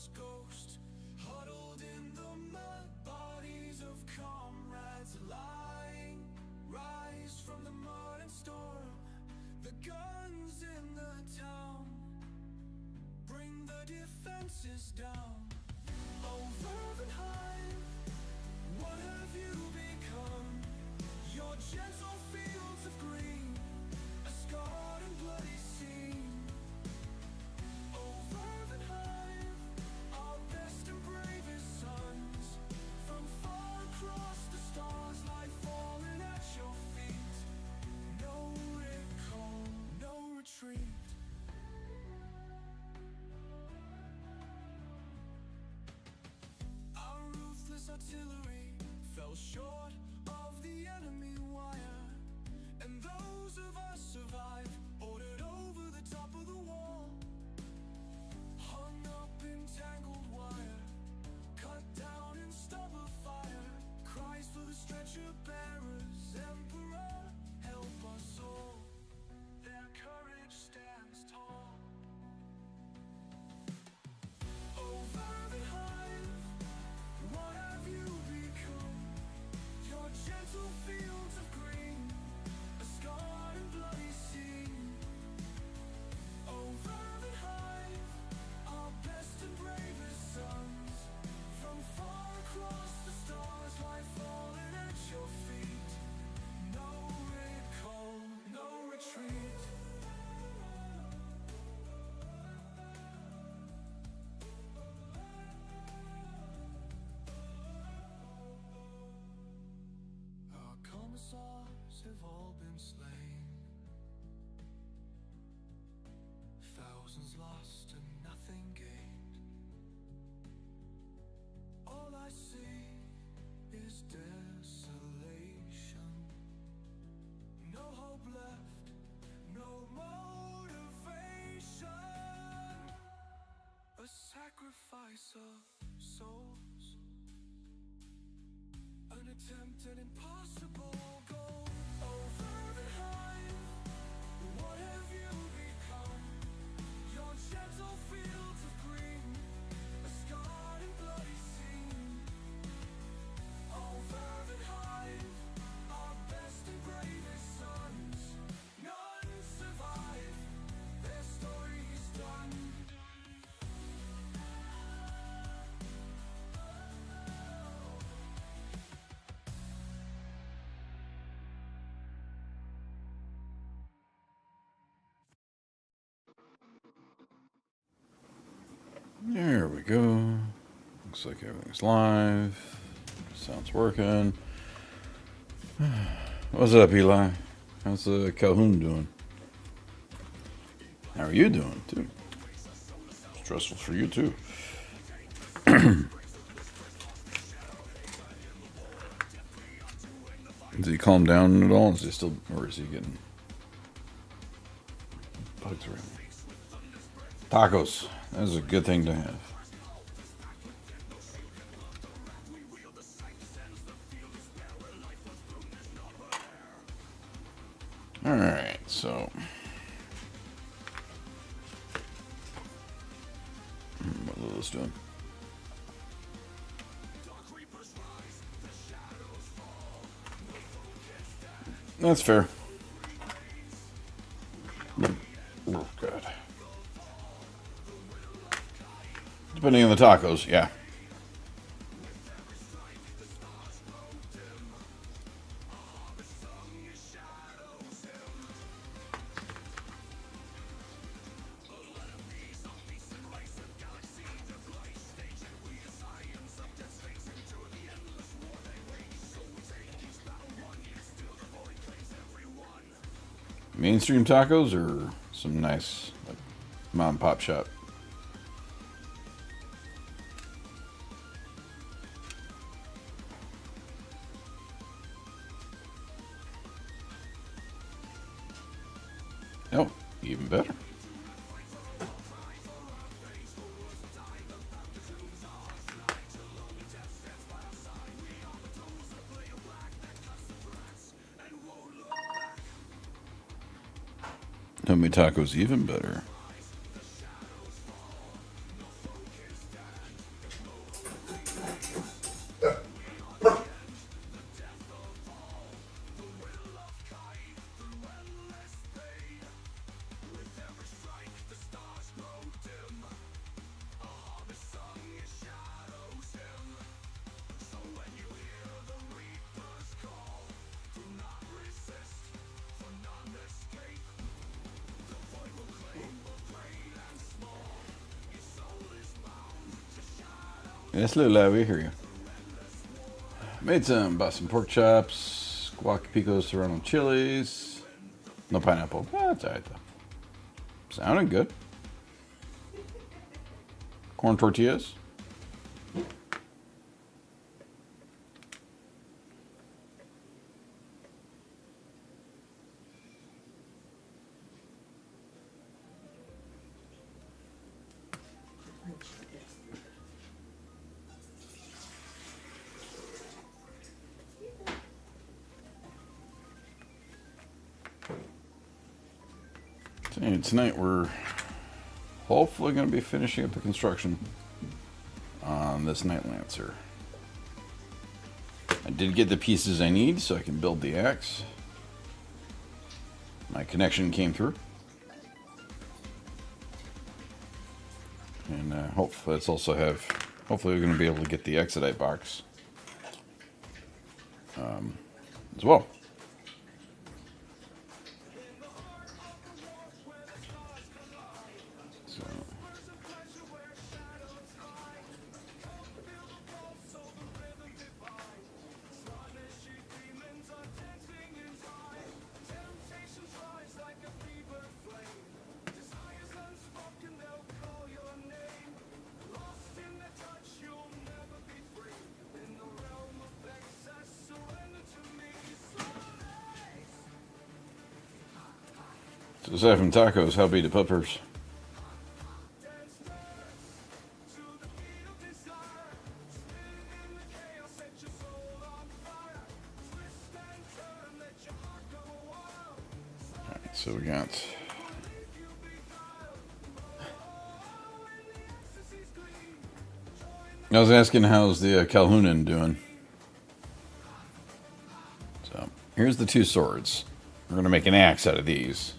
lost ghost, huddled in the mud, bodies of comrades lying. Rise from the mud and storm, the guns in the town. Bring the defenses down. Oh, fervent hive, what have you become? Your gentle fields of green, a scarred and bloody scene. Oh, fervent hive, our best and bravest sons, from far across the stars lie fallen at your feet. No recall, no retreat. Our ruthless artillery fell short of the enemy wire, and those of us survived, ordered over the top of the wall, hung up in tangled wire, cut down in stubble fire. Cries for the stretcher bearers, Emperor, help us all. Their courage stands tall. Oh, fervent hive, what have you become? Your gentle fields of green, a scarred and bloody scene. Oh, fervent hive, our best and bravest sons, from far across the stars lie fallen at your feet. No recall, no retreat. Our commissars have all been slain, thousands lost and nothing gained. All I see is desolation, no hope left, no motivation. A sacrifice of souls, an attempt at impossible goal. Oh, fervent hive, what have you become? Your gentle fields of green, a scarred and bloody scene. Oh, fervent hive, our best and bravest sons, none survive, their story's done. There we go. Looks like everything's live. Sound's working. What's up, Eli? How's Calhoun doing? How are you doing, too? Stressful for you, too. Did he calm down at all? Is he still, or is he getting bugs around? Tacos. That is a good thing to have. Alright, so what Lula's doing. That's fair. Oh, God. Depending on the tacos, yeah. Mainstream tacos or some nice like mom and pop shop? Oh, even better. Homemade tacos even better. Yes, little we hear you. Made bought some pork chops, guac pico serrano chilies. No pineapple. That's alright though. Sounded good. Corn tortillas. And tonight we're hopefully going to be finishing up the construction on this Night Lancer. I did get the pieces I need so I can build the axe. My connection came through. And hopefully let's also have, hopefully we're going to be able to get the Exodite box as well. So aside from tacos, how be the peppers? Alright, so we got... I was asking how's the Calhounan doing. So, here's the two swords. We're going to make an axe out of these.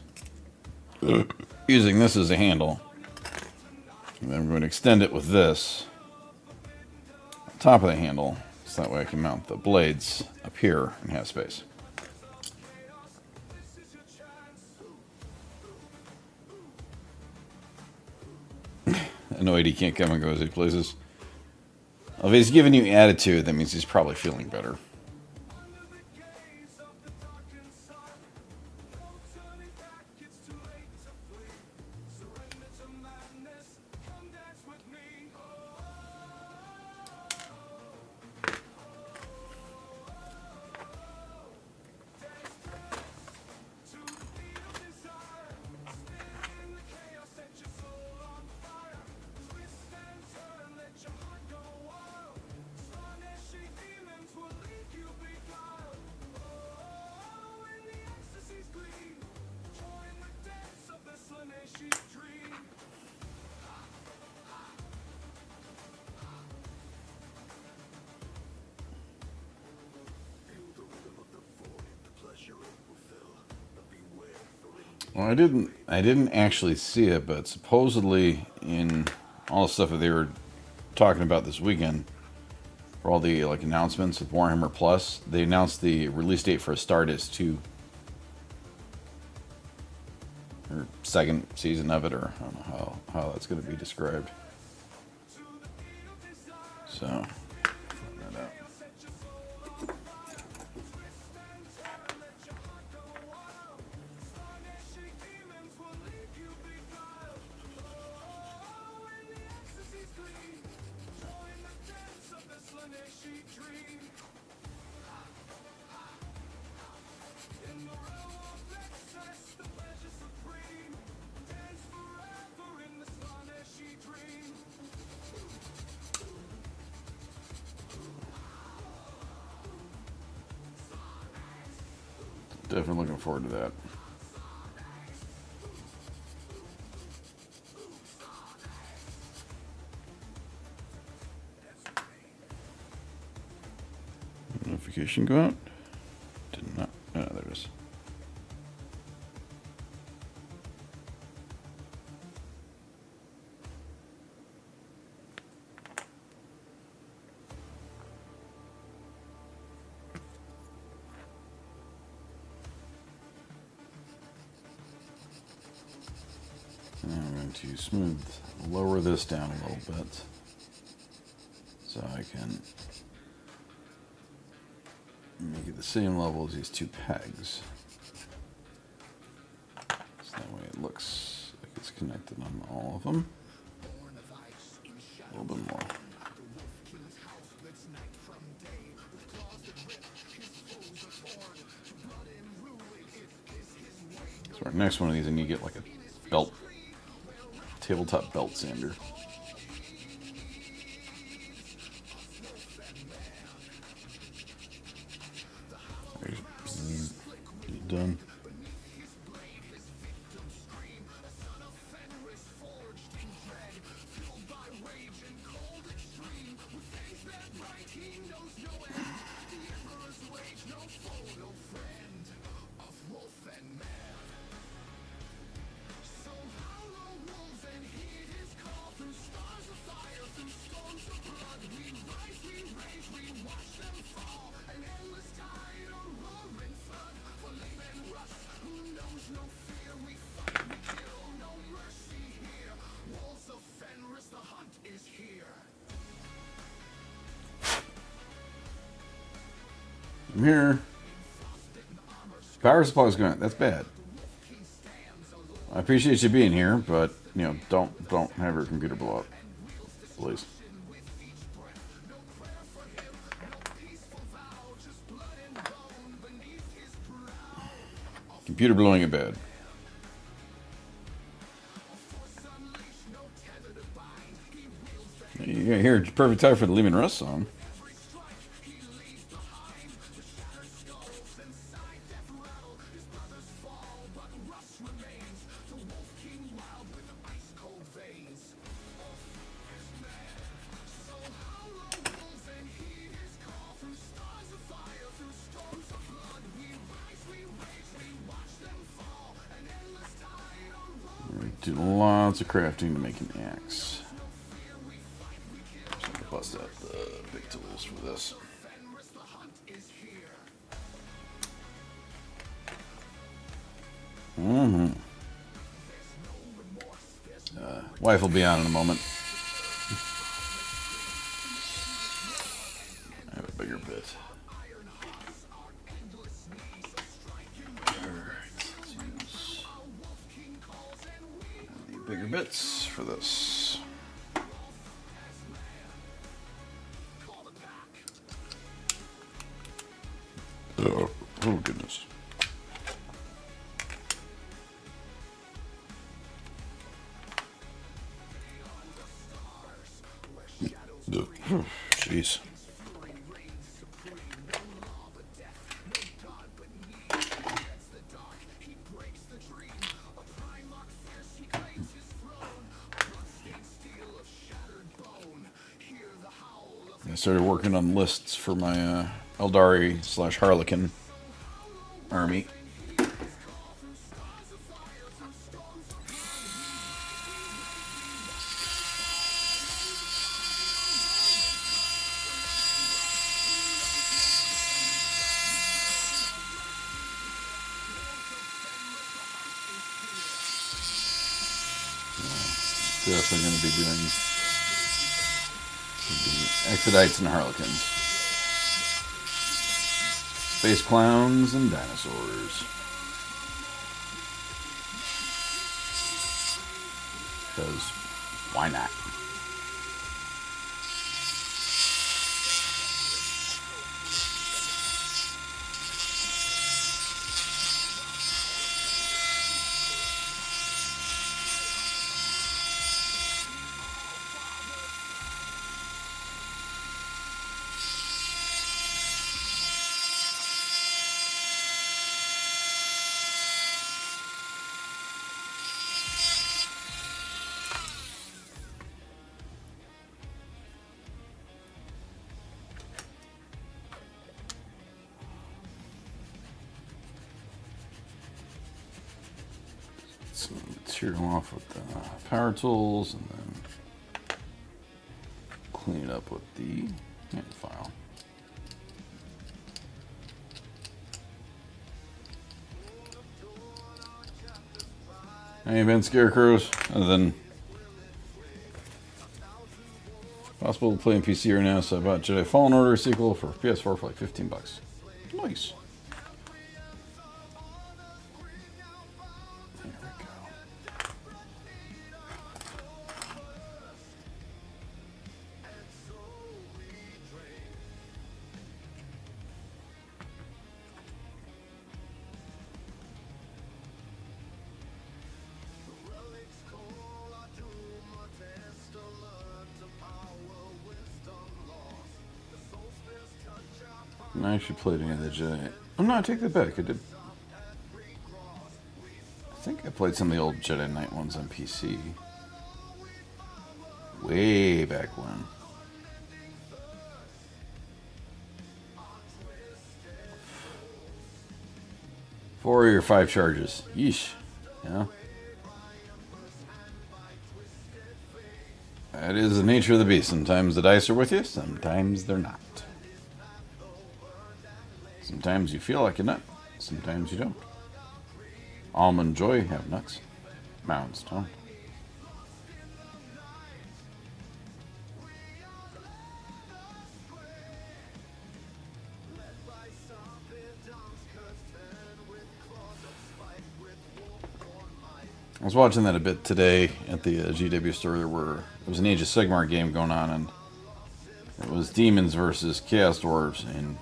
Using this as a handle. And then we're going to extend it with this on top of the handle, so that way I can mount the blades up here and have space. Annoyed he can't come and go as he pleases. Well, if he's giving you attitude, that means he's probably feeling better. Well, I didn't actually see it, but supposedly in all the stuff that they were talking about this weekend, for all the like announcements with Warhammer Plus, they announced the release date for Stardust 2, or second season of it, or I don't know how that's going to be described. So. Definitely looking forward to that. Notification go out? Did not. Oh, there it is. Now I'm going to lower this down a little bit So I can make it the same level as these two pegs. So that way it looks like it's connected on all of them. A little bit more. So our next one of these, I need to get like a belt, tabletop belt sander. Done. I'm here. Power supply's going. That's bad. I appreciate you being here, but don't have your computer blow up, please. Computer blowing it bad. You're here. Perfect time for the Leaving Russ song. Do lots of crafting to make an axe. So I bust out the big tools for this. Wife will be on in a moment. I have a bigger bit. Bigger bits for this. Oh goodness. Jeez. I started working on lists for my Eldari / Harlequin army. Definitely going to be doing the Exodites and Harlequins. Space clowns and dinosaurs. Because why not? Some material off with the power tools and then clean it up with the hand file. Hey, been scarecrows, other than Possible to play on PC right now, so I bought Jedi Fallen Order sequel for PS4 for like $15. Nice. There we go. I actually played any of the Jedi. Oh no, I take that back. I did. I think I played some of the old Jedi Knight ones on PC. Way back when. 4 or 5 charges. Yeesh. Yeah. That is the nature of the beast. Sometimes the dice are with you, sometimes they're not. Sometimes you feel like a nut, sometimes you don't. Almond Joy have nuts. Mounds don't. I was watching that a bit today at the GW store. There was an Age of Sigmar game going on, and it was demons versus Chaos Dwarves, and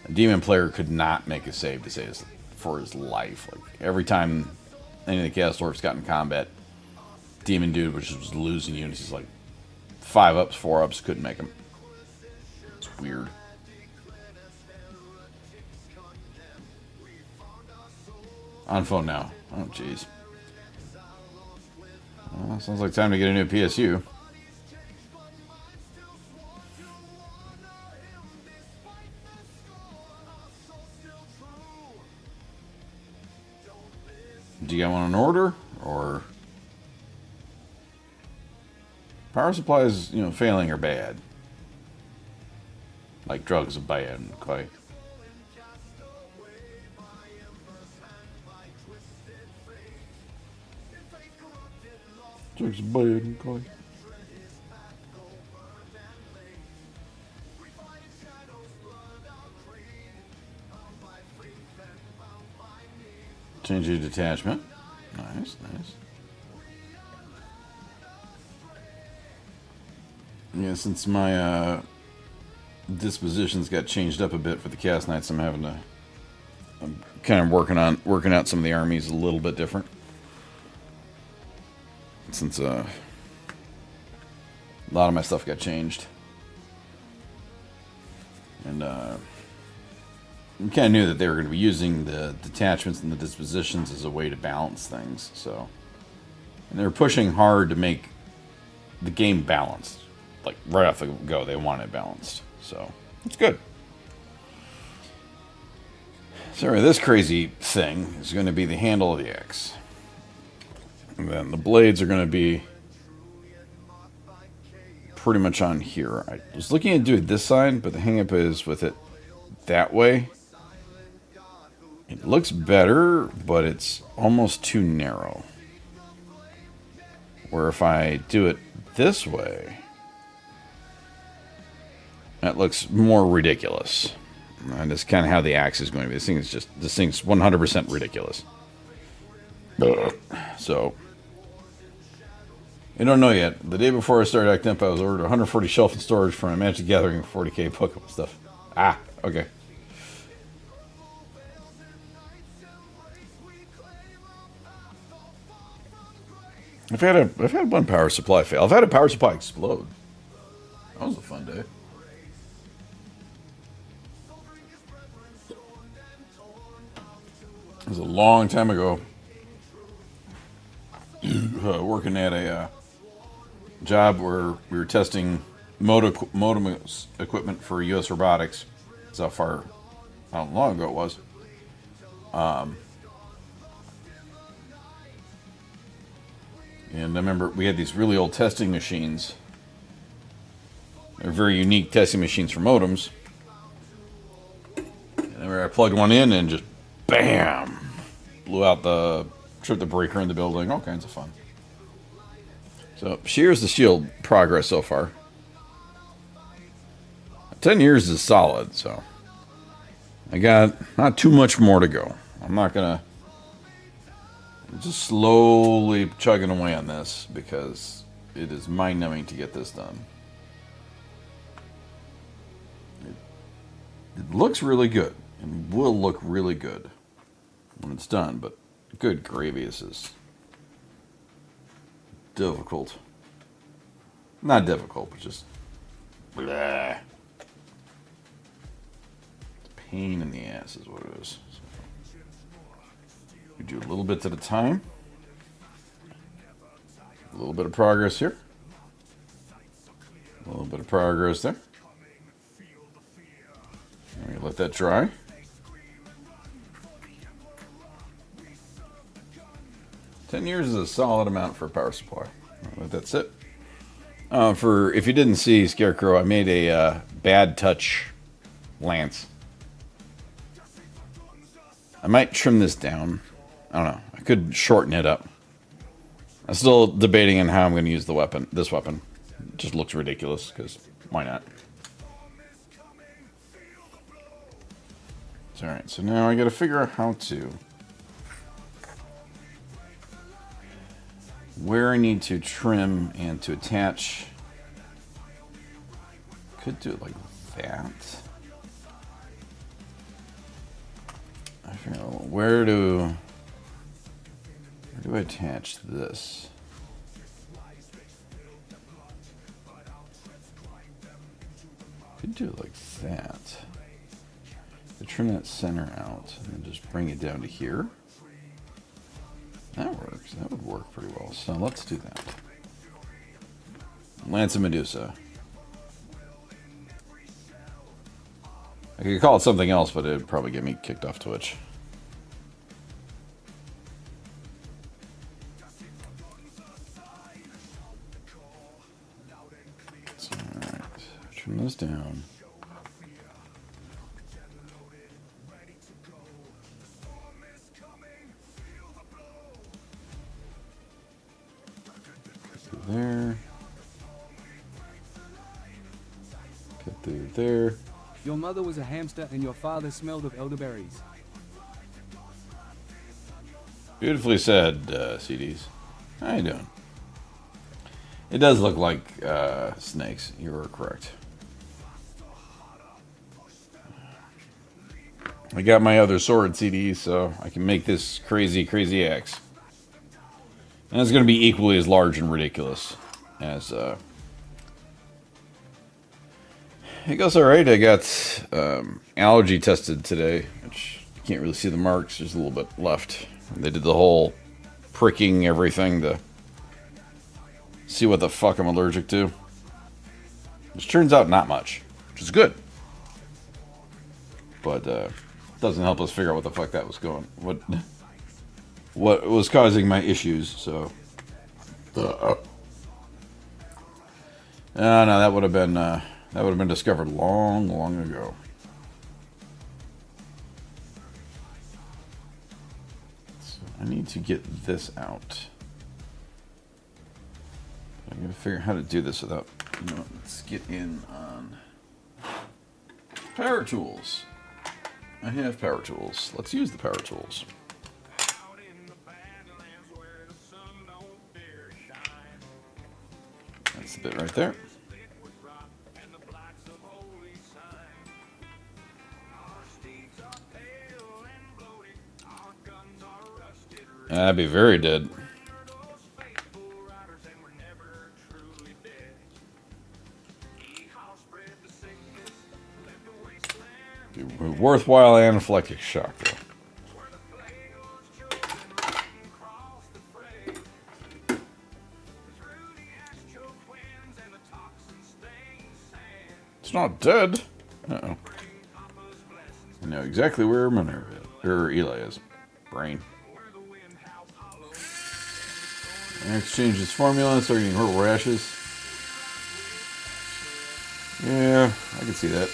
a demon player could not make a save to save for his life. Like every time any of the Chaos Dwarves got in combat, demon dude was just losing units. He's like 5 ups, 4 ups, couldn't make them. It's weird. On phone now. Oh jeez. Well, sounds like time to get a new PSU. Do you get one on order, or power supplies, failing are bad? Like drugs are bad, quite. Drugs are bad, quite. Change your detachment. Nice, nice. Yeah, since my dispositions got changed up a bit for the Chaos Knights, I'm kind of working out some of the armies a little bit different. Since a lot of my stuff got changed. And we kind of knew that they were going to be using the detachments and the dispositions as a way to balance things. So, and they were pushing hard to make the game balanced. Like right off the go, they want it balanced. So it's good. So this crazy thing is going to be the handle of the axe. And then the blades are going to be pretty much on here. I was looking at doing this side, but the hang-up is with it that way. It looks better, but it's almost too narrow. Where if I do it this way, that looks more ridiculous. And that's kind of how the axe is going to be. This thing's 100% ridiculous. So, I don't know yet. The day before I started acting up, I was ordered 140 shelf and storage for my Magic Gathering 40k book and stuff. Ah, okay. I've had one power supply fail. I've had a power supply explode. That was a fun day. It was a long time ago. Working at a job where we were testing modem equipment for U.S. robotics. That's how long ago it was. And I remember we had these really old testing machines. They're very unique testing machines for modems. And I remember I plugged one in and just bam! Tripped the breaker in the building. All kinds of fun. So here's the shield progress so far. 10 years is solid, so I got not too much more to go. I'm not going to just slowly chugging away on this because it is mind-numbing to get this done. It looks really good and will look really good when it's done, but good gravy, this is difficult. Not difficult, but just blah. Pain in the ass is what it is. So we do little bits at a time. A little bit of progress here. A little bit of progress there. And we let that dry. $10 is a solid amount for a power supply. Let that sit. For if you didn't see Scarecrow, I made a bad touch lance. I might trim this down. I don't know. I could shorten it up. I'm still debating on how I'm going to use the weapon. This weapon it just looks ridiculous because why not? All right. So now I got to figure out how to. Where I need to trim and to attach. Could do it like that. I figure out where do I attach this? Could do it like that. I trim that center out and then just bring it down to here. That works. That would work pretty well. So let's do that. Lance of Medusa. I could call it something else, but it'd probably get me kicked off Twitch. So, alright. Trim this down. There. Get through there. Your mother was a hamster and your father smelled of elderberries. Beautifully said, CDs. How you doing? It does look like snakes. You were correct. I got my other sword CD, so I can make this crazy, crazy axe. And it's going to be equally as large and ridiculous as... It goes alright. I got allergy tested today, which you can't really see the marks. There's a little bit left. They did the whole pricking everything to see what the fuck I'm allergic to. Which turns out not much, which is good. But doesn't help us figure out what the fuck that was going. What was causing my issues, so... no, that would have been discovered long, long ago. So I need to get this out. I'm gonna figure out how to do this without... let's get in on... Power tools. I have power tools. Let's use the power tools. That's the bit right there. I'd be very dead. Be worthwhile anaphylactic shock, though. It's not dead. Uh-oh. I know exactly where Minerva is. Or Eli is. Brain. Exchange its formula, start getting purple rashes. Yeah, I can see that.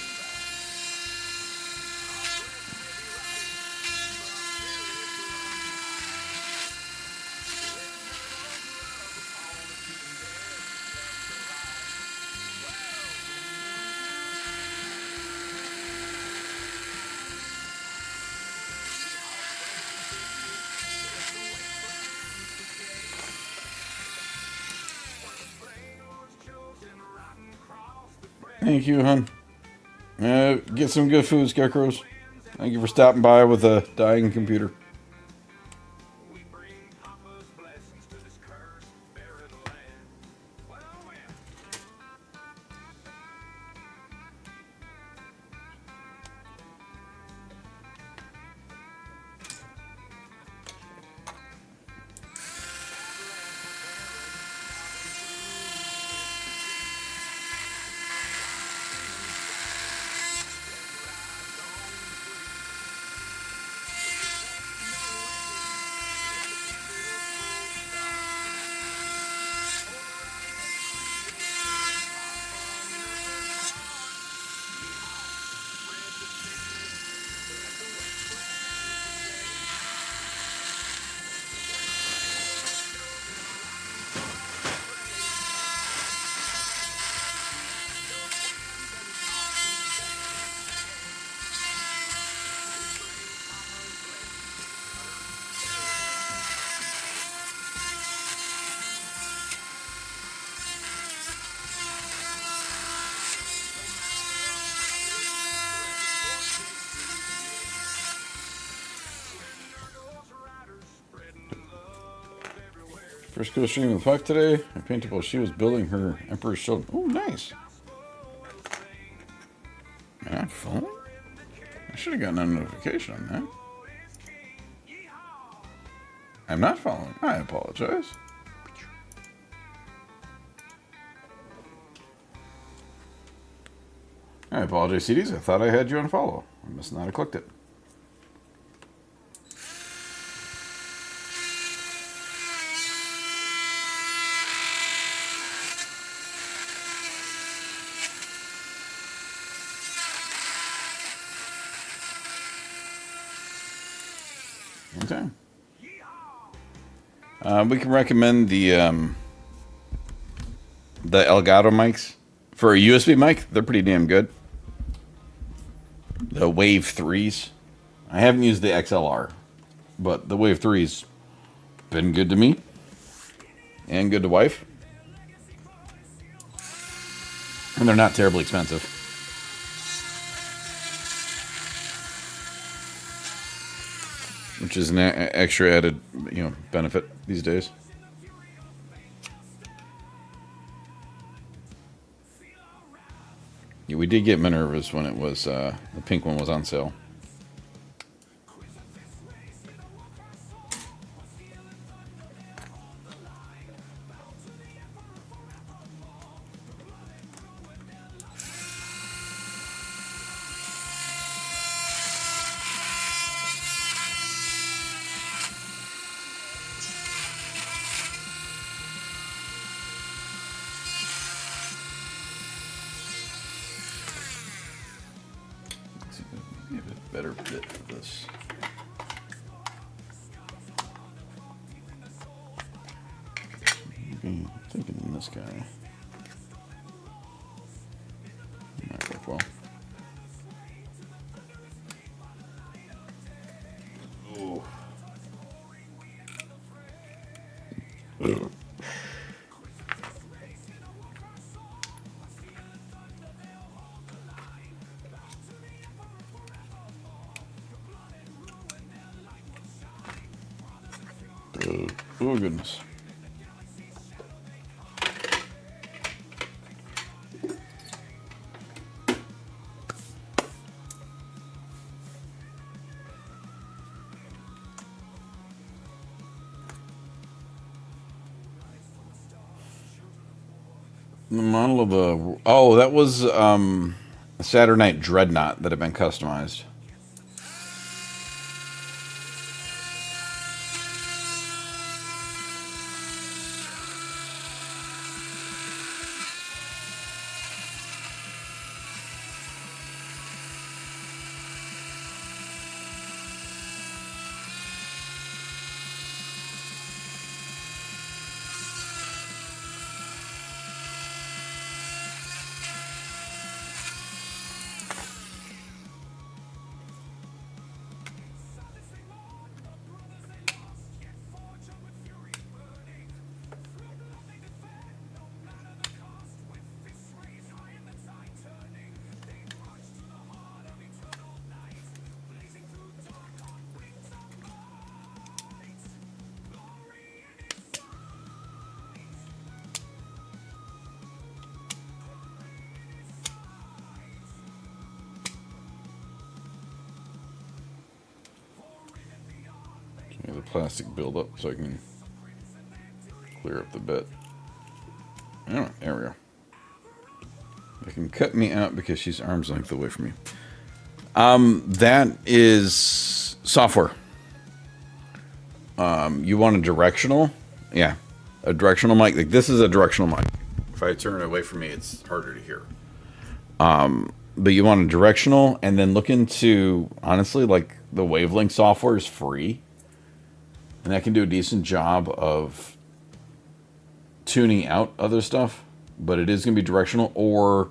Thank you, hon. Get some good food, Scarecrows. Thank you for stopping by with a dying computer. We bring Papa's blessings to this cursed, barren land. Well, well. First go stream with Puck today. I painted while she was building her Emperor's Shield. Oh, nice. Man, phone? I should have gotten a notification on that. I'm not following. I apologize. I apologize, CDs. I thought I had you on follow. I must not have clicked it. Okay. We can recommend the Elgato mics. For a USB mic, they're pretty damn good. The Wave 3s. I haven't used the XLR, but the Wave 3's been good to me. And good to wife. And they're not terribly expensive. Which is an extra added, benefit these days. Yeah, we did get Minerva's when it was the pink one was on sale. Give it a better bit for this. I'm thinking this guy might work well. Ooh. Ugh. Oh goodness. The model of that was a Saturday Dreadnought that had been customized. The plastic buildup so I can clear up the bit. Oh, there we go. They can cut me out because she's arm's length away from me. That is software. You want a directional? Yeah. A directional mic. Like this is a directional mic. If I turn it away from me, it's harder to hear. But you want a directional, and then look into, honestly, like the Wavelength software is free. And that can do a decent job of tuning out other stuff. But it is going to be directional or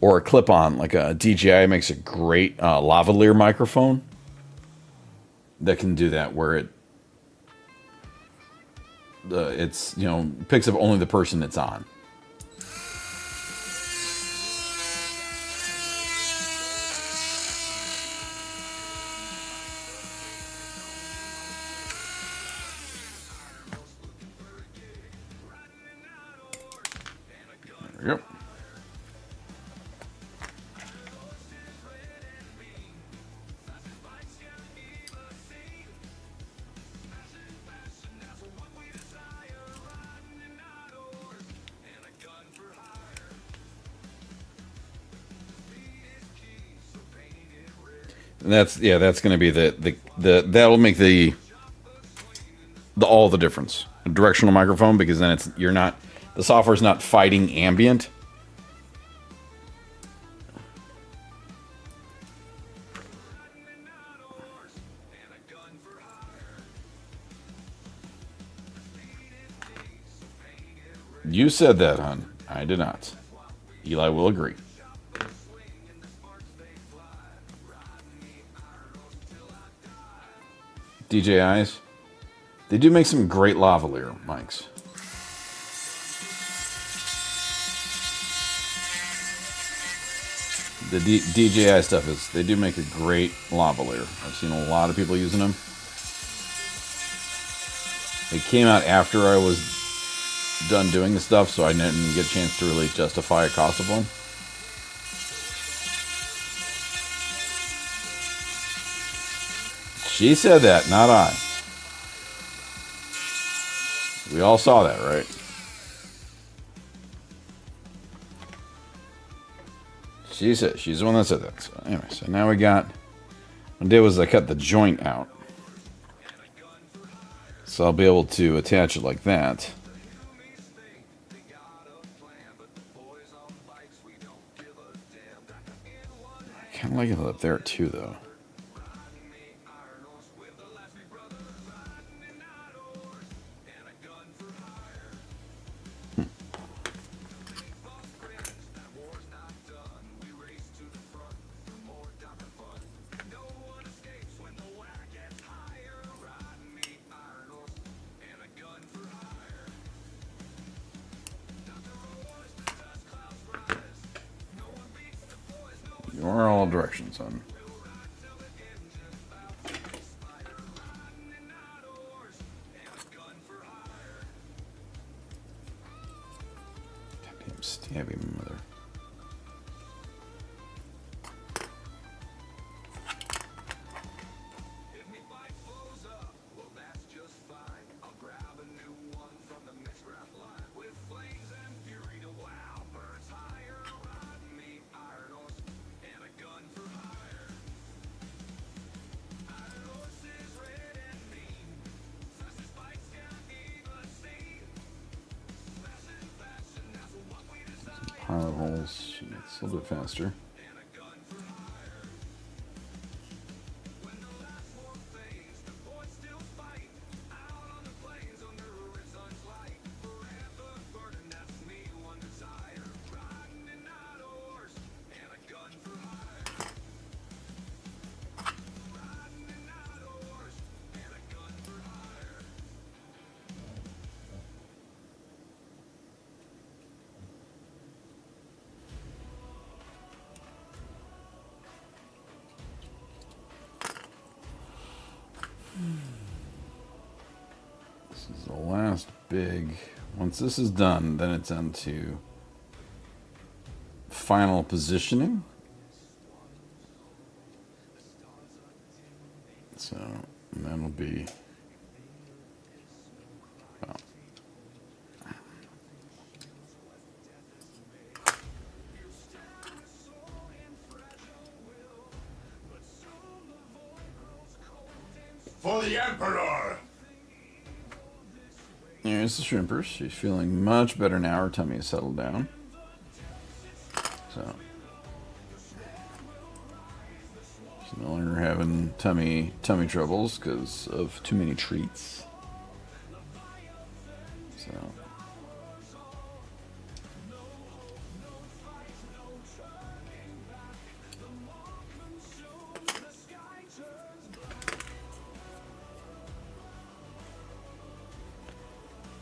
a clip-on. Like a DJI makes a great lavalier microphone that can do that, where it's, you know, picks up only the person it's on. Yep. And that's going to be the that'll make the all the difference. A directional microphone, because then the software's not fighting ambient. You said that, hon. I did not. Eli will agree. DJIs, they do make some great lavalier mics. The DJI stuff they do make a great lavalier. I've seen a lot of people using them. They came out after I was done doing the stuff, so I didn't get a chance to really justify a cost of one. She said that, not I. We all saw that, right? She's the one that said that. So anyway, so now we got, what I did was I cut the joint out. So I'll be able to attach it like that. I kind of like it up there too, though. You're all directions, son. Goddamn stabby mother. Pilot holes. It's a little bit faster. This is the last big. Once this is done, then it's into final positioning. So that'll be For the Emperor! Here's the shrimpers. She's feeling much better now. Her tummy has settled down. So she's no longer having tummy troubles because of too many treats. So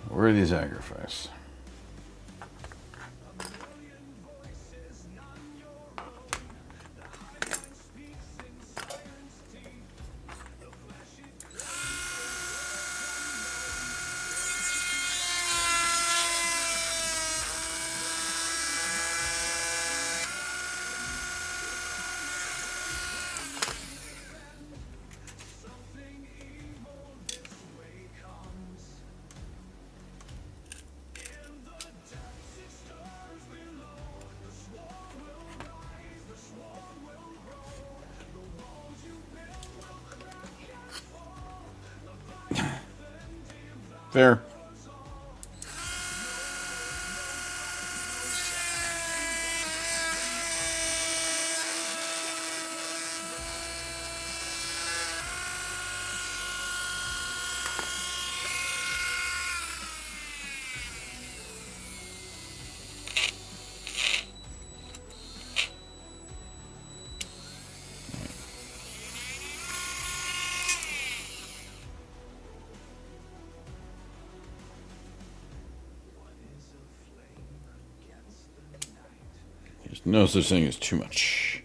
where are these sacrifices? Fair. There's no such thing as too much.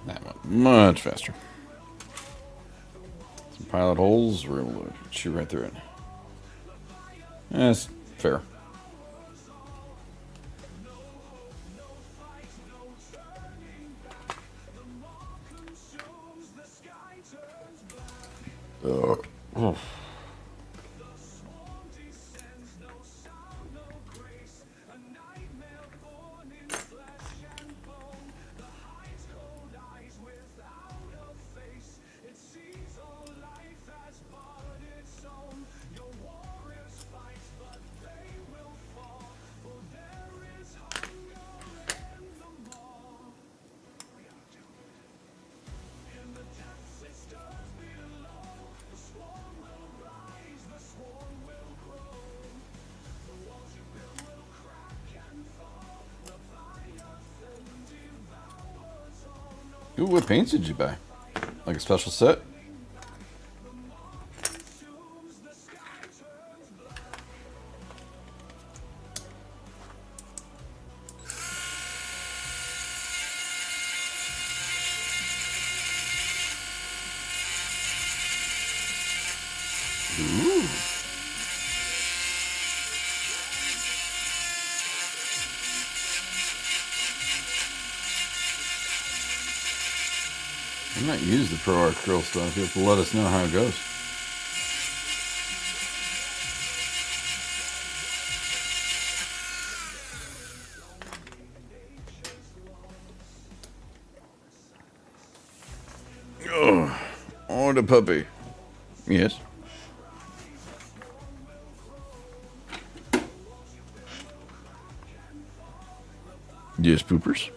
That one much faster. Some pilot holes, we're able to shoot right through it. That's fair. Oh. Ooh, what paints did you buy? Like a special set? Ooh. I might use the Pro Art Curl stuff. You have to let us know how it goes. Oh, the puppy. Yes. Yes, poopers.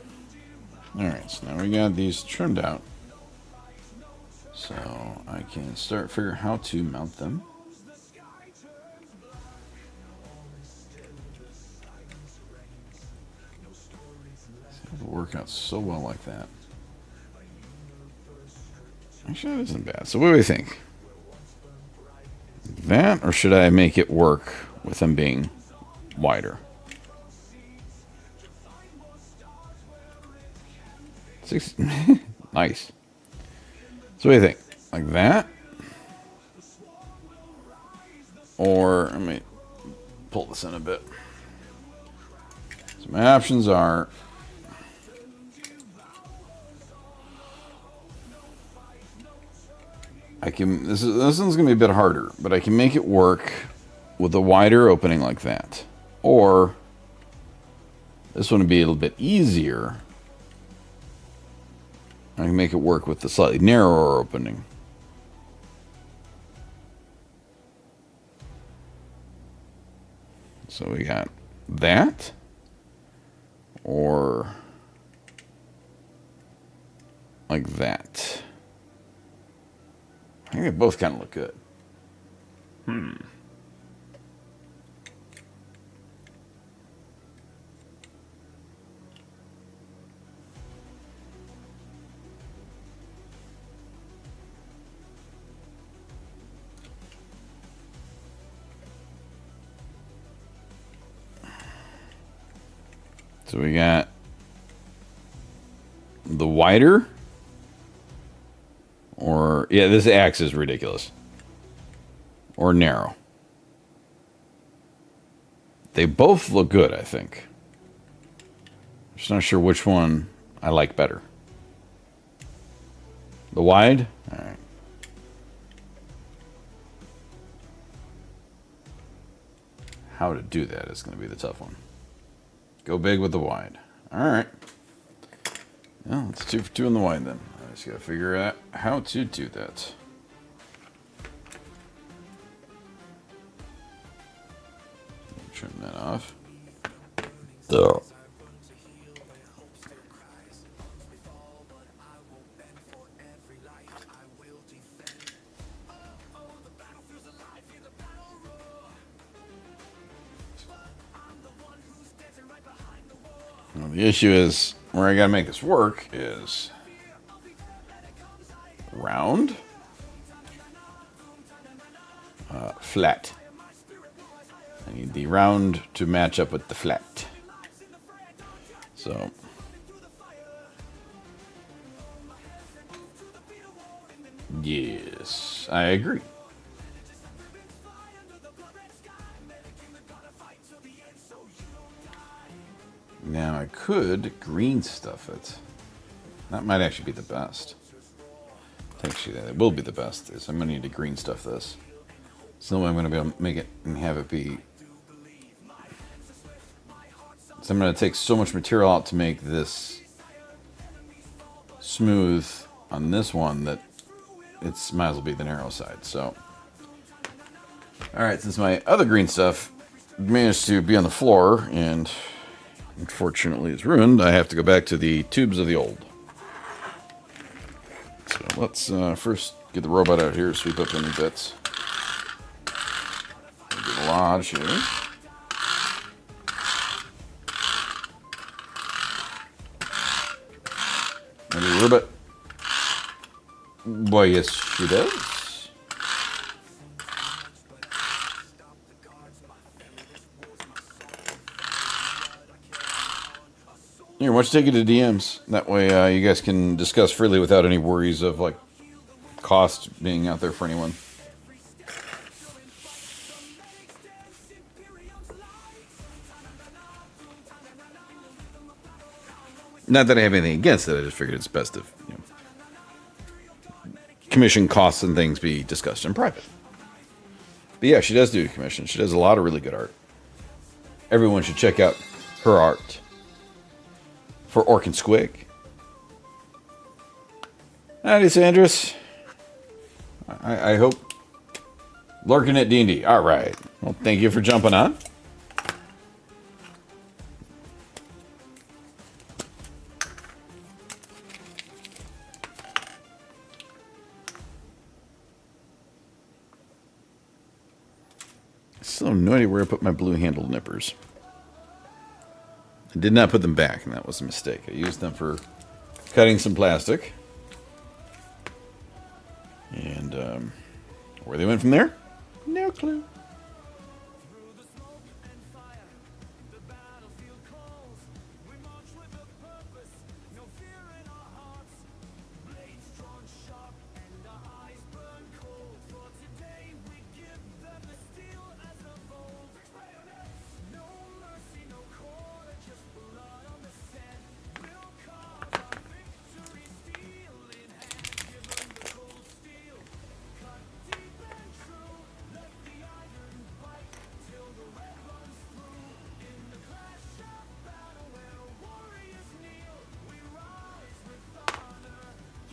Alright, so now we got these trimmed out. So I can start figuring how to mount them. It would work out so well like that. Actually, that isn't bad. So what do we think? That, or should I make it work with them being wider? Nice. So what do you think? Like that? Or, I mean, pull this in a bit. So my options are this one's gonna be a bit harder, but I can make it work with a wider opening like that. Or this one would be a little bit easier. I can make it work with the slightly narrower opening. So we got that, or like that. I think they both kind of look good. So we got the wider, or yeah, this axe is ridiculous, or narrow. They both look good, I think. Just not sure which one I like better. The wide? All right. How to do that is going to be the tough one. Go big with the wide. All right. Well, it's 2 for 2 in the wide then. I just got to figure out how to do that. Trim that off. Duh. Well, the issue is where I gotta make this work is round, flat. I need the round to match up with the flat. So yes, I agree. Now I could green stuff it. That might actually be the best. Actually, that will be the best. Is I'm gonna need to green stuff this. So the way I'm gonna be able to make it and have it be. So I'm gonna take so much material out to make this smooth on this one that it's might as well be the narrow side. So, all right, since my other green stuff managed to be on the floor and unfortunately is ruined, I have to go back to the tubes of the old. So let's first get the robot out here, sweep up any bits. Get a lodge here. Maybe a robot. Why, yes, she does. Here, why don't you take it to DMs? That way you guys can discuss freely without any worries of like cost being out there for anyone. Not that I have anything against it, I just figured it's best if, you know, commission costs and things be discussed in private. But yeah, she does do commission. She does a lot of really good art. Everyone should check out her art for Orc and Squig. Howdy, Sandris. I hope lurking at D&D. All right. Well, thank you for jumping on. I still have no idea where I put my blue-handled nippers. I did not put them back, and that was a mistake. I used them for cutting some plastic. And where they went from there? No clue.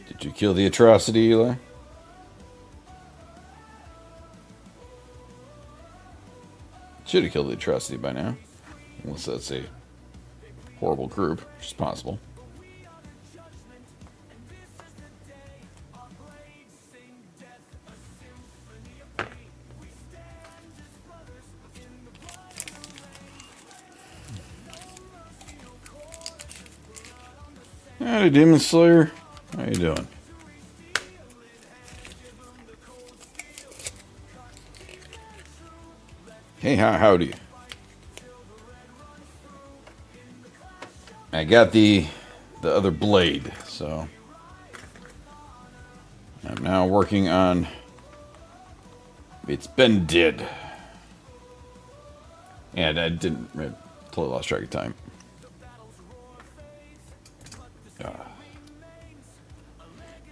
Did you kill the atrocity, Eli? Should have killed the atrocity by now. Unless that's a horrible group, which is possible. Howdy, Demon Slayer. How you doing? Hey, howdy. I got the other blade, so I'm now working on It's Been Dead. And I totally lost track of time.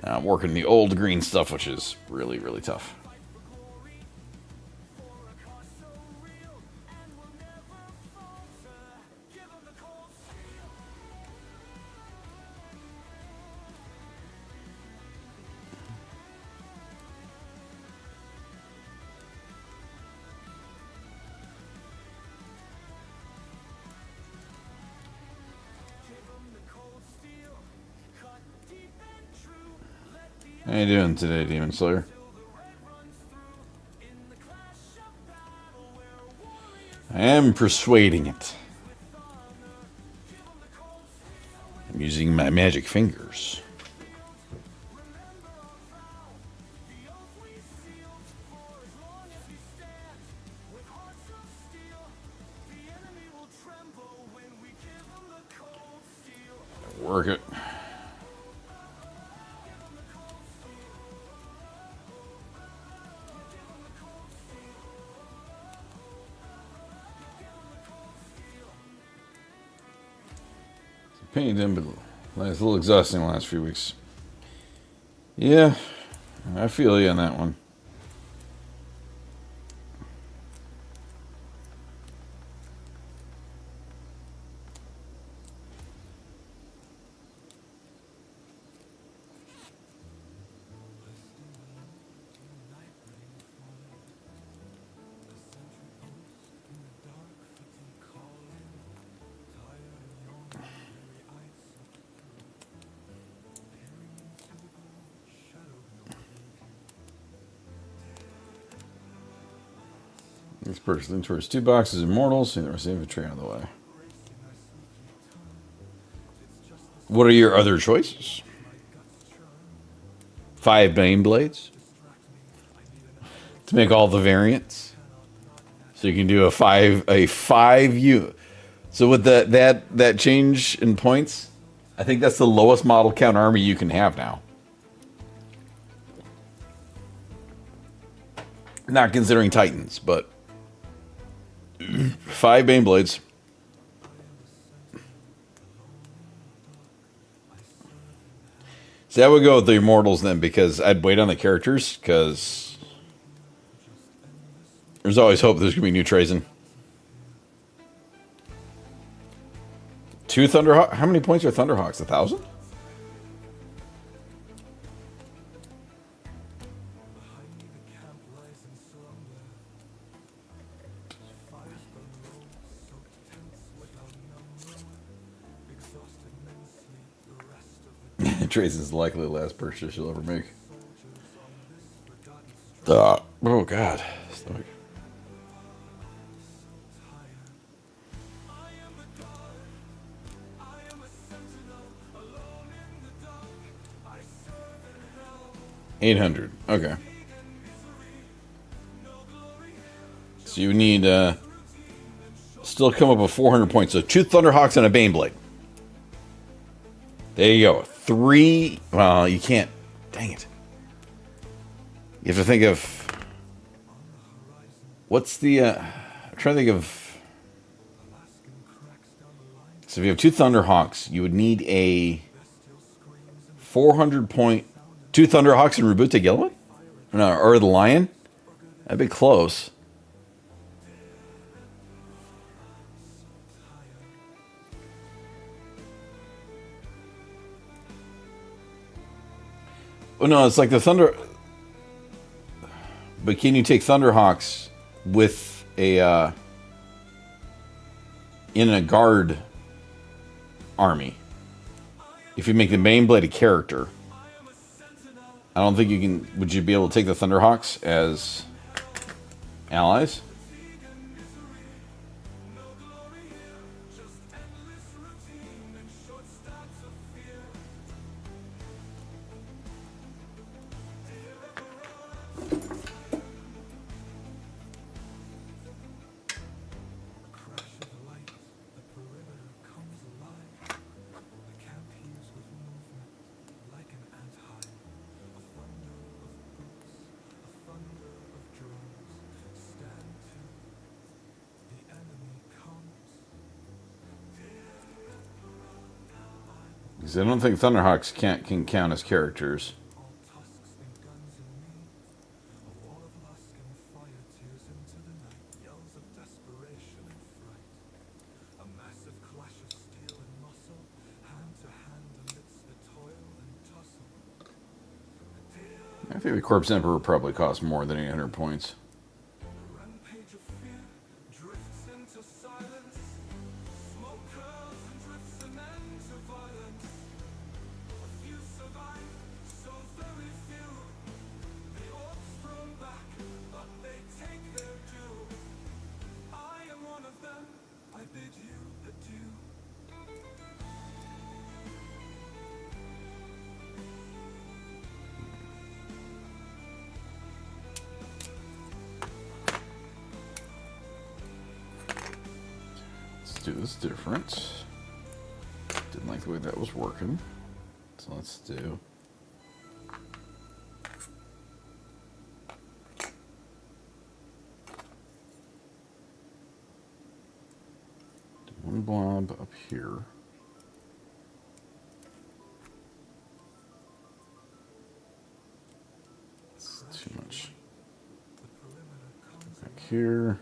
Now I'm working the old green stuff, which is really, really tough. How you doing today, Demon Slayer? I am persuading it. I'm using my magic fingers. Work it. Painting them, but it's a little exhausting the last few weeks. Yeah, I feel you on that one. This person towards 2 boxes of Immortals, see the rest of the infantry out of the way. What are your other choices? 5 Bane Blades to make all the variants, so you can do a 5 So with that change in points, I think that's the lowest model count army you can have now. Not considering Titans, but 5 Bane Blades. See, I would go with the Immortals then, because I'd wait on the characters, because there's always hope there's going to be new Trazen. 2 Thunderhawks? How many points are Thunderhawks? 1,000? Trazen's likely the last purchase you'll ever make. Oh, God. Stomach. $800. Okay. So you need still come up with 400 points. So 2 Thunderhawks and a Baneblade. There you go. 3. Well, you can't. Dang it. You have to think of. What's the. I'm trying to think of. So if you have 2 Thunderhawks, you would need a 400 point. 2 Thunderhawks and Reboot Gilliman? No, or the Lion? That'd be close. Oh no, it's like the Thunder. But can you take Thunderhawks with a in a guard army? If you make the Baneblade a character, I don't think you can. Would you be able to take the Thunderhawks as allies? Because I don't think Thunderhawks can count as characters. I think the Corpse Emperor probably costs more than 800 points. Do this different. Didn't like the way that was working. So let's do one blob up here. It's too much. Back here.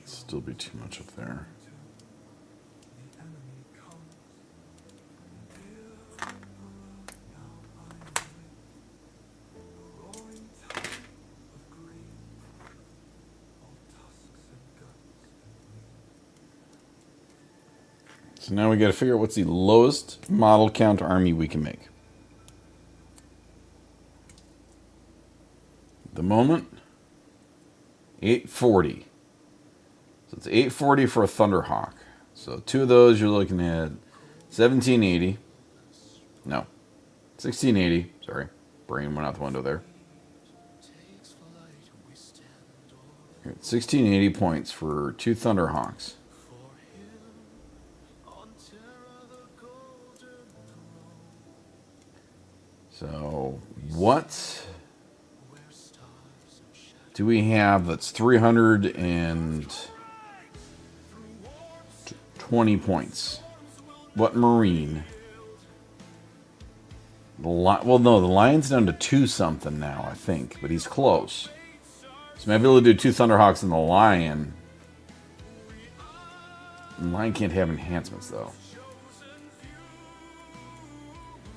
Still be too much up there. So now we got to figure out what's the lowest model count army we can make. At the moment, 840. So it's 840 for a Thunderhawk. So two of those, you're looking at 1780. No, 1680. Sorry, brain went out the window there. You're at 1680 points for two Thunderhawks. So what do we have that's 320 points? What Marine? Well, no, the Lion's down to 2 something now, I think, but he's close. So maybe we'll do 2 Thunderhawks and the Lion. The Lion can't have enhancements, though.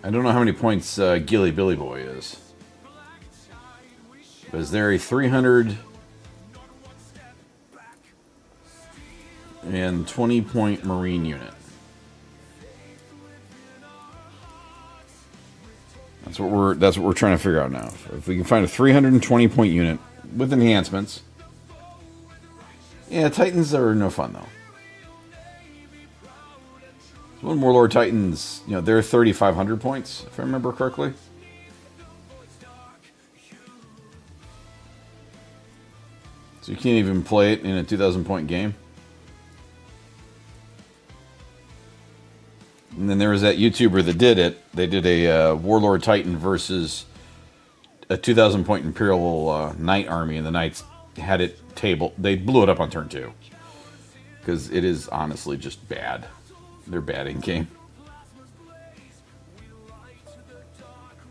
I don't know how many points Gilly Billy Boy is. But is there a 320 point Marine unit? That's what we're trying to figure out now. If we can find a 320 point unit with enhancements. Yeah, Titans are no fun though. One Warlord Titans, they're 3,500 points, if I remember correctly. So you can't even play it in a 2,000 point game. And then there was that YouTuber that did it. They did a Warlord Titan versus a 2,000 point Imperial Knight army, and the Knights had it table. They blew it up on turn 2 because it is honestly just bad. They're bad in game.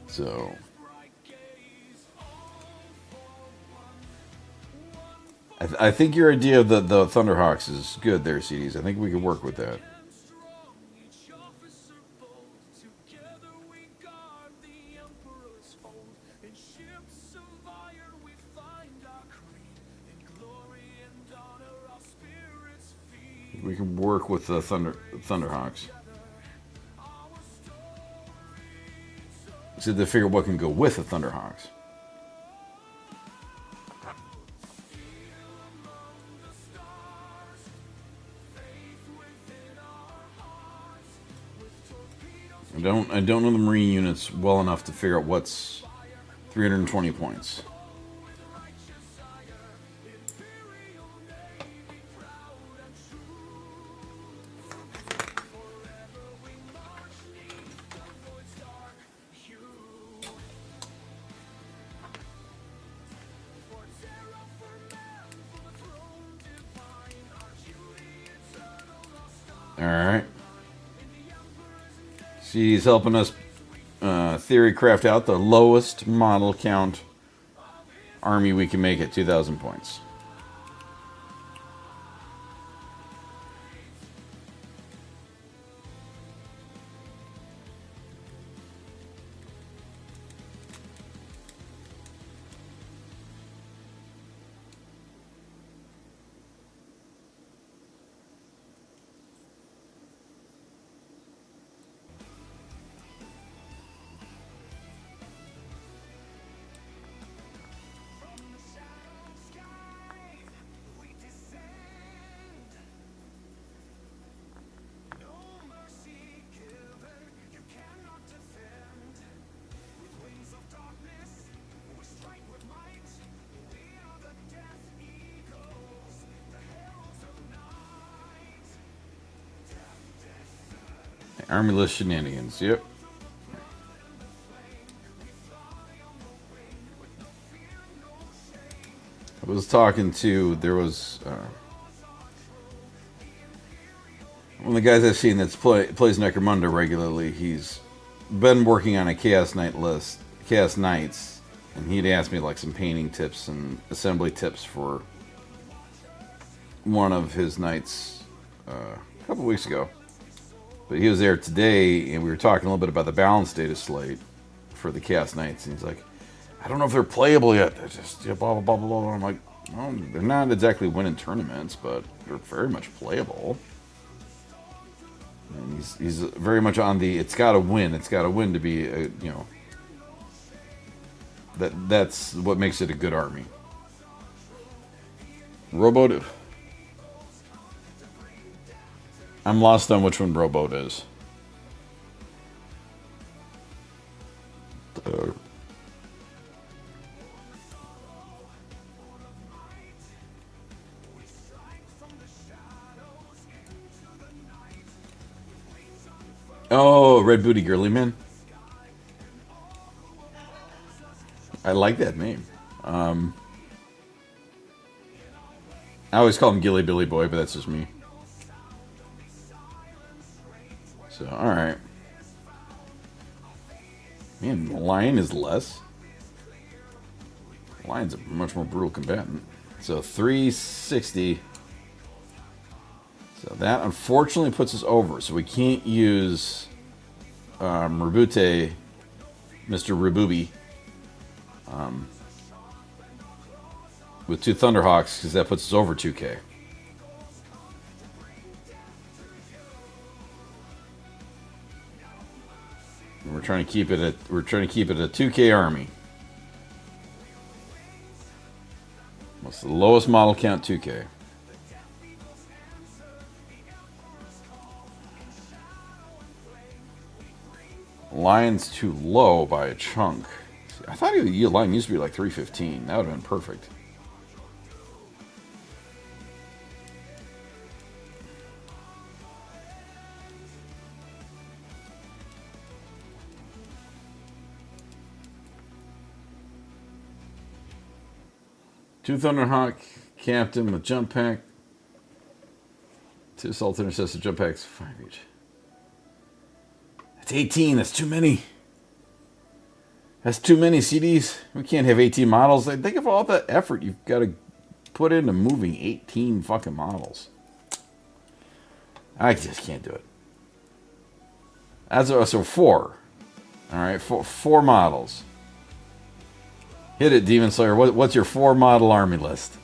So I I think your idea of the Thunderhawks is good there, CDs. I think we could work with that. Each officer bold, together we guard the Emperor's hold. In ships of iron we find our creed. In glory and honor our spirits feed. We can work with the Thunderhawks. So they figure what can go with the Thunderhawks. I don't know the Marine units well enough to figure out what's 320 points. All right. She's helping us theory craft out the lowest model count army we can make at 2,000 points. Army list shenanigans, yep. I was talking to, there was one of the guys I've seen that's plays Necromunda regularly. He's been working on a Chaos Knight list, Chaos Knights, and he'd asked me like some painting tips and assembly tips for one of his knights a couple weeks ago. But he was there today, and we were talking a little bit about the balance data slate for the Chaos Knights, and he's like, I don't know if they're playable yet. They're just blah, blah, blah, blah, blah. I'm like, well, they're not exactly winning tournaments, but they're very much playable. And he's very much on the, it's got to win. It's got to win to be, that's what makes it a good army. Rowboat. I'm lost on which one Rowboat is. Oh, Red Booty Girly Man. I like that name. I always call him Gilly Billy Boy, but that's just me. So, alright. Man, Lion is less. Lion's a much more brutal combatant. So, 360. So, that unfortunately puts us over. So, we can't use Rabute, Mr. Rabubi, with 2 Thunderhawks, because that puts us over 2K. We're trying to keep it at 2K army. What's the lowest model count? 2K. Lion's too low by a chunk. I thought Lion used to be like 315. That would have been perfect. Two Thunderhawk Captain with jump pack. 2 Assault Intercessor jump packs, 5 each. That's 18. That's too many. That's too many CDs. We can't have 18 models. Think of all the effort you've got to put into moving 18 fucking models. I just can't do it. So 4. All right, four models. Hit it, Demon Slayer. What's your 4 model army list?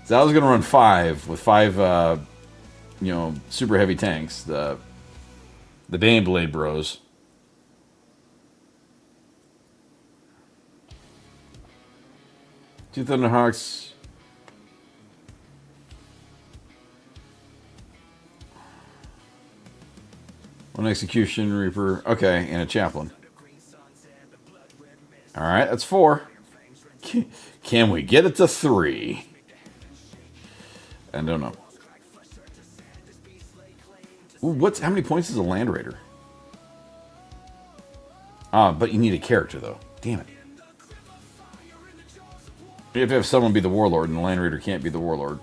So I was gonna run 5 with 5, super heavy tanks. The Baneblade Bros. Two Thunderhawks. One Execution Reaper. Okay, and a Chaplain. Alright, that's 4. Can we get it to 3? I don't know. Ooh, how many points is a Land Raider? But you need a character, though. Damn it. You have to have someone be the Warlord, and the Land Raider can't be the Warlord.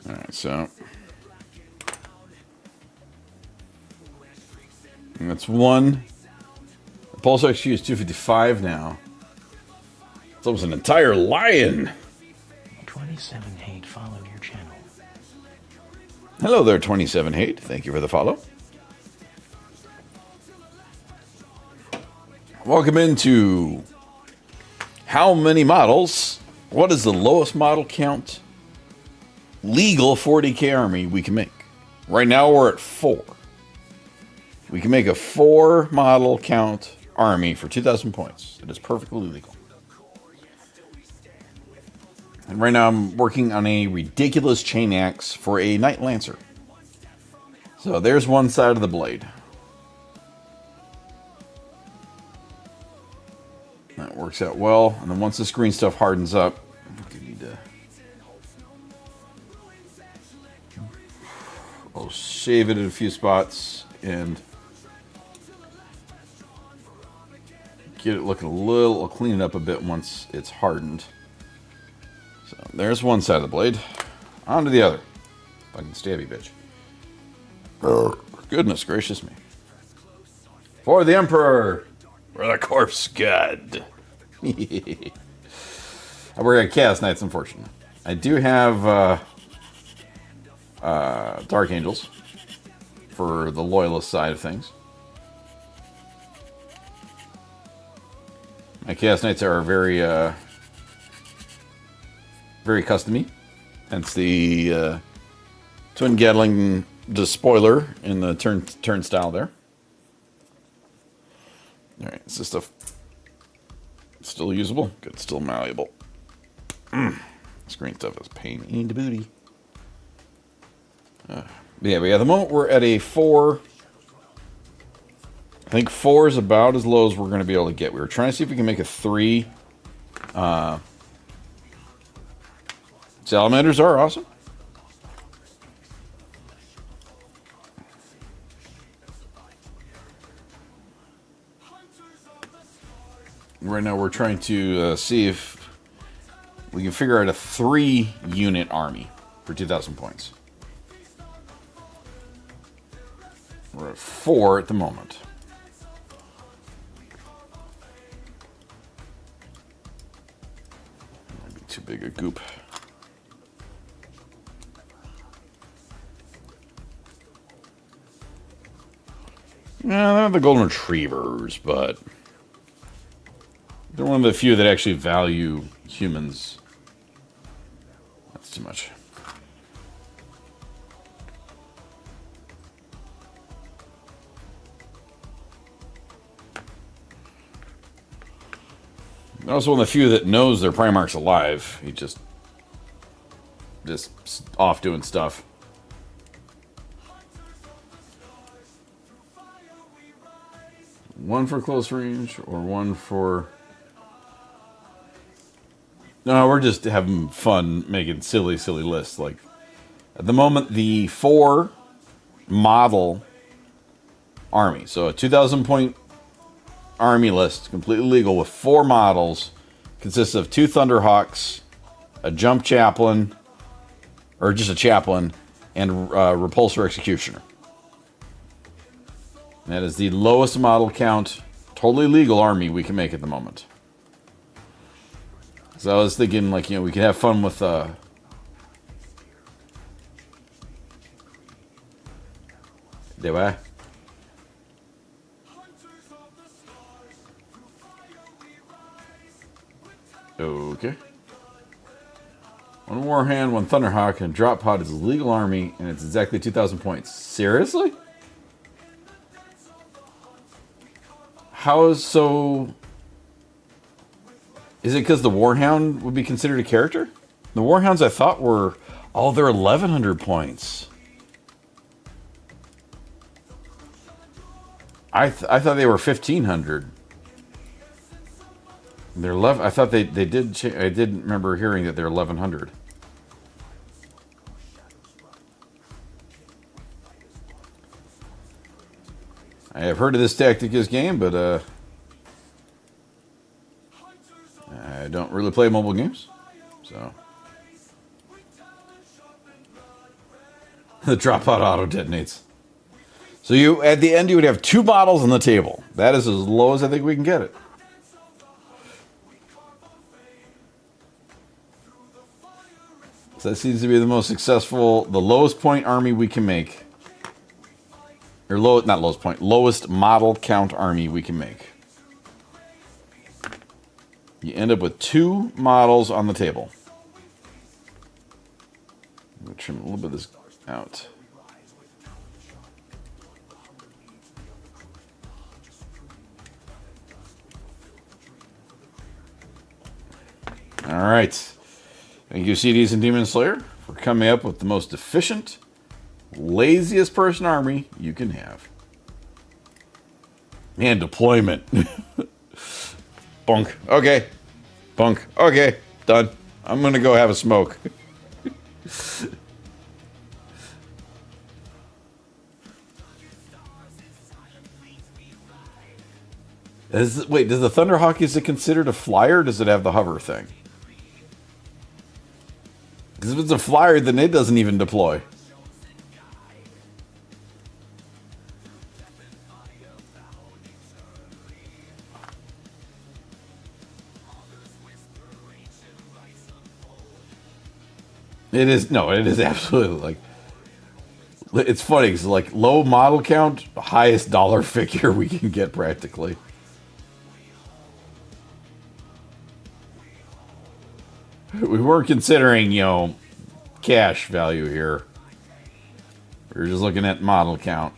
Alright, so... And that's 1. The Pulse XQ is 255 now. It's almost an entire lion. 27 Hate followed your channel. Hello there, 27 Hate. Thank you for the follow. Welcome into how many models? What is the lowest model count? Legal 40k army we can make. Right now we're at 4. We can make a 4 model count army for 2,000 points. It is perfectly legal. And right now I'm working on a ridiculous chain axe for a Knight Lancer. So there's one side of the blade. That works out well. And then once this green stuff hardens up, we need to... I'll shave it in a few spots and get it looking a little... I'll clean it up a bit once it's hardened. So there's one side of the blade. On to the other. Fucking stabby bitch. Oh, goodness gracious me. For the Emperor! For the Corpse God! We're gonna Chaos Knights, unfortunately. I do have Dark Angels for the Loyalist side of things. My Chaos Knights are very custom-y. Hence the Twin Gatling spoiler in the turnstile there. Alright, is this stuff still usable? Good, still malleable. This green stuff is pain in the booty. Yeah, but at the moment we're at a 4. I think 4 is about as low as we're going to be able to get. We were trying to see if we can make a 3. Salamanders are awesome. Right now we're trying to see if we can figure out a 3-unit army for 2,000 points. We're at 4 at the moment. Might be too big a goop. Yeah, they're the Golden Retrievers, but they're one of the few that actually value humans. That's too much. They're also one of the few that knows their Primarch's alive. He just off doing stuff. One for close range or one for... No, we're just having fun making silly lists. Like, At the moment, the 4 model army. So a 2,000 point army list, completely legal, with 4 models, consists of 2 Thunderhawks, a Jump Chaplain, or just a Chaplain, and Repulsor Executioner. And that is the lowest model count, totally legal army we can make at the moment. So I was thinking, like, we could have fun with do I? Okay. 1 Warhand, 1 Thunderhawk, and Drop Pod is a legal army, and it's exactly 2,000 points. Seriously? How is so... Is it because the Warhound would be considered a character? The Warhounds I thought were... Oh, they're 1,100 points. I thought they were 1,500. They're 11. I thought they did. I did remember hearing that they're 1,100. I have heard of this Tacticus game, but I don't really play mobile games, so the drop pod auto detonates. So you, at the end, you would have 2 bottles on the table. That is as low as I think we can get it. So that seems to be the most successful, the lowest point army we can make. Or not lowest point, lowest model count army we can make. You end up with 2 models on the table. I'm going to trim a little bit of this out. All right. Thank you, CDs and Demon Slayer, for coming up with the most efficient, laziest person army you can have. And deployment. Bunk. Okay. Bunk. Okay. Done. I'm going to go have a smoke. Wait, does the Thunderhawk, is it considered a flyer, or does it have the hover thing? Because if it's a flyer, then it doesn't even deploy. It is, no, it is absolutely, like, it's funny, because, like, low model count, highest dollar figure we can get practically. We weren't considering, cash value here. We were just looking at model count.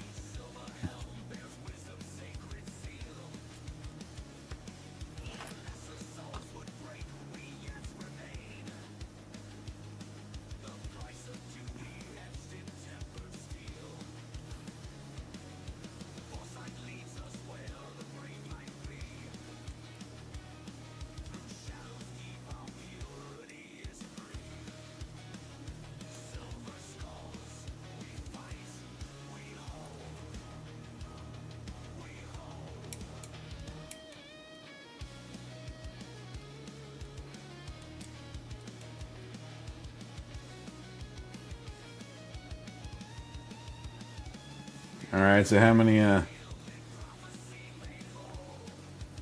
Alright, so how many,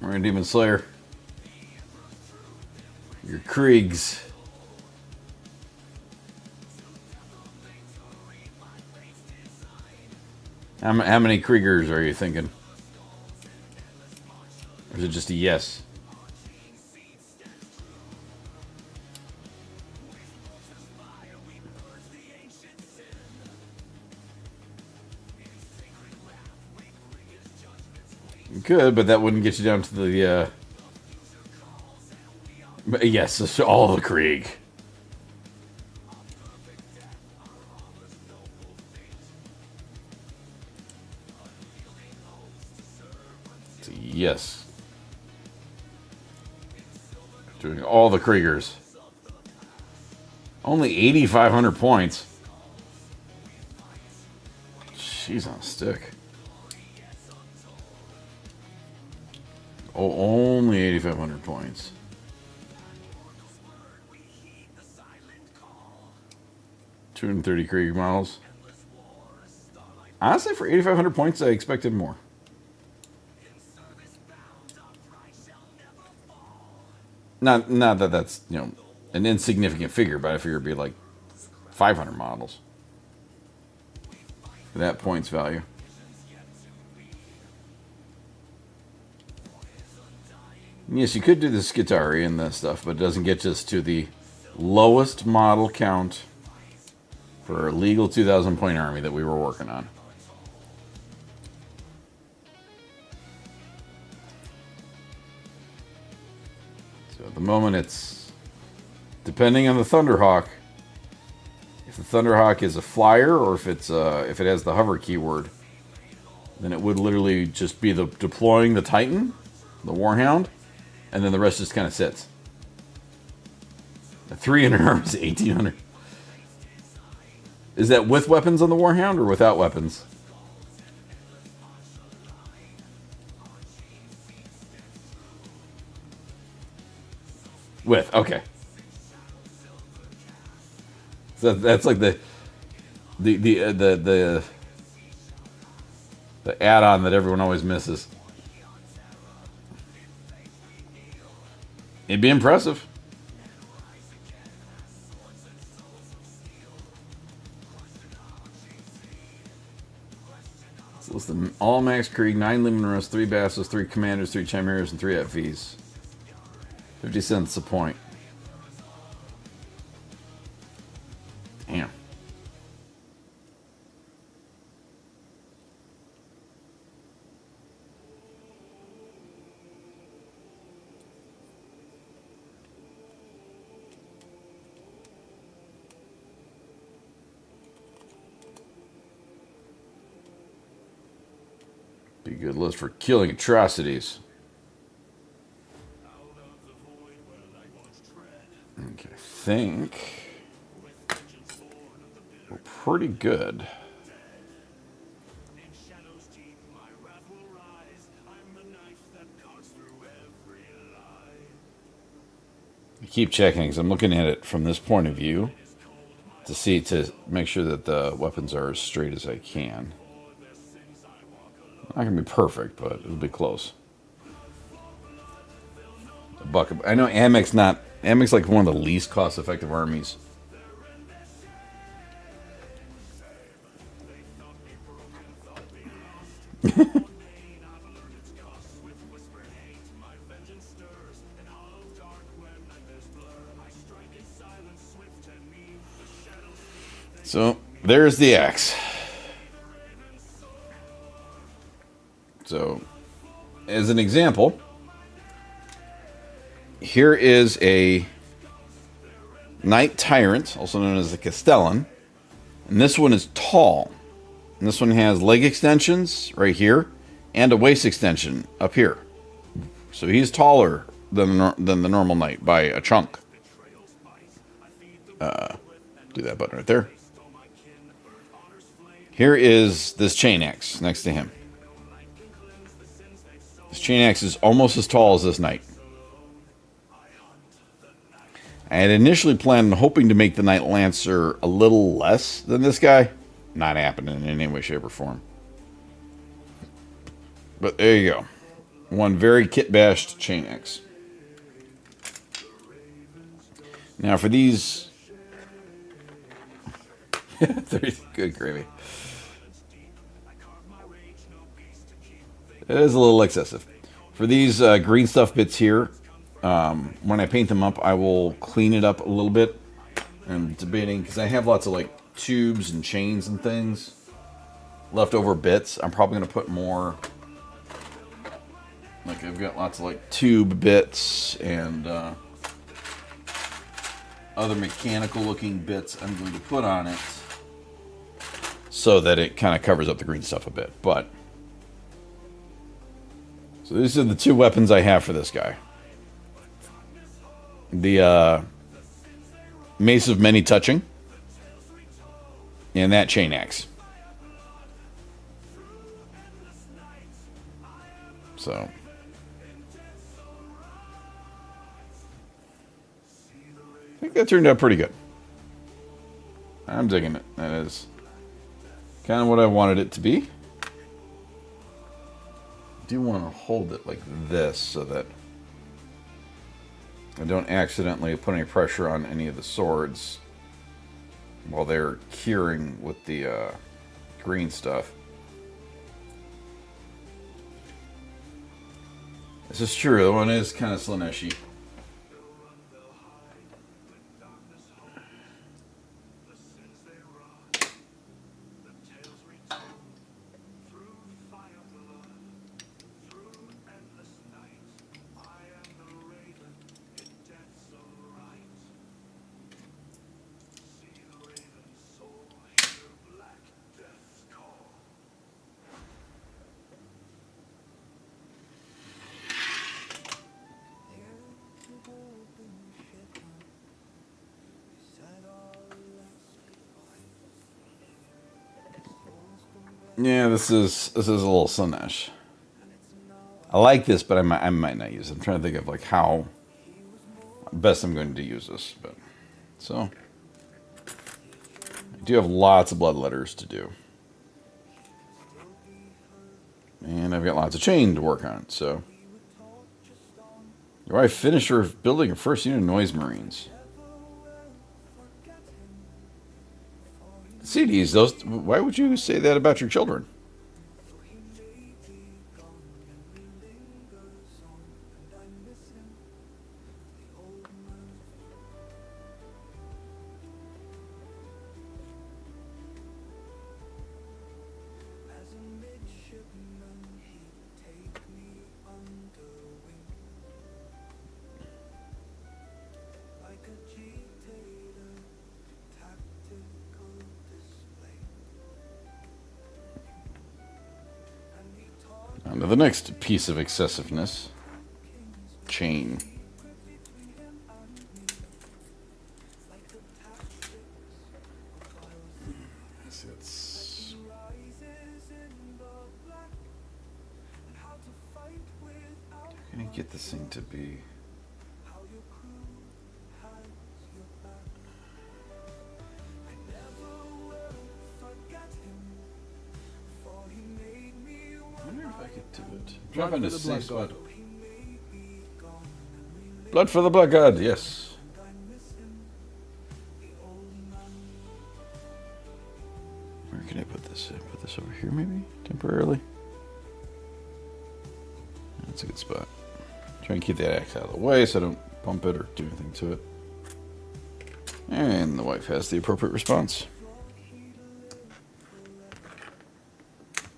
we're in Demon Slayer. Your Kriegs. How many Kriegers are you thinking? Or is it just a yes? Good, but that wouldn't get you down to the, yes, it's all the Krieg. Yes. Doing all the Kriegers. Only 8,500 points. Jeez, on a stick. Oh, only 8,500 points. $230 Krieg models. Honestly, for 8,500 points, I expected more. Not that that's, you know, an insignificant figure, but I figure it'd be like 500 models for that points value. Yes, you could do the Skitarii and that stuff, but it doesn't get us to the lowest model count for a legal 2,000 point army that we were working on. So at the moment it's, depending on the Thunderhawk, if the Thunderhawk is a flyer or if it's if it has the hover keyword, then it would literally just be the deploying the Titan, the Warhound, and then the rest just kind of sits. A 300 arm is 1,800. Is that with weapons on the Warhound or without weapons? With, okay. So that's like the add-on that everyone always misses. It'd be impressive. So list them all Max Krieg, 9 Leman Russ, 3 Bastos, 3 Commanders, 3 Chimeras, and 3 FVs. 50 cents a point. Damn. Be a good list for killing atrocities. Okay, I think we're pretty good. I keep checking because I'm looking at it from this point of view to make sure that the weapons are as straight as I can. Not gonna be perfect, but it'll be close. A buck. I know Amic's like one of the least cost-effective armies. So there's the axe. So, as an example, here is a Knight Tyrant, also known as the Castellan. And this one is tall. And this one has leg extensions right here and a waist extension up here. So he's taller than the normal Knight by a chunk. Do that button right there. Here is this chain axe next to him. This chain axe is almost as tall as this Knight. I had initially planned on hoping to make the Knight Lancer a little less than this guy. Not happening in any way, shape, or form. But there you go. One very kit-bashed chain axe. Now for these... Good gravy. It is a little excessive. For these green stuff bits here, when I paint them up, I will clean it up a little bit. I'm debating, because I have lots of like tubes and chains and things. Leftover bits. I'm probably going to put more. Like I've got lots of like tube bits and other mechanical looking bits I'm going to put on it. So that it kind of covers up the green stuff a bit. But so these are the two weapons I have for this guy. The Mace of Many Touching and that chain axe. So. I think that turned out pretty good. I'm digging it. That is kind of what I wanted it to be. I do want to hold it like this so that I don't accidentally put any pressure on any of the swords while they're curing with the green stuff. This is true. The one is kind of Slaanesh-y. Yeah, this is a little Slaanesh. I like this, but I might not use it. I'm trying to think of like how best I'm going to use this. But so I do have lots of blood letters to do, and I've got lots of chain to work on. So do I finish her building her first unit of Noise Marines? CDs, those. Why would you say that about your children? On to the next piece of excessiveness. Chain. I'm gonna get this thing to be. I wonder if I could do it. Drop into the safe spot. Blood for the Black God, yes. Where can I put this? Put this over here, maybe temporarily. That's a good spot. Try and keep that axe out of the way so I don't bump it or do anything to it. And the wife has the appropriate response.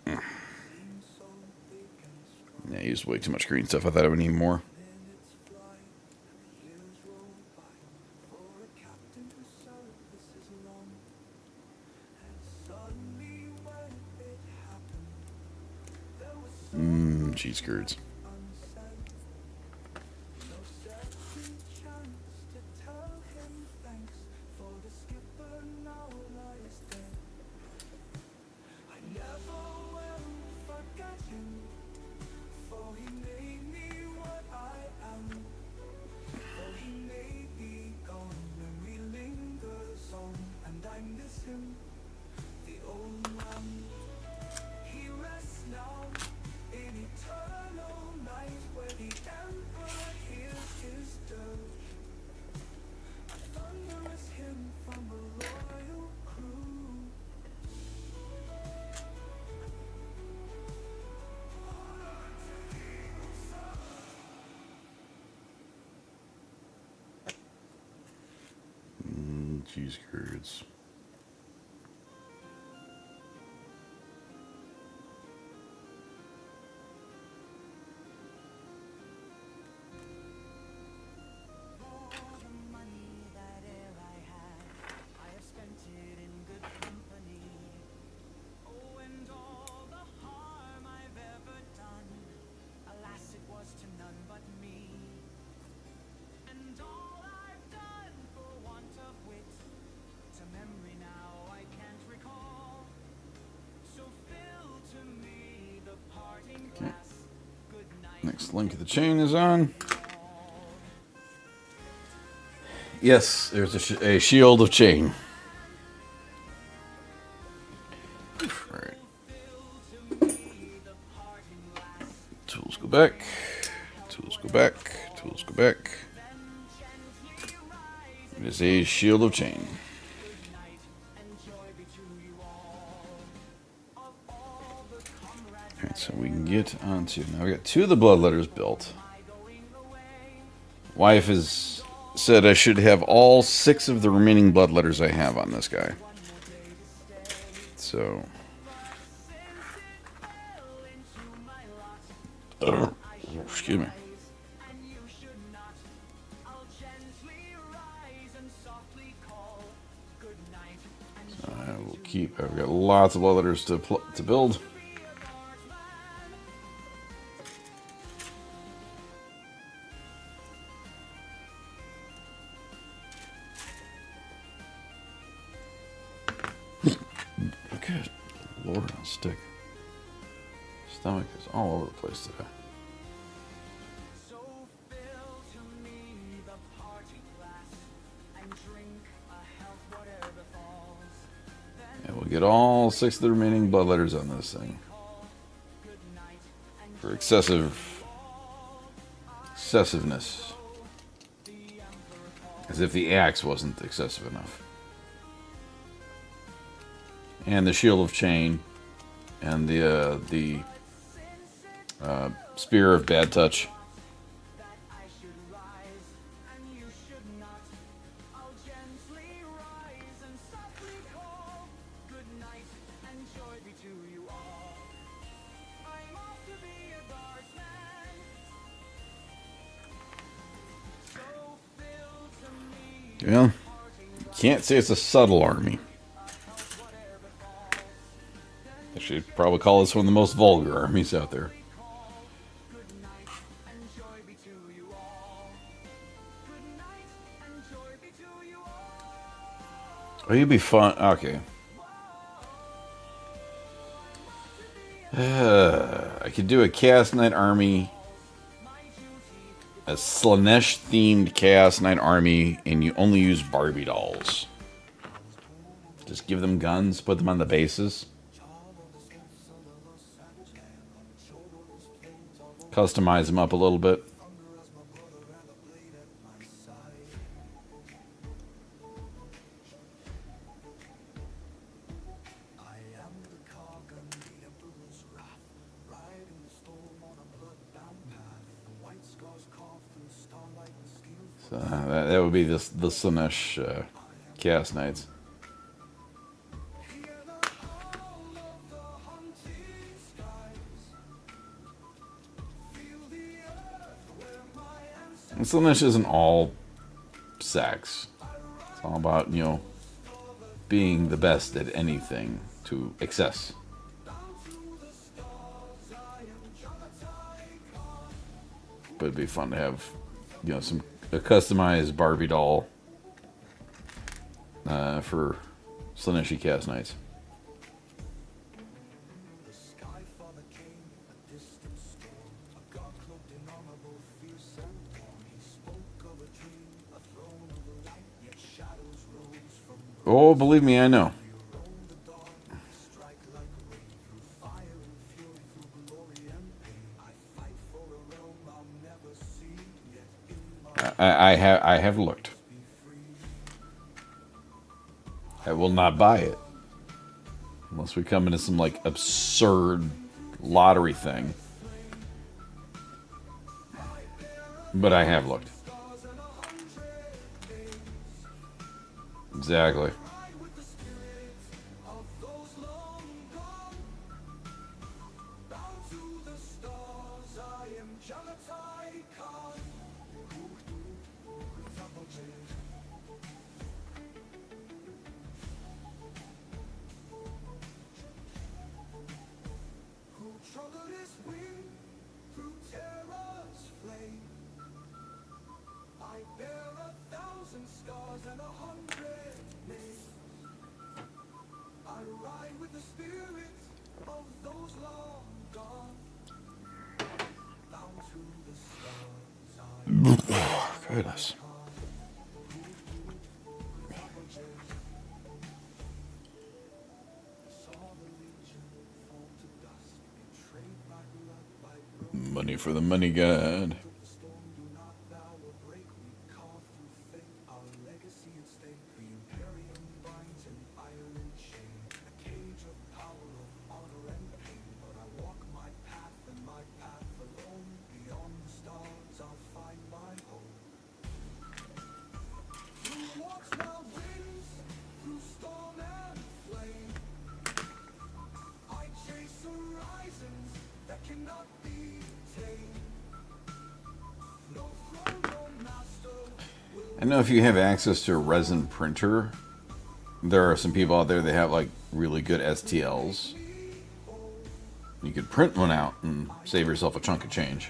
Yeah, I used way too much green stuff. I thought I would need more. Cheese curds. Cheese curds. Next link of the chain is on. Yes, there's a shield of chain. Alright. Tools go back. Tools go back. Tools go back. It is a shield of chain. Alright, so we can get onto... Now we got 2 of the bloodletters built. Wife has said I should have all 6 of the remaining bloodletters I have on this guy. So... excuse me. So I will keep... I've got lots of bloodletters to build. Good Lord on a stick. Stomach is all over the place today. And we'll get all 6 of the remaining bloodletters on this thing. For excessiveness. As if the axe wasn't excessive enough. And the shield of chain, and the spear of bad touch. Well, can't say it's a subtle army. I should probably call this one of the most vulgar armies out there. Oh, you'd be fun. Okay. I could do a Chaos Knight army. A Slaanesh themed Chaos Knight army, and you only use Barbie dolls. Just give them guns, put them on the bases. Customize them up a little bit. So that would be the Slaanesh Chaos Knights. And Slaanesh isn't all sex. It's all about, you know, being the best at anything to excess. But it'd be fun to have, you know, a customized Barbie doll for Slaaneshi Chaos Knights. Oh, believe me, I know. I have looked. I will not buy it unless we come into some like absurd lottery thing. But I have looked. Exactly. Goodness. Money for the money god. I know if you have access to a resin printer, there are some people out there that have like really good STLs. You could print one out and save yourself a chunk of change.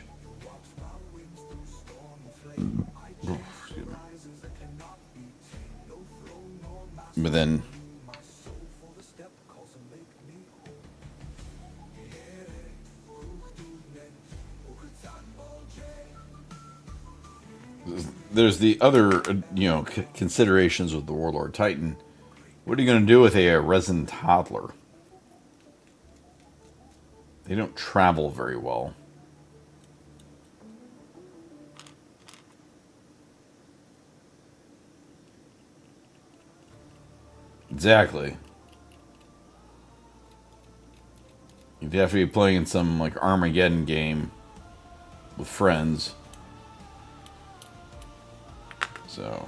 Excuse me. But then there's the other, considerations with the Warlord Titan. What are you going to do with a resin toddler? They don't travel very well. Exactly. You'd have to be playing some like Armageddon game with friends. So,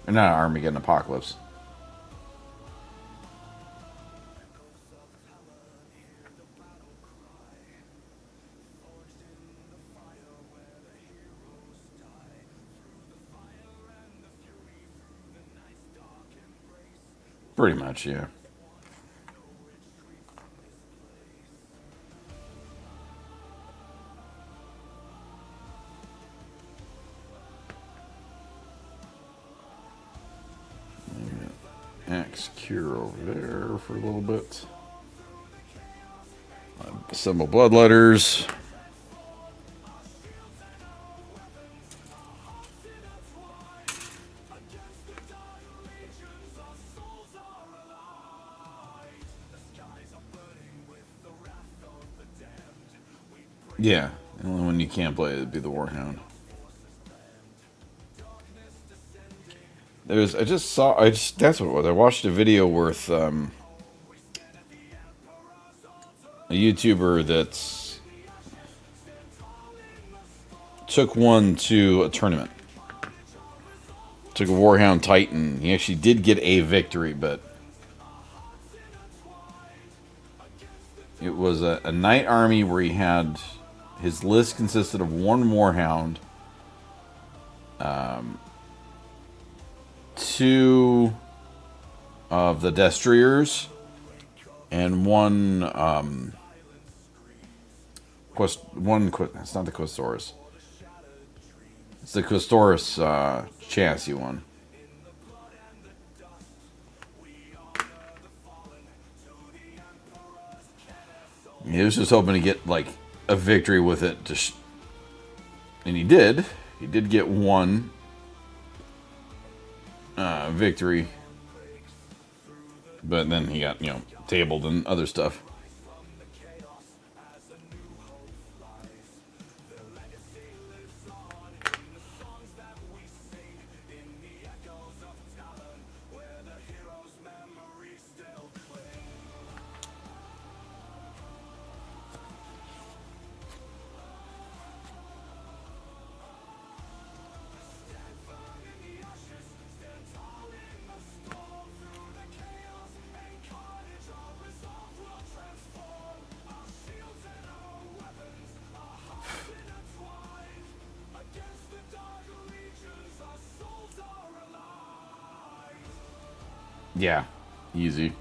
or not Armageddon, Apocalypse. Pretty much, yeah. Axe Cure over there for a little bit. Assemble Bloodletters. Yeah, the only one you can't play would be the Warhound. That's what it was. I watched a video with a YouTuber that's took one to a tournament. Took a Warhound Titan. He actually did get a victory, but it was a knight army where he had his list consisted of one Warhound, two of the Destriers, and one it's not the Questoris. It's the Questoris chassis one. He was just hoping to get like a victory with it, and he did. He did get one victory, but then he got tabled and other stuff. Yeah, easy.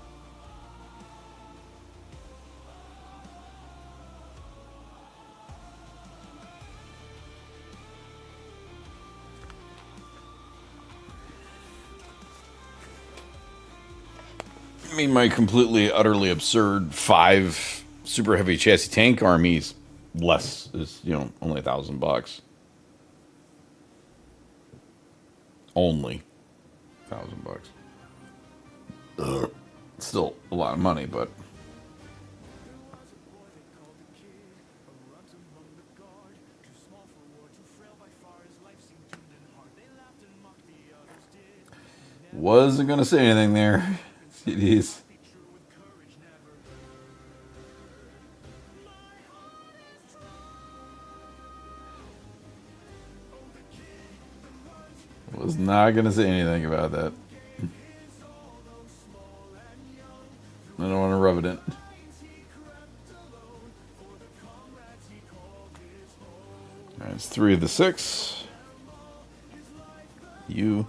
I mean, my completely, utterly absurd 5 super heavy chassis tank armies less is, only $1,000. Only $1,000. Still a lot of money, but wasn't gonna say anything there. CDs. Was not gonna say anything about that. I don't want to rub it in. Alright, it's 3 of the 6. You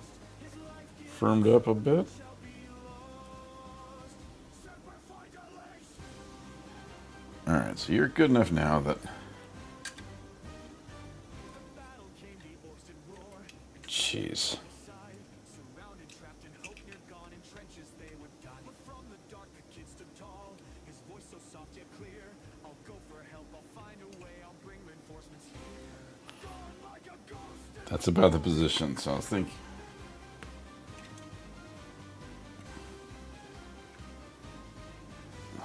firmed up a bit. Alright, so you're good enough now that... Jeez. That's about the position, so I was thinking.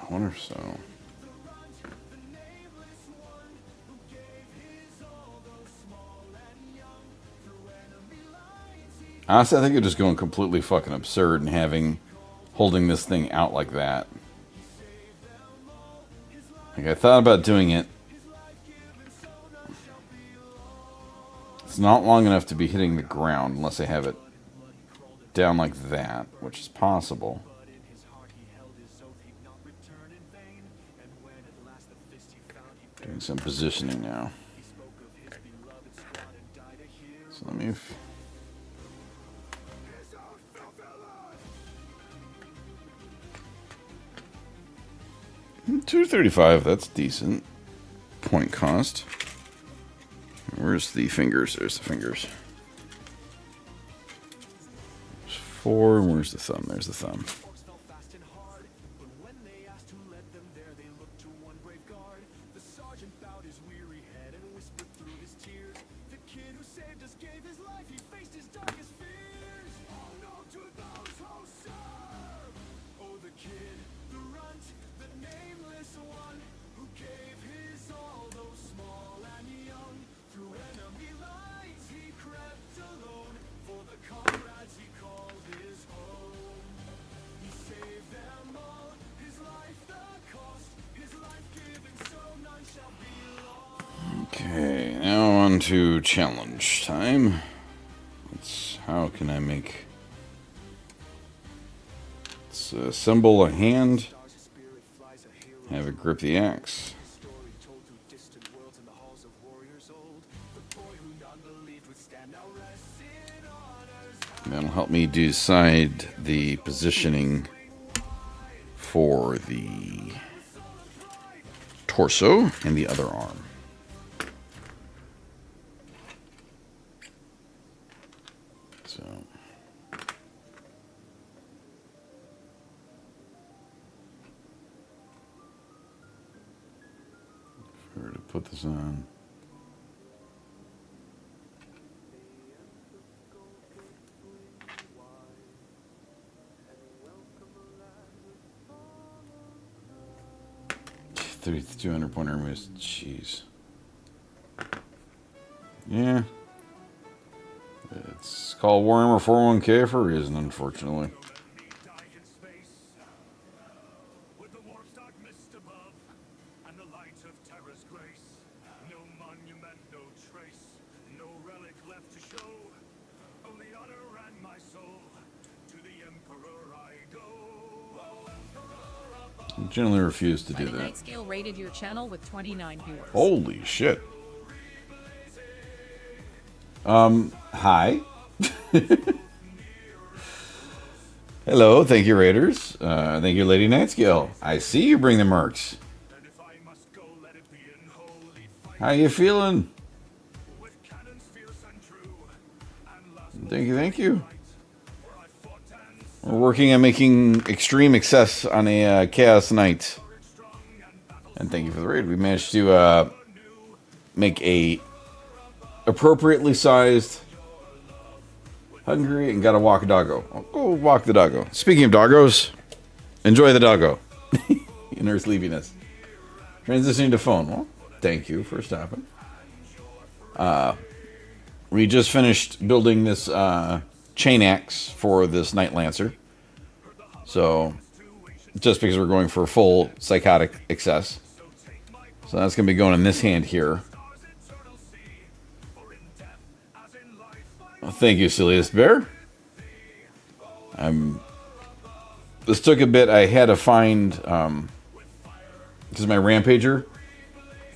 I wonder if so. Honestly, I think you're just going completely fucking absurd and holding this thing out like that. Like, I thought about doing it. It's not long enough to be hitting the ground unless I have it down like that, which is possible. Doing some positioning now. So let me... $235, that's decent. Point cost. Where's the fingers? There's the fingers. There's 4. Where's the thumb? There's the thumb. Okay, now on to challenge time. How can I make... Let's assemble a hand. Have it grip the axe. That'll help me decide the positioning for the torso and the other arm. So if we were to put this on, $3,200 point arm is, jeez. Yeah. It's called Warhammer 401k for a reason, unfortunately. I generally refuse to do that. Nightscale rated your channel with 29 viewers. Holy shit. Hi. Hello, thank you, Raiders. Thank you, Lady Nightscale. I see you bring the mercs. How you feeling? Thank you, thank you. We're working on making extreme excess on a Chaos Knight. And thank you for the raid. We managed to make a appropriately sized hungry and gotta walk a doggo. I'll go walk the doggo. Speaking of doggos, enjoy the doggo. Inner sleepiness. Transitioning to phone. Well, thank you for stopping. We just finished building this chain axe for this Night Lancer. So, just because we're going for full psychotic excess. So that's going to be going in this hand here. Well, thank you, Silliest Bear. This took a bit. I had to find, because my Rampager,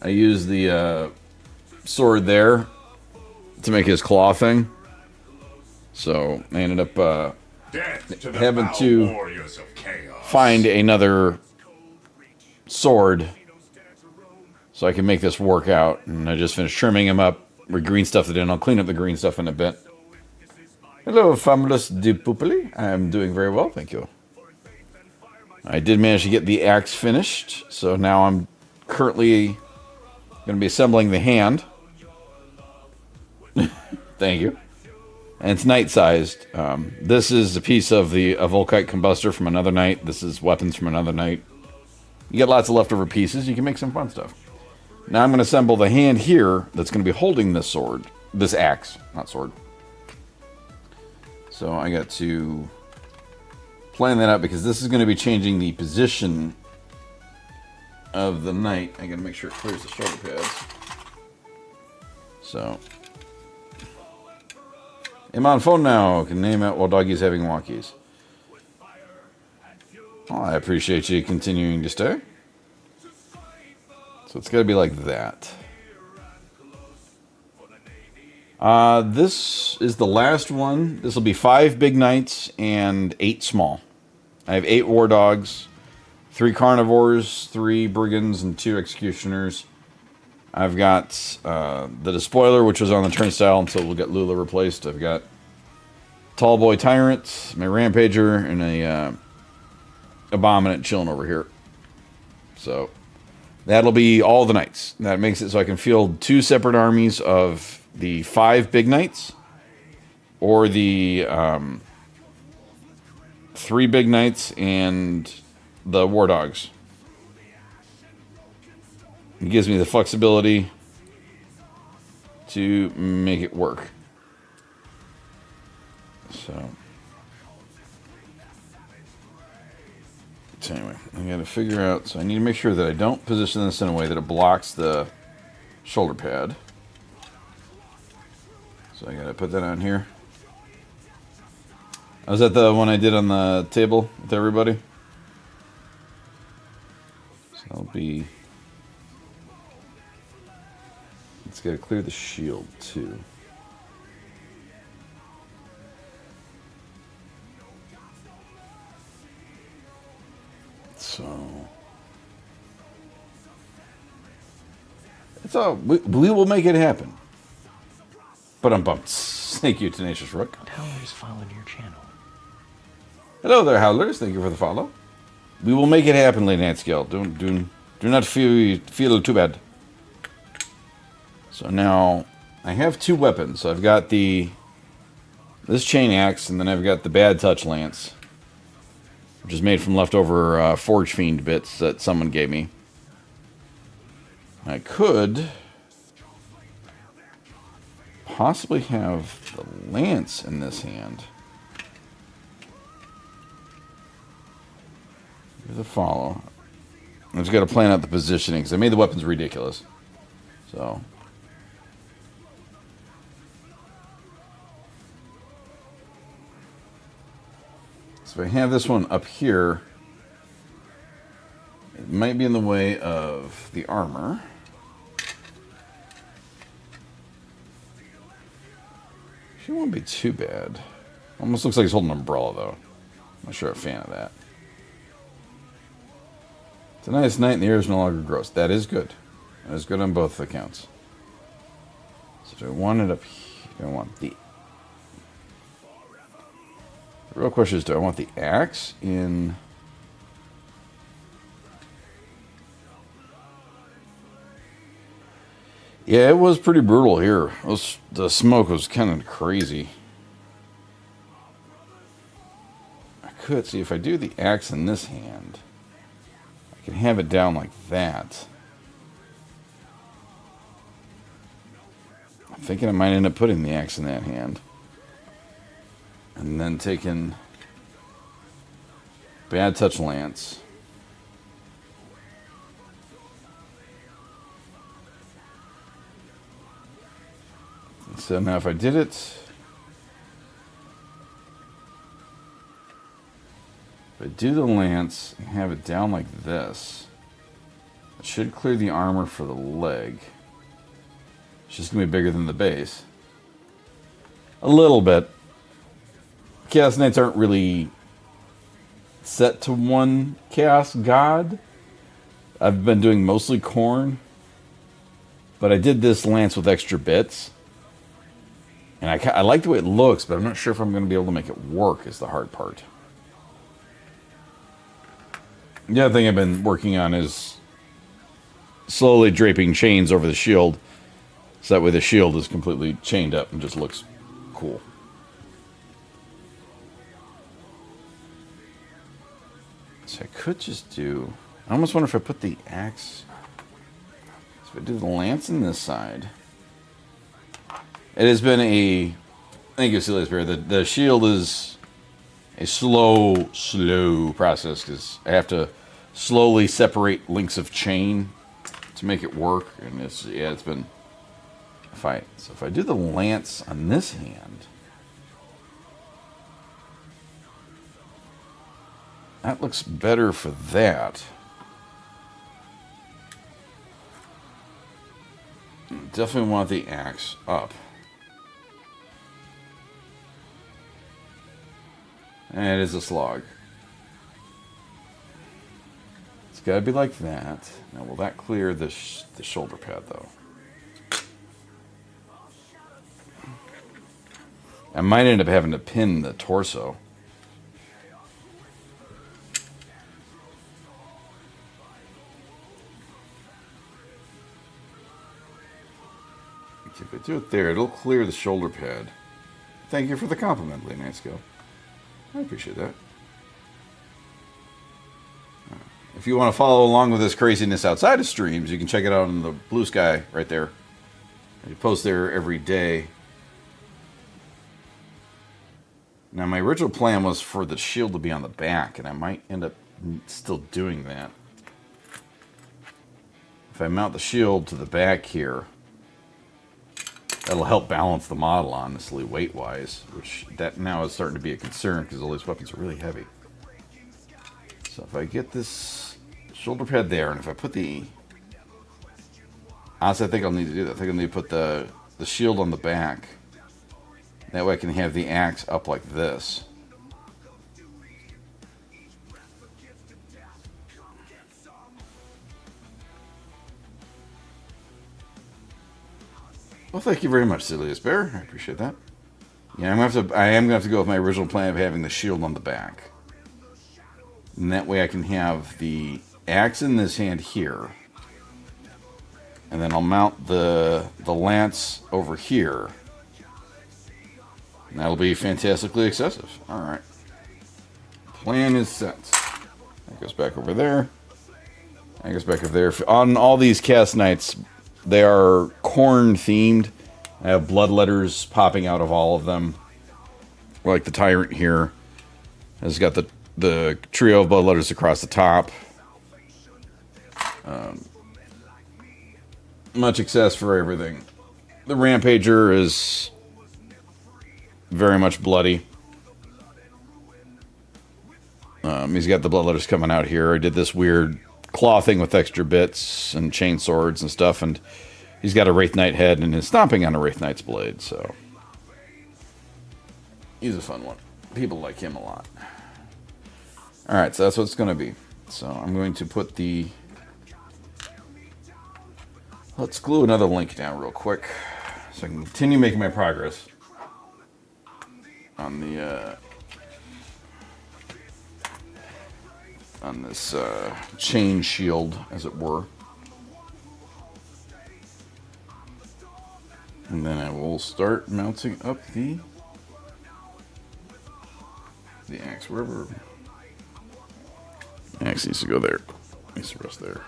I used the sword there to make his claw thing. So I ended up having to find another sword so I can make this work out. And I just finished trimming him up. We green stuffed it in. I'll clean up the green stuff in a bit. Hello, Famulus de Pupili. I'm doing very well, thank you. I did manage to get the axe finished, so now I'm currently going to be assembling the hand. Thank you. And it's night-sized. This is a piece of a Volkite combustor from another night. This is weapons from another night. You get lots of leftover pieces. You can make some fun stuff. Now I'm going to assemble the hand here that's going to be holding this sword. This axe, not sword. So I got to plan that out because this is going to be changing the position of the knight. I got to make sure it clears the shoulder pads. So I'm on phone now. Can name out while doggy's having walkies. Oh, I appreciate you continuing to stay. So it's got to be like that. This is the last one. This will be 5 big knights and 8 small. I have 8 war dogs, 3 carnivores, 3 brigands, and 2 executioners. I've got the despoiler, which was on the turnstile until we'll get Lula replaced. I've got Tall Boy Tyrant, my Rampager, and a Abominant chilling over here. So that'll be all the knights. That makes it so I can field 2 separate armies of the 5 big knights, or the 3 big knights and the war dogs. It gives me the flexibility to make it work. So anyway, I gotta figure out, so I need to make sure that I don't position this in a way that it blocks the shoulder pad. So I gotta put that on here. Was that the one I did on the table with everybody? So that'll be... It's gotta clear the shield too. So it's all we will make it happen. But I'm bumped. Thank you, Tenacious Rook. Howlers followed your channel. Hello there, Howlers. Thank you for the follow. We will make it happen, Lady Nanskill. Do not feel too bad. So now I have 2 weapons. So I've got this chain axe, and then I've got the Bad Touch Lance, which is made from leftover Forge Fiend bits that someone gave me. I could possibly have the lance in this hand. Here's a follow. I just got to plan out the positioning because I made the weapons ridiculous. So if I have this one up here, it might be in the way of the armor. She won't be too bad. Almost looks like he's holding an umbrella, though. I'm not sure I'm a fan of that. It's a nice night and the air is no longer gross. That is good. That is good on both accounts. So do I want it up here? Do I want the real question is, do I want the axe in... Yeah, it was pretty brutal here. The smoke was kind of crazy. I could see if I do the axe in this hand, I can have it down like that. I'm thinking I might end up putting the axe in that hand. And then taking Bad Touch Lance. So now if I did it, if I do the lance and have it down like this, it should clear the armor for the leg. It's just going to be bigger than the base. A little bit. Chaos Knights aren't really set to one Chaos God. I've been doing mostly Khorne. But I did this lance with extra bits. And I like the way it looks, but I'm not sure if I'm going to be able to make it work is the hard part. The other thing I've been working on is slowly draping chains over the shield. So that way the shield is completely chained up and just looks cool. So I could just do... I almost wonder if I put the axe... So if I do the lance on this side... It has been a... Thank you, Celia's Bear. The shield is a slow process because I have to slowly separate links of chain to make it work. And it's been a fight. So if I do the lance on this hand, that looks better for that. Definitely want the axe up. And it is a slog. It's got to be like that. Now, will that clear the shoulder pad, though? I might end up having to pin the torso. If I do it there, it'll clear the shoulder pad. Thank you for the compliment, Leonasco. I appreciate that. If you want to follow along with this craziness outside of streams, you can check it out on the Blue Sky right there. I post there every day. Now, my original plan was for the shield to be on the back, and I might end up still doing that. If I mount the shield to the back here, that'll help balance the model, honestly, weight-wise, which that now is starting to be a concern because all these weapons are really heavy. So if I get this shoulder pad there, and if I put the... Honestly, I think I'll need to do that. I think I'll need to put the shield on the back. That way I can have the axe up like this. Well, thank you very much, Celia's Bear. I appreciate that. Yeah, I am gonna have to go with my original plan of having the shield on the back. And that way I can have the axe in this hand here. And then I'll mount the lance over here. And that'll be fantastically excessive. Alright. Plan is set. That goes back over there. That goes back over there. On all these Chaos Knights, they are Khorne themed. I have blood letters popping out of all of them. Like the Tyrant here has got the trio of blood letters across the top. Much success for everything. The Rampager is very much bloody. He's got the blood letters coming out here. I did this weird claw thing with extra bits and chain swords and stuff, and he's got a Wraith Knight head and is stomping on a Wraith Knight's blade, so he's a fun one. People like him a lot. Alright, so that's what it's going to be. So I'm going to put the... Let's glue another link down real quick so I can continue making my progress on the on this chain shield, as it were. And then I will start mounting up the axe wherever. The axe needs to go there. Needs to rest there.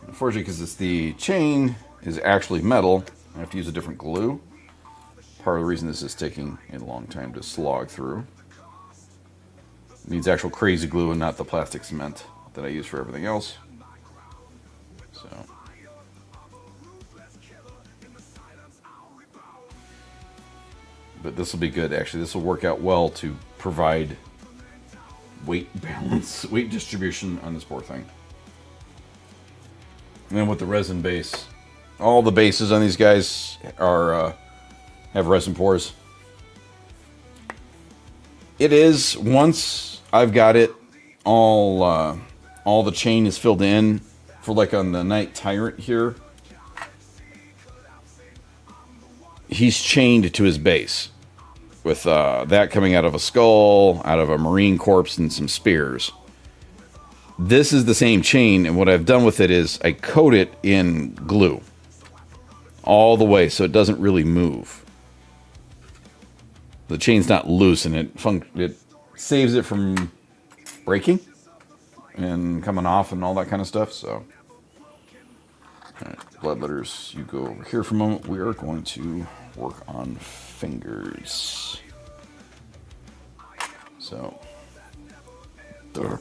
Unfortunately, because it's the chain is actually metal, I have to use a different glue. Part of the reason this is taking a long time to slog through. It needs actual crazy glue and not the plastic cement that I use for everything else. So. But this will be good. Actually, this will work out well to provide weight balance, weight distribution on this poor thing. And then with the resin base, all the bases on these guys are have resin pores. It is, once I've got it all the chain is filled in for, like, on the Knight Tyrant here. He's chained to his base with that coming out of a skull, out of a marine corpse, and some spears. This is the same chain, and what I've done with it is I coat it in glue all the way so it doesn't really move. The chain's not loose, and it saves it from breaking and coming off and all that kind of stuff. So, all right, Bloodletters, you go over here for a moment. We are going to work on fingers. So, there.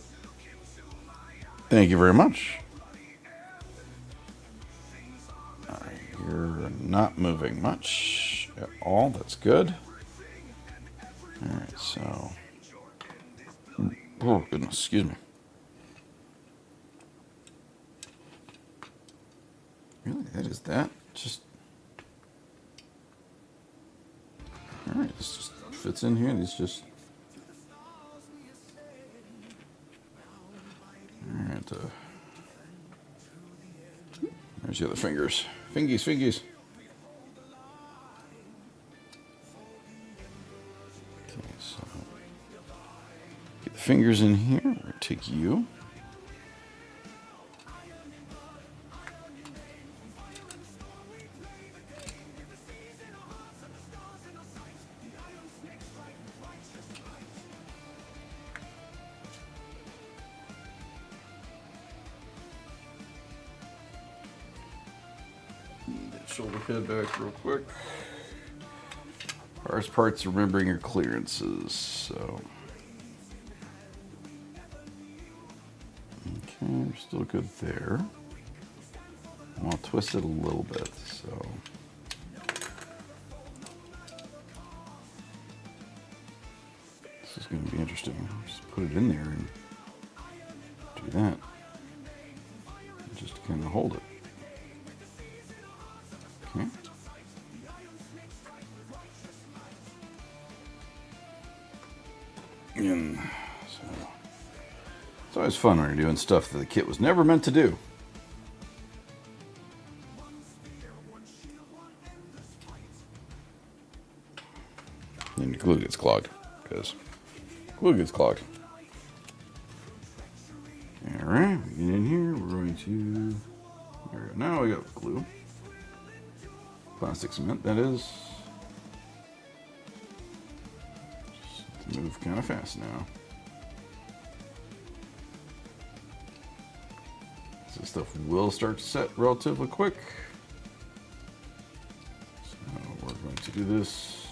Thank you very much. You're not moving much at all. That's good. Alright, so. Oh, goodness, excuse me. Really? That is that? Just. Alright, this just fits in here. This just. Alright, there's the other fingers. Fingies. Okay, so. Get the fingers in here. We're going to take you. Shoulder head back real quick. Hardest part's remembering your clearances. So, okay, we're still good there. I'll twist it a little bit. So, this is going to be interesting. Just put it in there and do that. And just kind of hold it. Okay. And so it's always fun when you're doing stuff that the kit was never meant to do. And the glue gets clogged, because glue gets clogged. Alright, we get in here, we're going to, there we go. Now we got glue. Plastic cement, that is. Just move kind of fast now. This stuff will start to set relatively quick. So we're going to do this.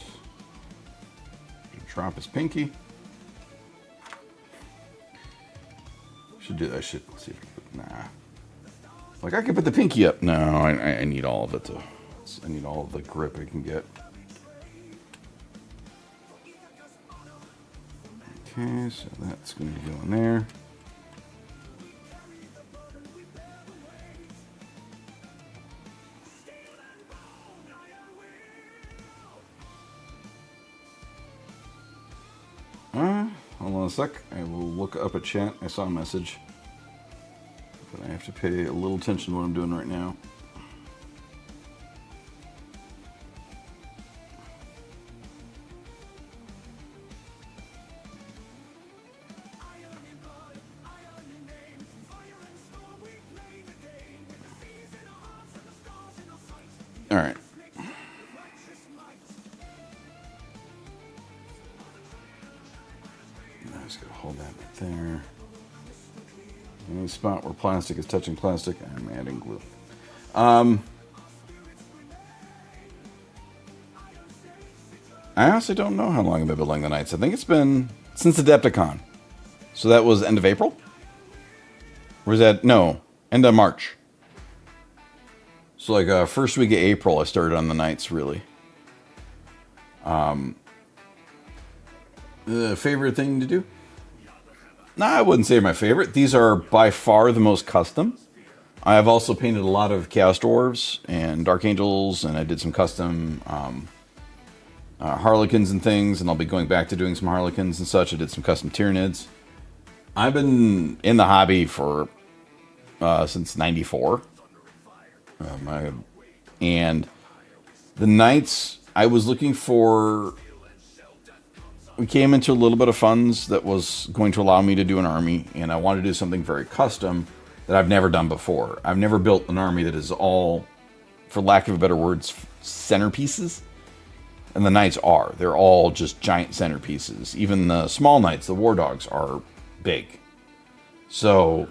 Drop his pinky. Should do that. I should see if I can put, nah. Like, I could put the pinky up. No, I need all of it to. I need all of the grip I can get. Okay, so that's going to go in there. Hold on a sec. I will look up a chat. I saw a message. But I have to pay a little attention to what I'm doing right now. All right. I'm just gonna hold that right there. Any spot where plastic is touching plastic, I'm adding glue. I honestly don't know how long I've been building the Knights. I think it's been since Adepticon. So that was end of April? Or was that, no, end of March. So like first week of April I started on the Knights, really. The favorite thing to do? Nah, I wouldn't say my favorite. These are by far the most custom. I have also painted a lot of Chaos Dwarves and Dark Angels, and I did some custom Harlequins and things, and I'll be going back to doing some Harlequins and such. I did some custom Tyranids. I've been in the hobby for since '94. And the Knights, I was looking for... We came into a little bit of funds that was going to allow me to do an army, and I wanted to do something very custom that I've never done before. I've never built an army that is all, for lack of a better words, centerpieces. And the Knights are. They're all just giant centerpieces. Even the small Knights, the War Dogs, are big. So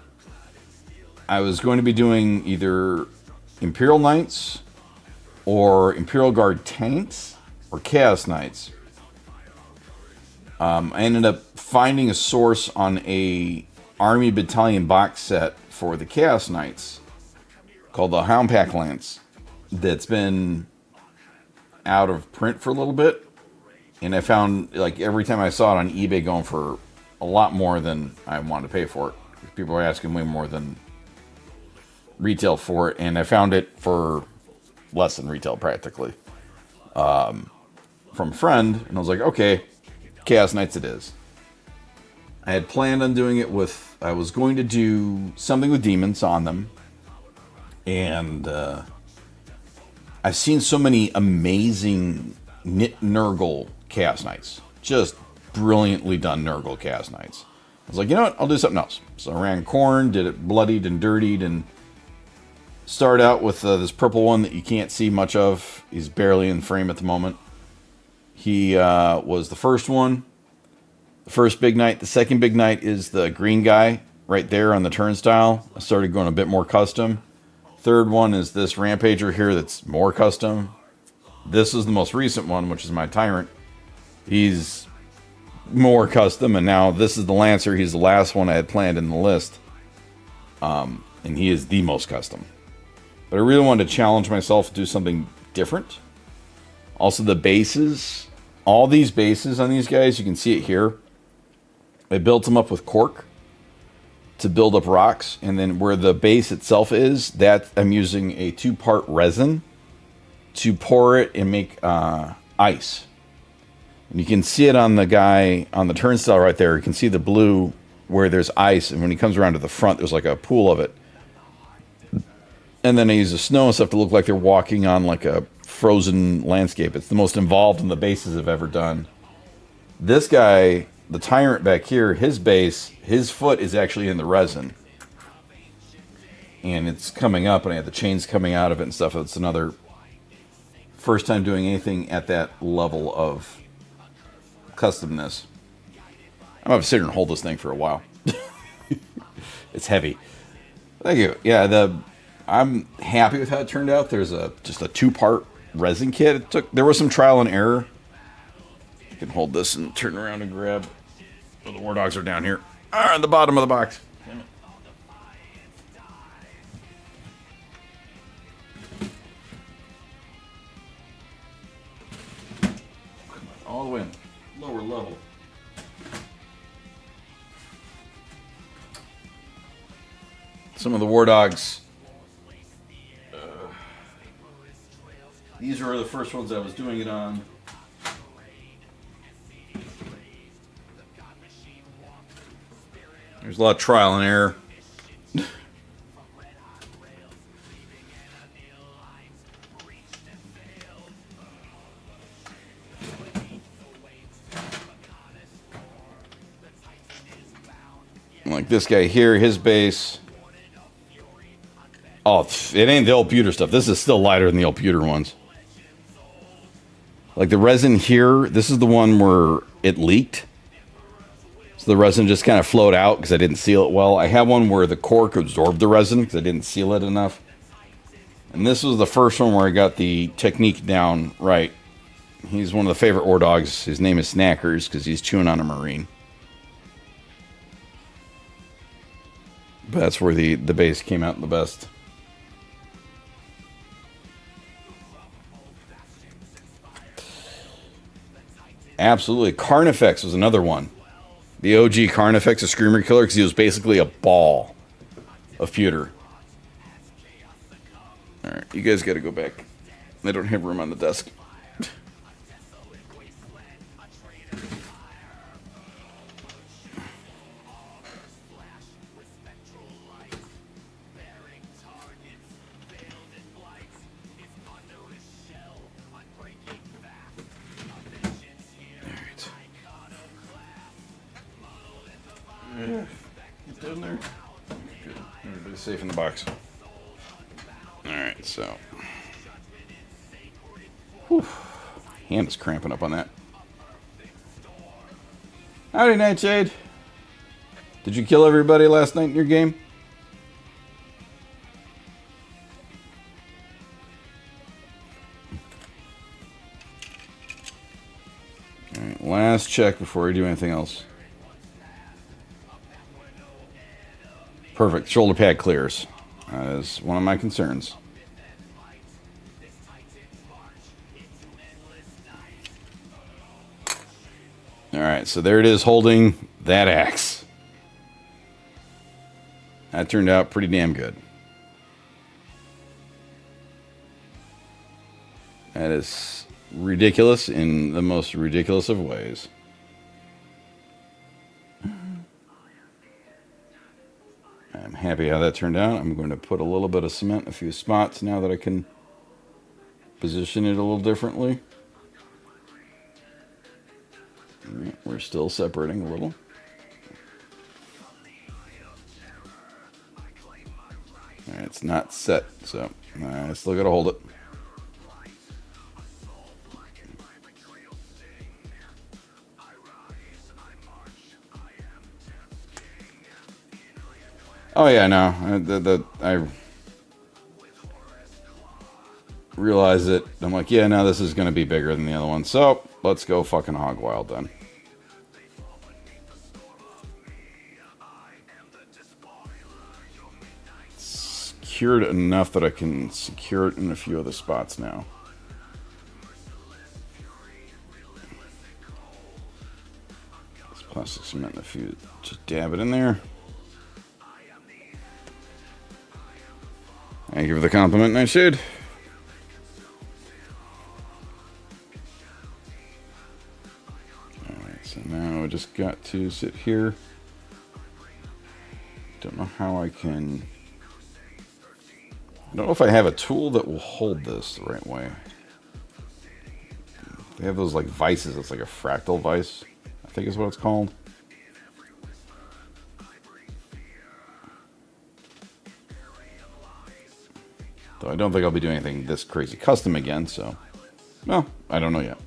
I was going to be doing either Imperial Knights or Imperial Guard tanks or Chaos Knights. I ended up finding a source on a Army Battalion box set for the Chaos Knights called the Hound Pack Lance that's been out of print for a little bit, and I found like every time I saw it on eBay going for a lot more than I wanted to pay for it. People were asking way more than retail for it, and I found it for less than retail practically from a friend, and I was like, okay, Chaos Knights it is. I had planned on doing it with, I was going to do something with demons on them, and I've seen so many amazing Nurgle Chaos Knights. Just brilliantly done Nurgle Chaos Knights. I was like, you know what? I'll do something else. So I ran Khorne, did it bloodied and dirtied, and started out with this purple one that you can't see much of. He's barely in frame at the moment. He was the first one. The first big knight. The second big knight is the green guy right there on the turnstile. I started going a bit more custom. Third one is this Rampager here that's more custom. This is the most recent one, which is my Tyrant. He's more custom, and now this is the Lancer. He's the last one I had planned in the list. And he is the most custom. But I really wanted to challenge myself to do something different. Also the bases. All these bases on these guys, you can see it here. I built them up with cork to build up rocks, and then where the base itself is, that I'm using a 2-part resin to pour it and make ice. And you can see it on the guy on the turnstile right there. You can see the blue where there's ice, and when he comes around to the front, there's like a pool of it. And then I use the snow and stuff to look like they're walking on like a frozen landscape. It's the most involved in the bases I've ever done. This guy, the Tyrant back here, his base, his foot is actually in the resin. And it's coming up, and I have the chains coming out of it and stuff. It's another first time doing anything at that level of customness. I'm going to sit here and hold this thing for a while. It's heavy. Thank you. Yeah, I'm happy with how it turned out. There's just a 2-part resin kit. There was some trial and error. You can hold this and turn around and grab. Oh, the War Dogs are down here. On the bottom of the box. Damn it. All the way in lower level. Some of the War Dogs. These were the first ones I was doing it on. There's a lot of trial and error. Like this guy here, his base. Oh, it ain't the old pewter stuff. This is still lighter than the old pewter ones. Like the resin here, this is the one where it leaked. So the resin just kind of flowed out because I didn't seal it well. I had one where the cork absorbed the resin because I didn't seal it enough. And this was the first one where I got the technique down right. He's one of the favorite Ore Dogs. His name is Snackers because he's chewing on a marine. But that's where the base came out the best. Absolutely. Carnifex was another one. The OG Carnifex, a Screamer Killer, because he was basically a ball of pewter. Alright, you guys got to go back. I don't have room on the desk. Get down there. Good. Everybody's safe in the box. Alright, so. Whew. Hand is cramping up on that. Howdy, Nightshade. Did you kill everybody last night in your game? Alright, last check before we do anything else. Perfect. Shoulder pad clears. That is one of my concerns. Alright, so there it is holding that axe. That turned out pretty damn good. That is ridiculous in the most ridiculous of ways. I'm happy how that turned out. I'm going to put a little bit of cement in a few spots now that I can position it a little differently. All right, we're still separating a little. All right, it's not set, so I still got to hold it. Oh yeah, no, I realize it. I'm like, yeah, no, this is going to be bigger than the other one. So let's go fucking hog wild then. Secured enough that I can secure it in a few other spots now. This plastic cement, a few, just dab it in there. Thank you for the compliment, Nightshade. Alright, so now I just got to sit here. Don't know how I can... I don't know if I have a tool that will hold this the right way. They have those like vices, it's like a fractal vice, I think is what it's called. Though I don't think I'll be doing anything this crazy custom again, so... Well, I don't know yet.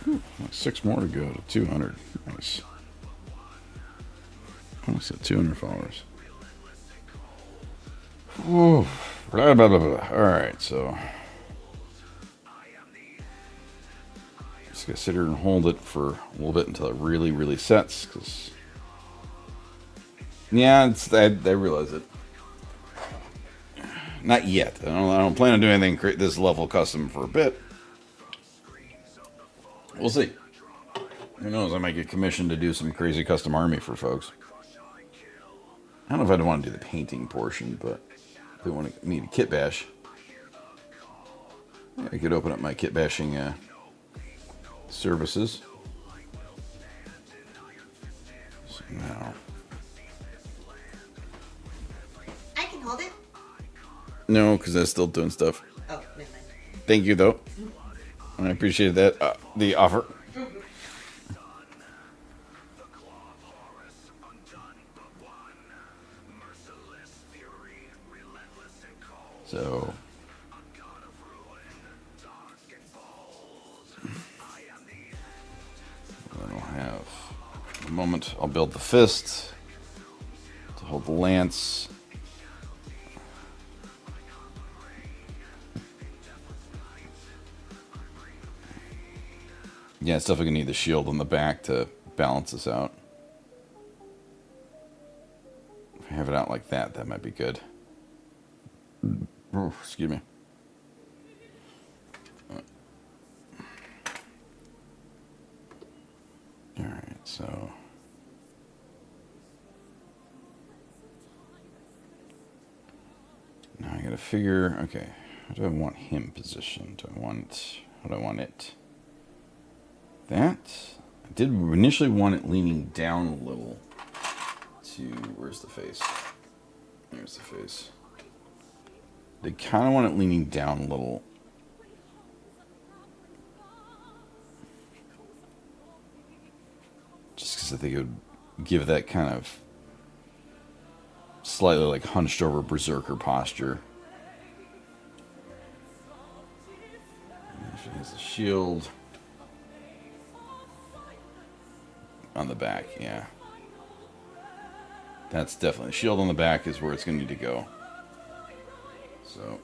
Whew, 6 more to go to 200. Nice. Almost at 200 followers. Whew. Blah, blah, blah, blah. Alright, so... Just gotta sit here and hold it for a little bit until it really, really sets. Cause yeah, I realize it. Not yet. I don't plan on doing anything this level custom for a bit. We'll see. Who knows? I might get commissioned to do some crazy custom army for folks. I don't know if I'd want to do the painting portion, but if they want me to kit bash, I could open up my kit bashing services. So now, I can hold it. no, because I'm still doing stuff. Oh, never mind. Thank you, though. I appreciate that, the offer. So, then I'll have a moment. I'll build the fist to hold the lance. Yeah, it's definitely gonna need the shield on the back to balance this out. If I have it out like that, that might be good. Oh, excuse me. Alright, so... now I gotta figure, okay, how do I want him positioned? How do I want it? That? I did initially want it leaning down a little to, where's the face? There's the face. They kind of want it leaning down a little. Just because I think it would give that kind of slightly like hunched over berserker posture. She has the shield on the back, yeah. That's definitely, the shield on the back is where it's going to need to go. So.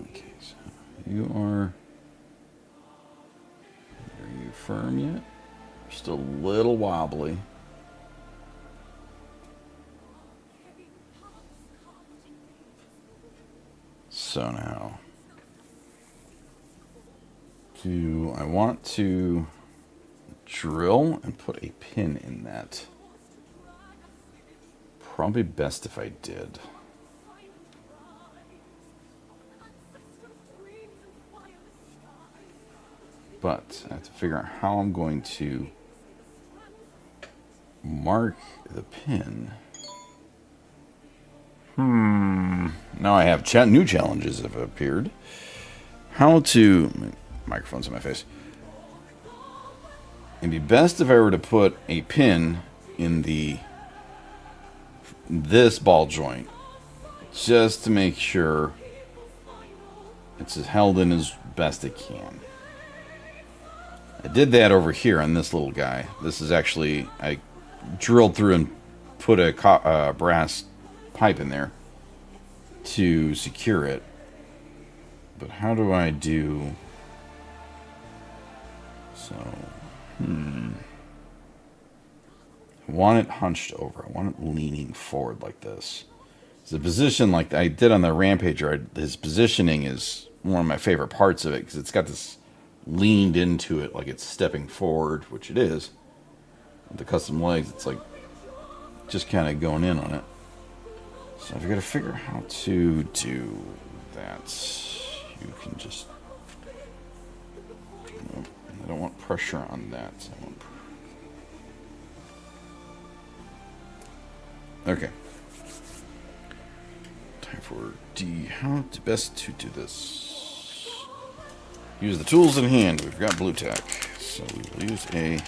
Okay, so you are you firm yet? Still a little wobbly. So now, do I want to drill and put a pin in that? Probably best if I did. But I have to figure out how I'm going to mark the pin. Now I have new challenges have appeared. How to... microphone's in my face. It'd be best if I were to put a pin in this ball joint, just to make sure it's held in as best it can. I did that over here on this little guy. This is actually, I drilled through and put a brass pipe in there to secure it. But how do I do... so, I want it hunched over. I want it leaning forward like this. The position, like I did on the Rampager, his positioning is one of my favorite parts of it, because it's got this leaned into it like it's stepping forward, which it is. With the custom legs, it's like just kind of going in on it. So I've got to figure how to do that. You can just... nope, I don't want pressure on that. Okay. Time for how to best to do this. Use the tools in hand. We've got blue tack, so we will use a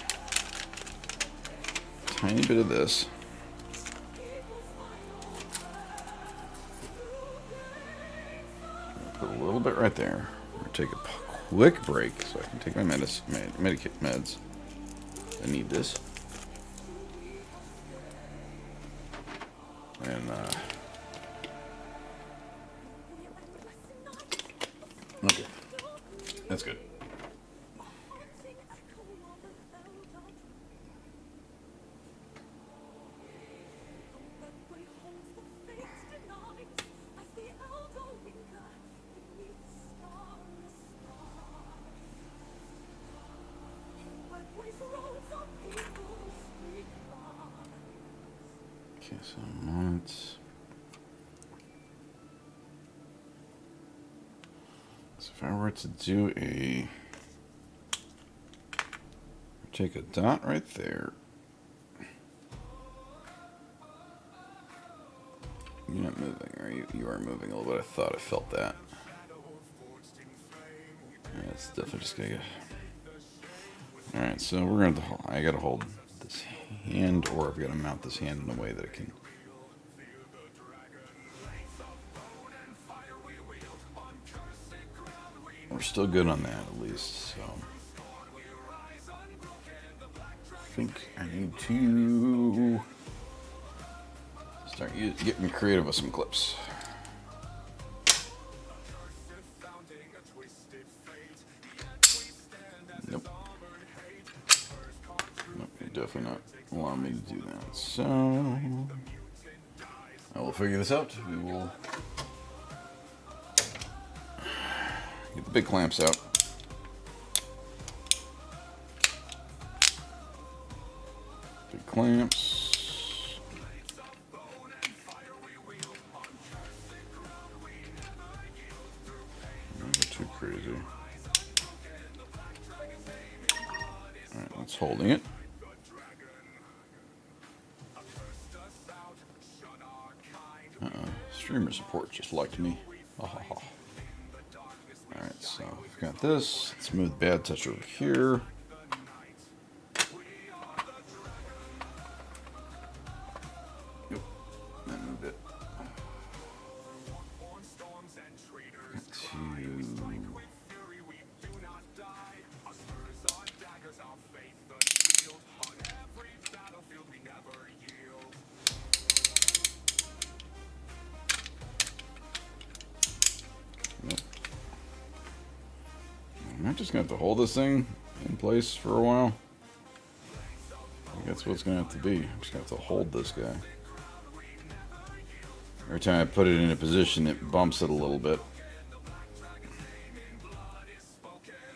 tiny bit of this. Put a little bit right there. We're gonna take a quick break so I can take my meds. I need this. And okay, that's good. Okay, so moments. So if I were to do take a dot right there. You're not moving, or you are moving a little bit. I thought I felt that. Yeah, it's definitely just gonna go. Alright, so we're gonna. I gotta hold this hand, or I've got to mount this hand in a way that it can. We're still good on that, at least. So I think I need to start getting creative with some clips. Nope. Nope, you're definitely not allowing me to do that. So I will figure this out. We will get the big clamps out. Big clamps. Not too crazy. Alright, that's holding it. Streamer support just liked me. Alright, so we've got this. Let's move the bad touch over here. Yep, that moved it. I'm just going to have to hold this thing in place for a while. I think that's what it's going to have to be. I'm just going to have to hold this guy. Every time I put it in a position, it bumps it a little bit.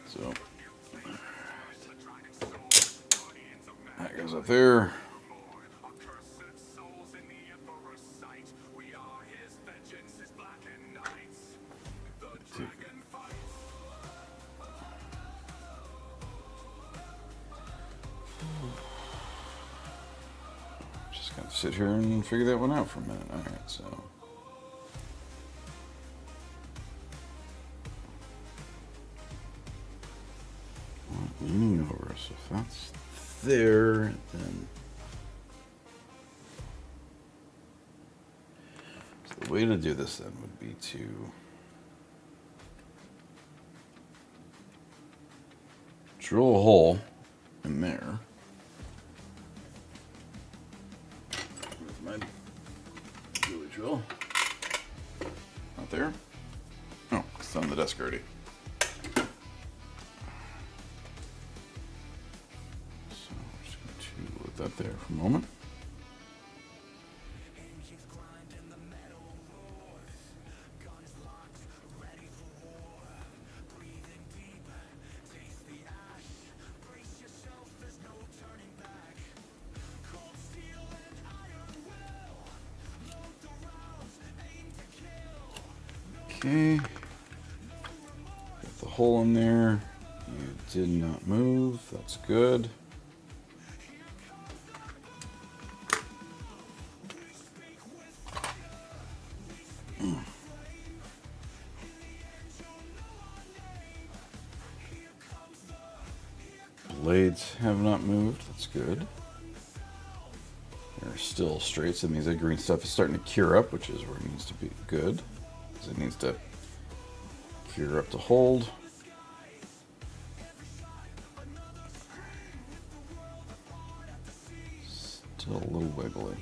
So that goes up there. Just gotta sit here and figure that one out for a minute. Alright, so leaning over, so if that's there, then so the way to do this then would be to drill a hole in there with my Julie drill. Not there? Oh, it's on the desk already. So I'm just going to let that there for a moment. Okay, got the hole in there. You did not move. That's good. Blades have not moved. That's good. They're still straight, so that means that green stuff is starting to cure up, which is where it needs to be. Good. It needs to cure up to hold. Still a little wiggly.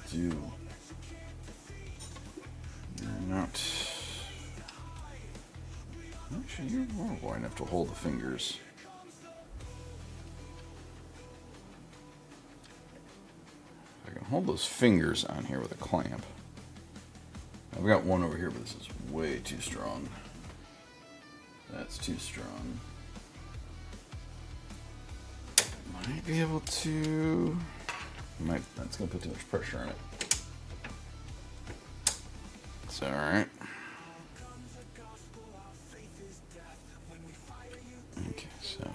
Do you're not actually you're more wide enough to hold the fingers. I can hold those fingers on here with a clamp. I've got one over here, but this is way too strong. That's too strong. Might be able to. That's gonna put too much pressure on it. It's alright. Okay, so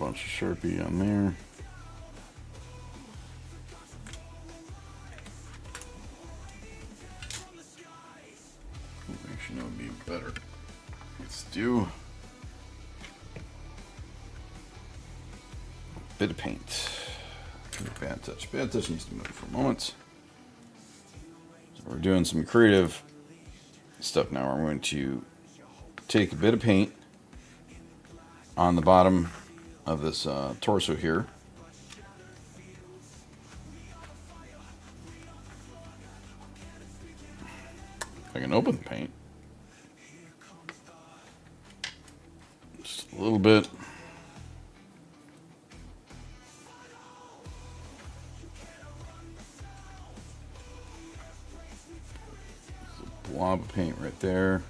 bunch of Sharpie on there. Actually, that would be better. Let's do a bit of paint. Bad touch. Bad touch needs to move for a moment. So we're doing some creative stuff now. We're going to take a bit of paint on the bottom of this torso here. I can open the paint. Just a little bit. There's a blob of paint right there.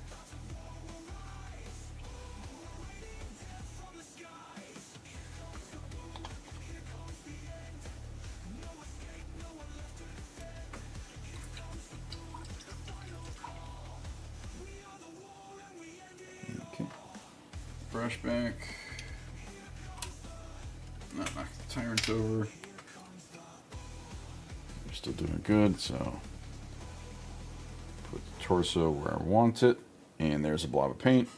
Brush back. Not knock the tyrants over. We're still doing good, so put the torso where I want it, and there's a blob of paint.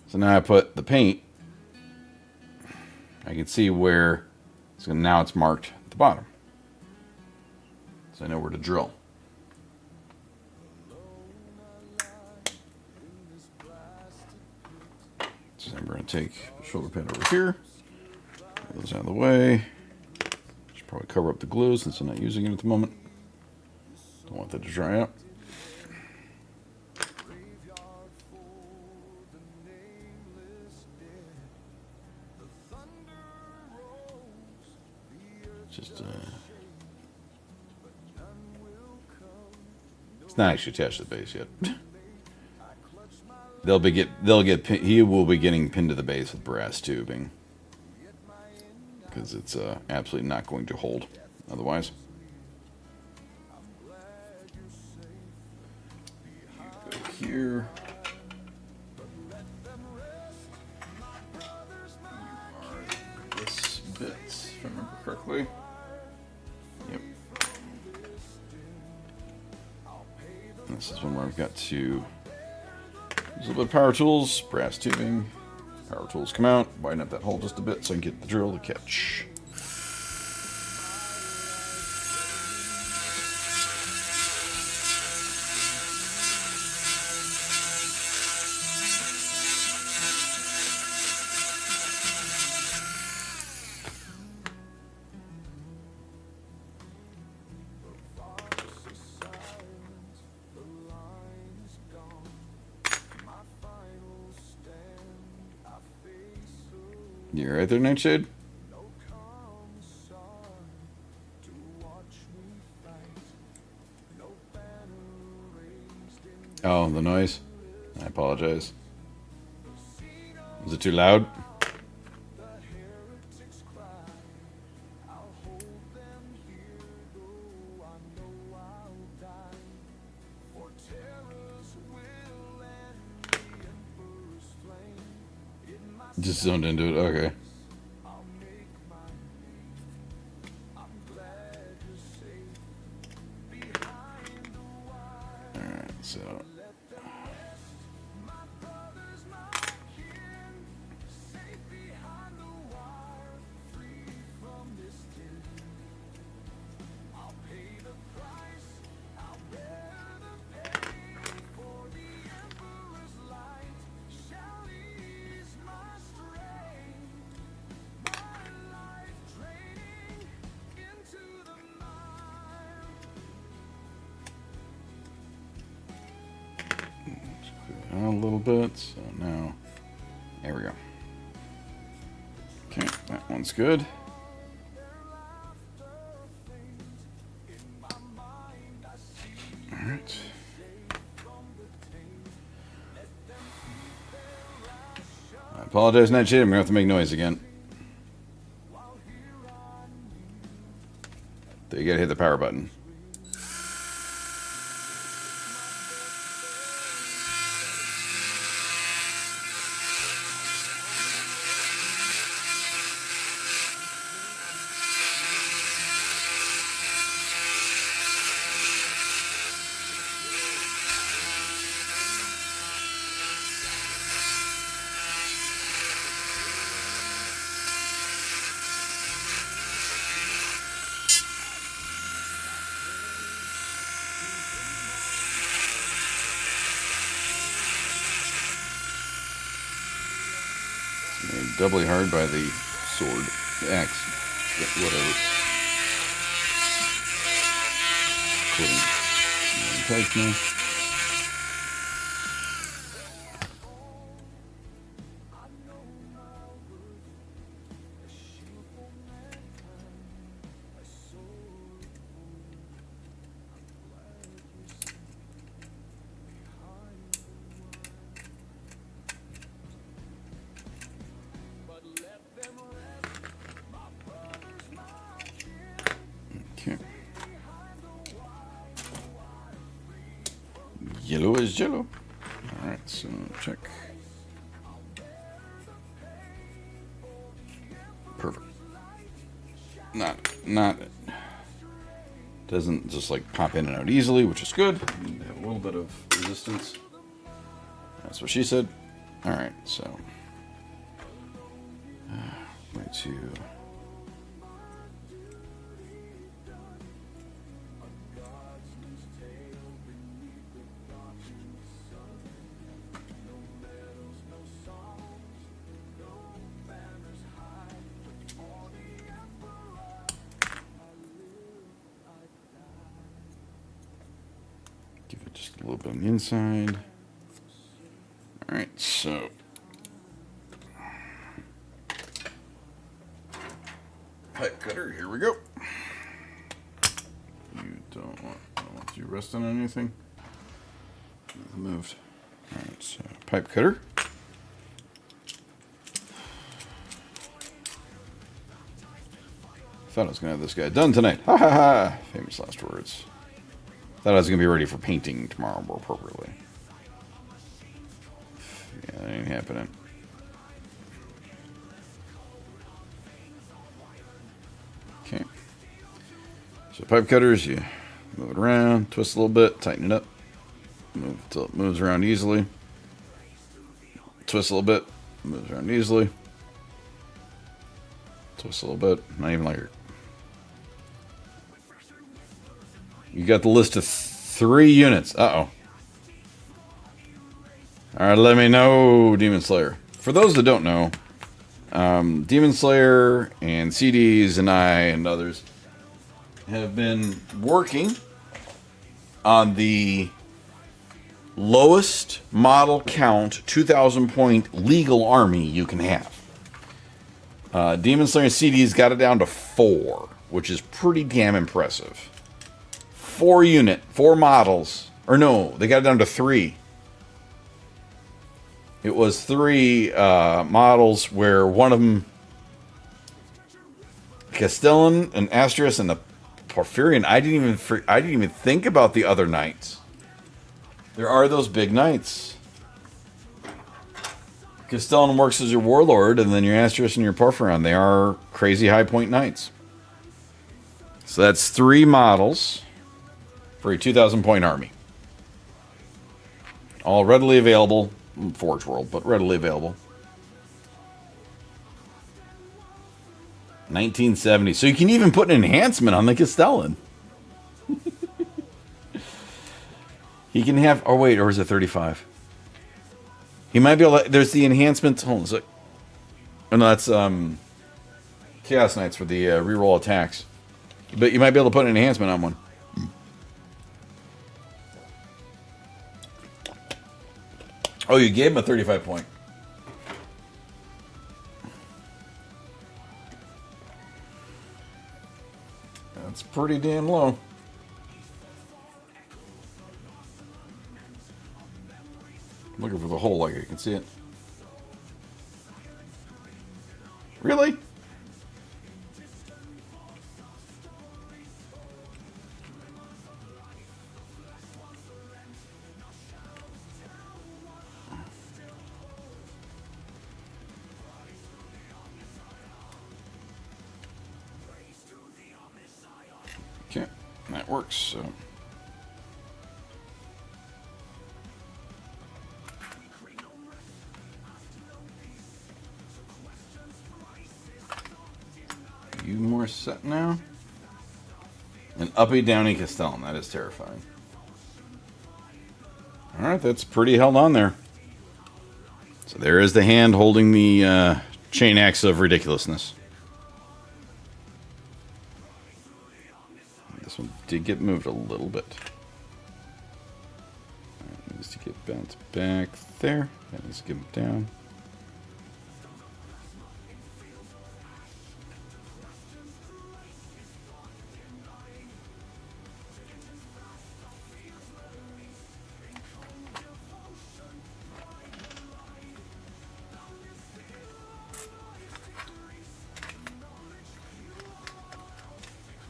So now I put the paint. I can see where so now it's marked at the bottom, so I know where to drill. So I'm going to take the shoulder pad over here, get those out of the way. Should probably cover up the glue since I'm not using it at the moment. Don't want that to dry out. Just it's not actually attached to the base yet. He will be getting pinned to the base with brass tubing because it's absolutely not going to hold otherwise. Go here. This bit, if I remember correctly. Yep. This is one where I've got to use a little bit of power tools, brass tubing. Power tools come out, widen up that hole just a bit so I can get the drill to catch. You right there, Nightshade? Oh, the noise. I apologize. Was it too loud? Just zoned into it. Okay. Alright, so. A little bit, so now there we go. Okay, that one's good. All right. I apologize, Nightshade. I'm gonna have to make noise again. You gotta hit the power button. Made doubly hard by the sword, the axe, whatever. Take me. Okay. Yellow is yellow. Alright, so check. Perfect. Not doesn't just like pop in and out easily, which is good. Need to have a little bit of resistance. That's what she said. Alright, so way to give it just a little bit on the inside. Alright, so pipe cutter, here we go. You don't want you resting on anything. Moved. Alright, so pipe cutter. Thought I was gonna have this guy done tonight. Ha ha ha! Famous last words. Thought I was gonna be ready for painting tomorrow more appropriately. Yeah, that ain't happening. Okay. So pipe cutters, you move it around, twist a little bit, tighten it up, move until it moves around easily. Twist a little bit, moves around easily. Twist a little bit, not even like it. You got the list of 3 units. Uh-oh. Alright, let me know, Demon Slayer. For those that don't know, Demon Slayer and CDs and I and others have been working on the lowest model count 2,000 point legal army you can have. Demon Slayer and CDs got it down to 4, which is pretty damn impressive. 4 models. Or no, they got it down to 3. It was 3 models where one of them, Castellan and Astrius and the Porphyrion. I didn't even think about the other knights. There are those big knights. Castellan works as your warlord, and then your Astrius and your Porphyrion. They are crazy high point knights. So that's 3 models for a 2,000 point army. All readily available. Forge World, but readily available. 1970. So you can even put an enhancement on the Castellan. He can have... Oh, wait. Or is it 35? He might be able to... There's the enhancement... Hold on a sec. Oh, no, that's Chaos Knights for the reroll attacks. But you might be able to put an enhancement on one. Oh, you gave him a 35 point. That's pretty damn low. I'm looking for the hole like I can see it. Really? Okay, that works, so. You more set now? An uppy downy Castellan, that is terrifying. Alright, that's pretty held on there. So there is the hand holding the chain acts of ridiculousness. This one did get moved a little bit. Right, needs to get bounced back there. That needs to get him down.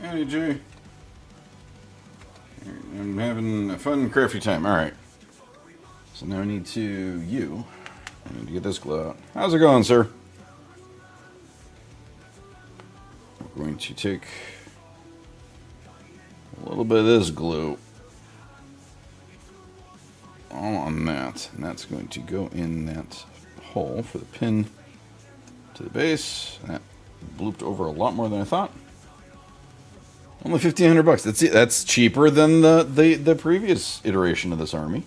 Howdy, Jay. I'm having a fun, crafty time. Alright. So now I need to... I need to get this glue out. How's it going, sir? We're going to take a little bit of this glue. All on that. And that's going to go in that hole for the pin to the base. That blooped over a lot more than I thought. Only $1,500. That's cheaper than the previous iteration of this army.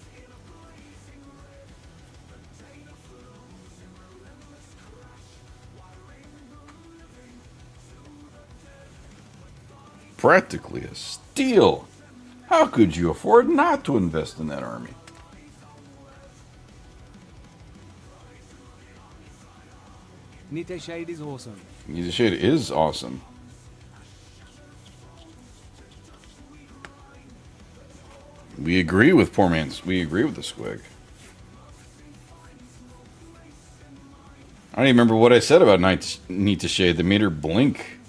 Practically a steal. How could you afford not to invest in that army? Nite Shade is awesome. Nite Shade is awesome. We agree with poor man's. We agree with the squig. I don't even remember what I said about Nite Shade that made her blink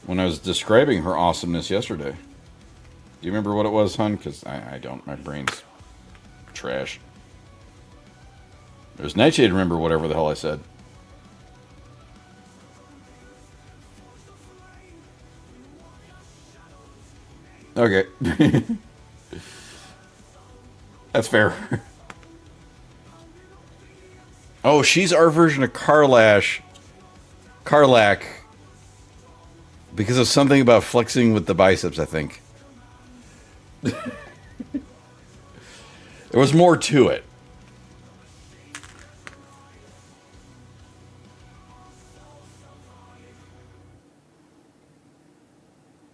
when I was describing her awesomeness yesterday. Do you remember what it was, hun? Because I don't. My brain's trash. There's Nightshade to remember whatever the hell I said. Okay. That's fair. Oh, she's our version of Karlach. Because of something about flexing with the biceps, I think. There was more to it.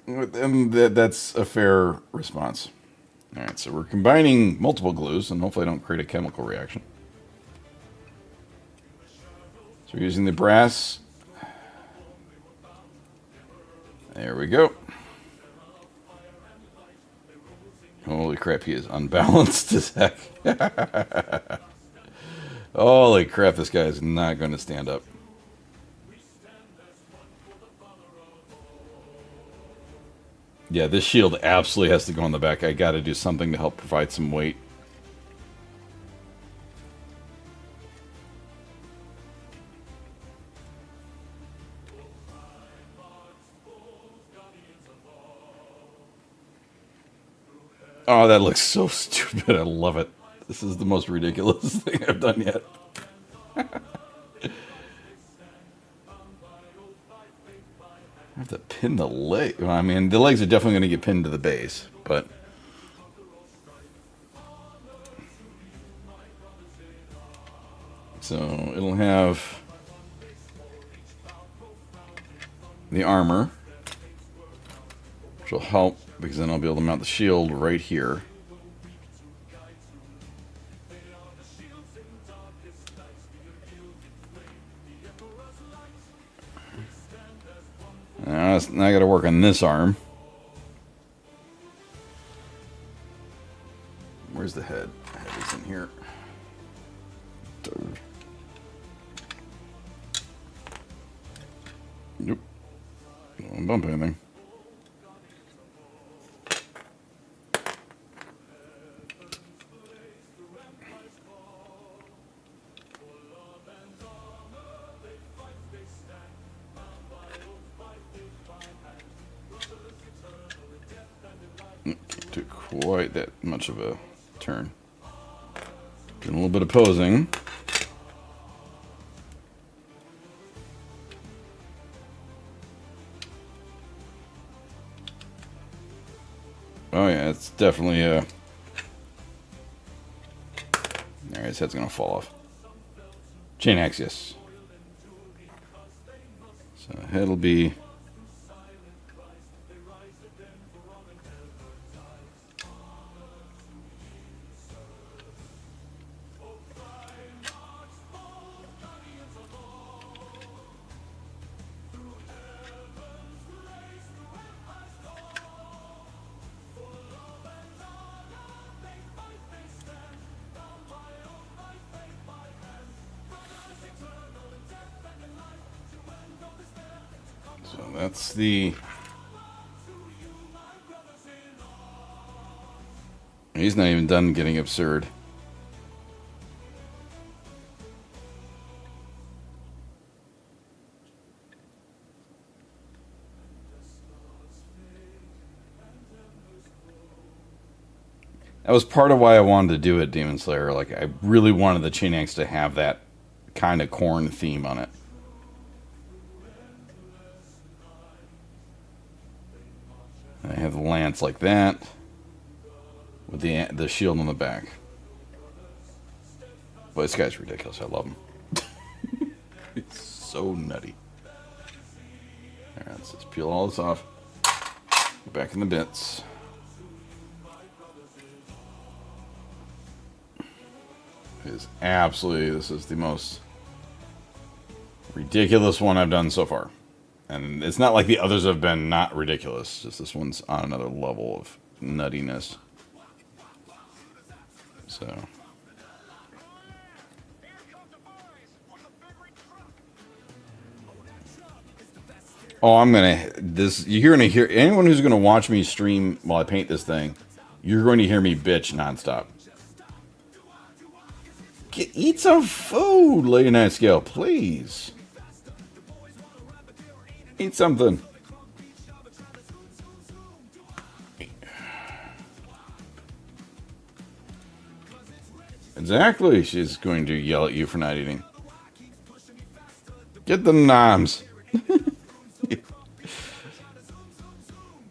And that's a fair response. Alright, so we're combining multiple glues, and hopefully I don't create a chemical reaction. So we're using the brass. There we go. Holy crap, he is unbalanced as heck. Holy crap, this guy is not going to stand up. Yeah, this shield absolutely has to go on the back. I gotta do something to help provide some weight. Oh, that looks so stupid. I love it. This is the most ridiculous thing I've done yet. I have to pin the leg. Well, I mean, the legs are definitely going to get pinned to the base, but... So, it'll have the armor, which will help, because then I'll be able to mount the shield right here. Now I got to work on this arm. Where's the head? The head is in here. Nope. Don't bump anything. Can't do quite that much of a turn. Doing a little bit of posing. Oh yeah, it's definitely a... Alright, his head's gonna fall off. Chain axe, yes. So head'll be. So that's the. He's not even done getting absurd. That was part of why I wanted to do it, Demon Slayer. Like, I really wanted the Chain Axe to have that kind of corn theme on it. I have the lance like that, with the shield on the back. But this guy's ridiculous. I love him. It's so nutty. Alright, let's just peel all this off. Get back in the bits. This is the most ridiculous one I've done so far. And it's not like the others have been not ridiculous. Just this one's on another level of nuttiness. So. Oh, you're gonna hear anyone who's gonna watch me stream while I paint this thing, you're going to hear me bitch nonstop. Eat some food, Lady Night Scale, please. Eat something. Exactly. She's going to yell at you for not eating. Get the noms.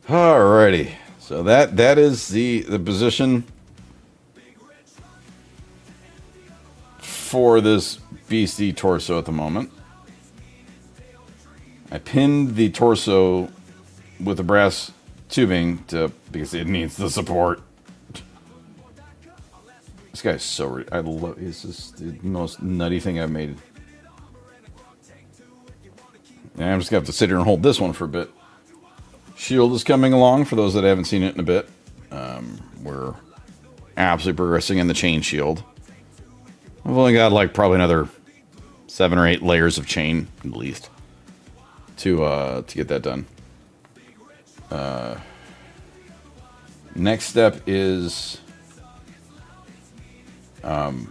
Alrighty. So that is the position for this beastie torso at the moment. I pinned the torso with the brass tubing because it needs the support. This guy's so I love. It's just the most nutty thing I've made. And I'm just gonna have to sit here and hold this one for a bit. Shield is coming along for those that haven't seen it in a bit. We're absolutely progressing in the chain shield. I've only got like probably another 7 or 8 layers of chain at least to get that done. Next step is I've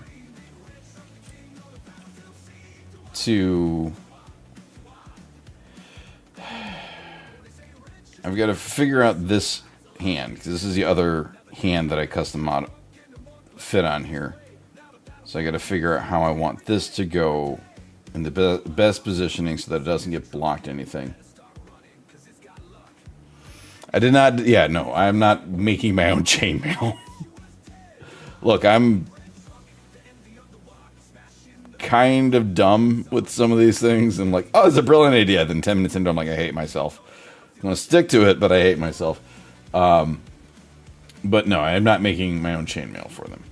got to figure out this hand because this is the other hand that I custom fit on here. So I got to figure out how I want this to go in the best positioning so that it doesn't get blocked anything. I'm not making my own chainmail. Look, I'm kind of dumb with some of these things. I'm like, oh, it's a brilliant idea. Then 10 minutes into it, I'm like, I hate myself. I'm going to stick to it, but I hate myself. But no, I'm not making my own chainmail for them.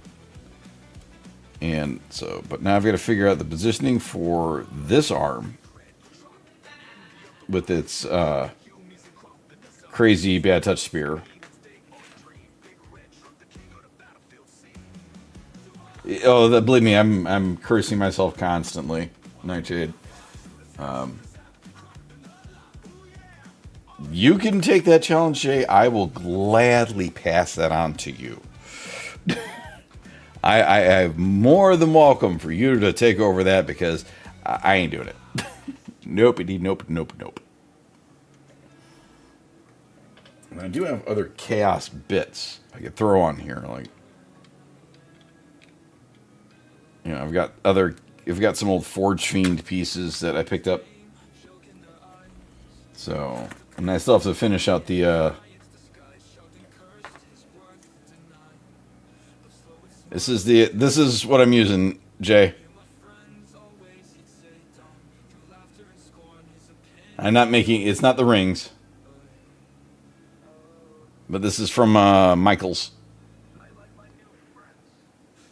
And so, but now I've got to figure out the positioning for this arm with its crazy bad touch spear. Oh, believe me, I'm cursing myself constantly, Nightshade. You can take that challenge, Jay. I will gladly pass that on to you. I am more than welcome for you to take over that because I ain't doing it. Nope. And I do have other chaos bits I could throw on here, like, you know, I've got some old Forge Fiend pieces that I picked up. So, and I still have to finish out the This is what I'm using, Jay. I'm not making. It's not the rings, but this is from Michaels.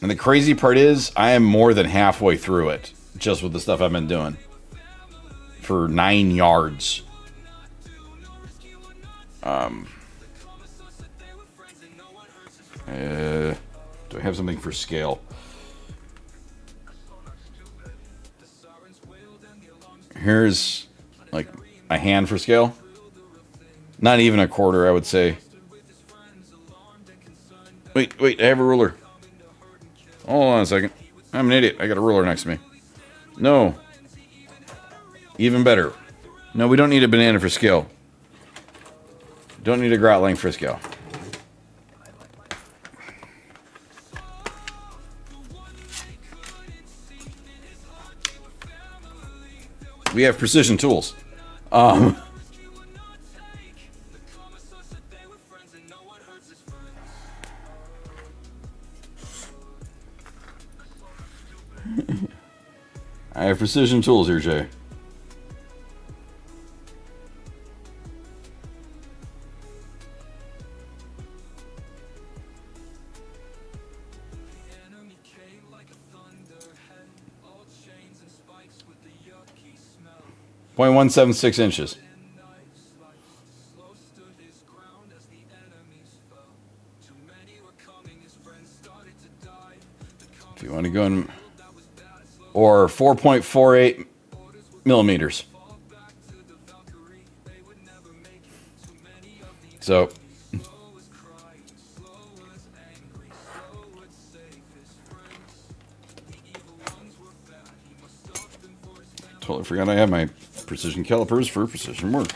And the crazy part is, I am more than halfway through it, just with the stuff I've been doing. For 9 yards. Do I have something for scale? Here's like a hand for scale. Not even a quarter, I would say. Wait, I have a ruler. Hold on a second. I'm an idiot. I got a ruler next to me. No. Even better. No, we don't need a banana for scale. Don't need a grotling for scale. We have precision tools. I have precision tools here, Jay. .176 inches. If you want to go in, or 4.48 millimeters. So, totally forgot I have my precision calipers for precision work.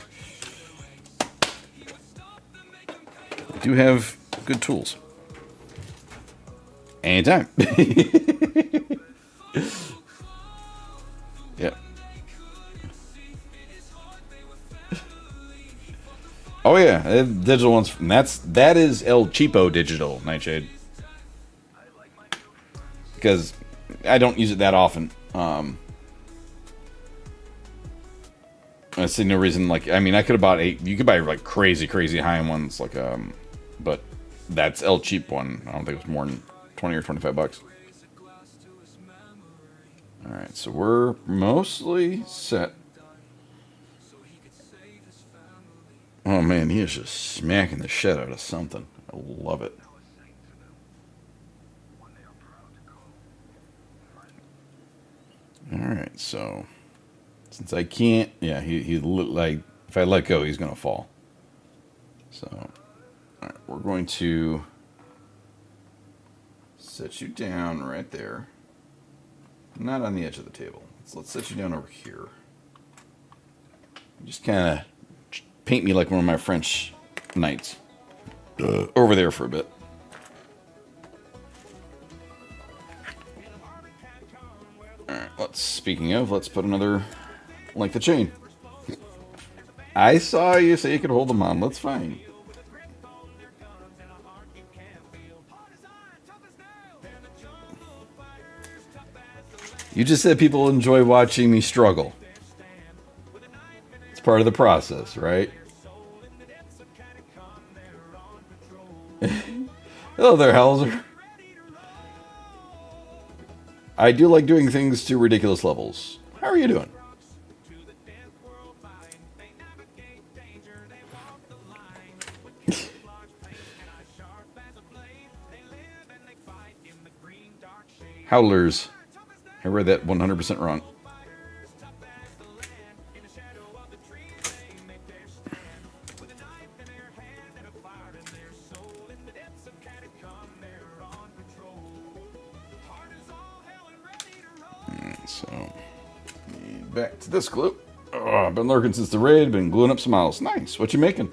I do have good tools. Anytime. Yep. Oh yeah, digital ones. And that is El Cheapo digital, Nightshade. Because I don't use it that often. I see no reason. Like, I mean, I could have bought 8. You could buy like crazy high-end ones, like but that's El Cheap one. I don't think it was more than 20 or 25 bucks. All right, so we're mostly set. Oh man, he is just smacking the shit out of something. I love it. All right, so since I can't, yeah, he like if I let go, he's gonna fall. So, all right, we're going to set you down right there. Not on the edge of the table. Let's set you down over here. Just kind of paint me like one of my French knights. Over there for a bit. Alright, speaking of, let's put another length of chain. I saw you say you could hold them on. That's fine. You just said people enjoy watching me struggle. It's part of the process, right? Hello there, Hauser. I do like doing things to ridiculous levels. How are you doing? Howlers. I read that 100% wrong. So, back to this glue. Oh, I've been lurking since the raid, been gluing up some owls. Nice. What you making?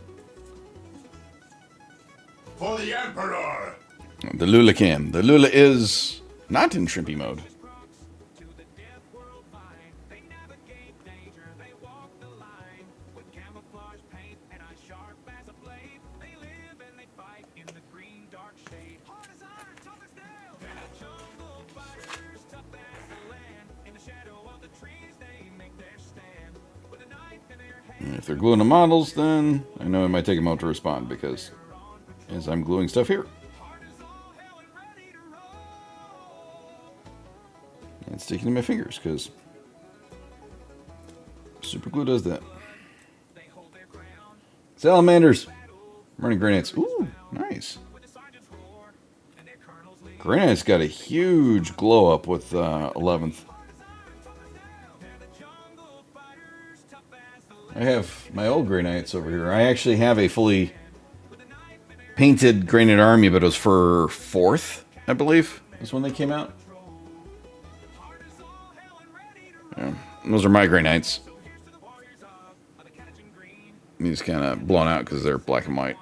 For the Emperor! The Lula can. The Lula is not in shrimpy mode. And if they're gluing the models, then I know it might take a moment to respond because as I'm gluing stuff here. And sticking to my fingers because super glue does that. Salamanders. I'm running Grey Knights. Ooh, nice. Grey Knight's got a huge glow up with 11th. I have my old Grey Knights over here. I actually have a fully painted Grey Knight army, but it was for 4th, I believe, is when they came out. Yeah, those are my Grey Knights. These kind of blown out because they're black and white.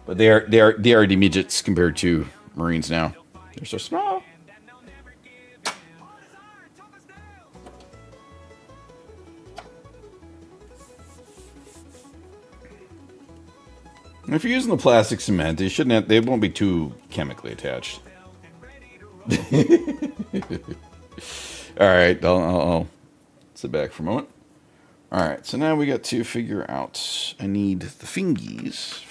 But they are DRD midgets compared to Marines now. They're so small. If you're using the plastic cement, they won't be too chemically attached. All right, I'll sit back for a moment. All right, so now we got to figure out. I need the fingers.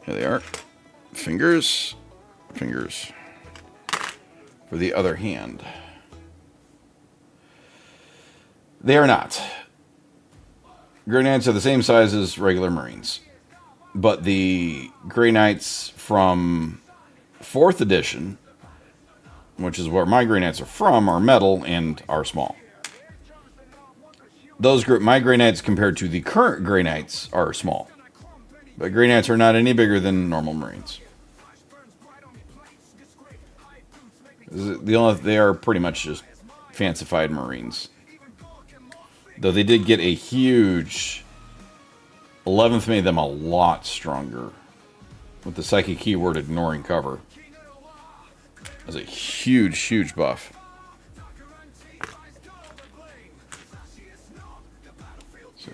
Here they are. Fingers. For the other hand. They are not. Grey Knights are the same size as regular Marines. But the Grey Knights from 4th edition, which is where my Grey Knights are from, are metal and are small. My Grey Knights compared to the current Grey Knights are small. But Grey Knights are not any bigger than normal Marines. They are pretty much just fancified Marines. Though they did get a huge... 11th made them a lot stronger. With the psychic keyword ignoring cover. That's a huge buff. So...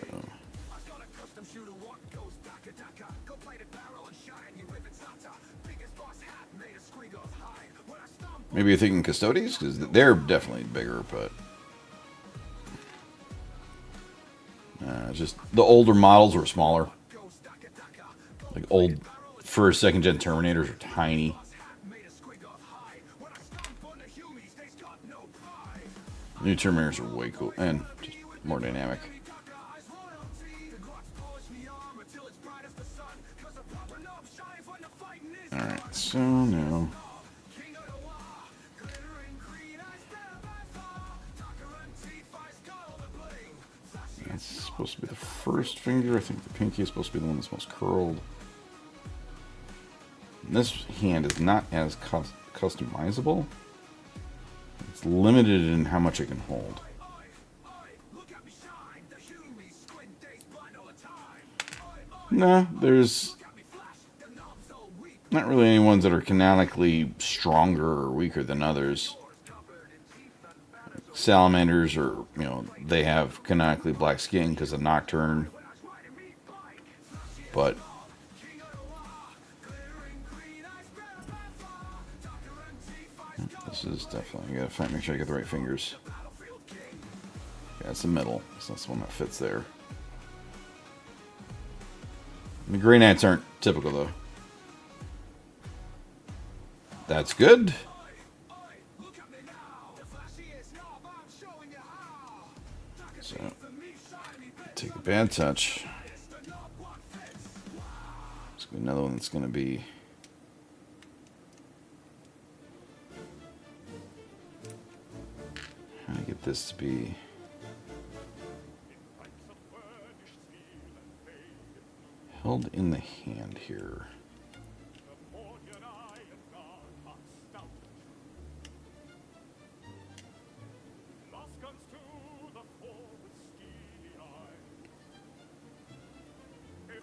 Maybe you're thinking Custodes? Because they're definitely bigger, but... just the older models were smaller. Like old 1st, 2nd gen Terminators are tiny. New Terminators are way cool and just more dynamic. Alright, so now... That's supposed to be the first finger. I think the pinky is supposed to be the one that's most curled. And this hand is not as customizable. It's limited in how much it can hold. Nah, there's not really any ones that are canonically stronger or weaker than others. Salamanders are, they have canonically black skin because of Nocturne. But this is definitely, I gotta make sure I get the right fingers. Yeah, it's the middle, so that's the one that fits there. The Grey Knights aren't typical though. That's good. So, take a bad touch. There's another one that's going to be... How do I get this to be... held in the hand here?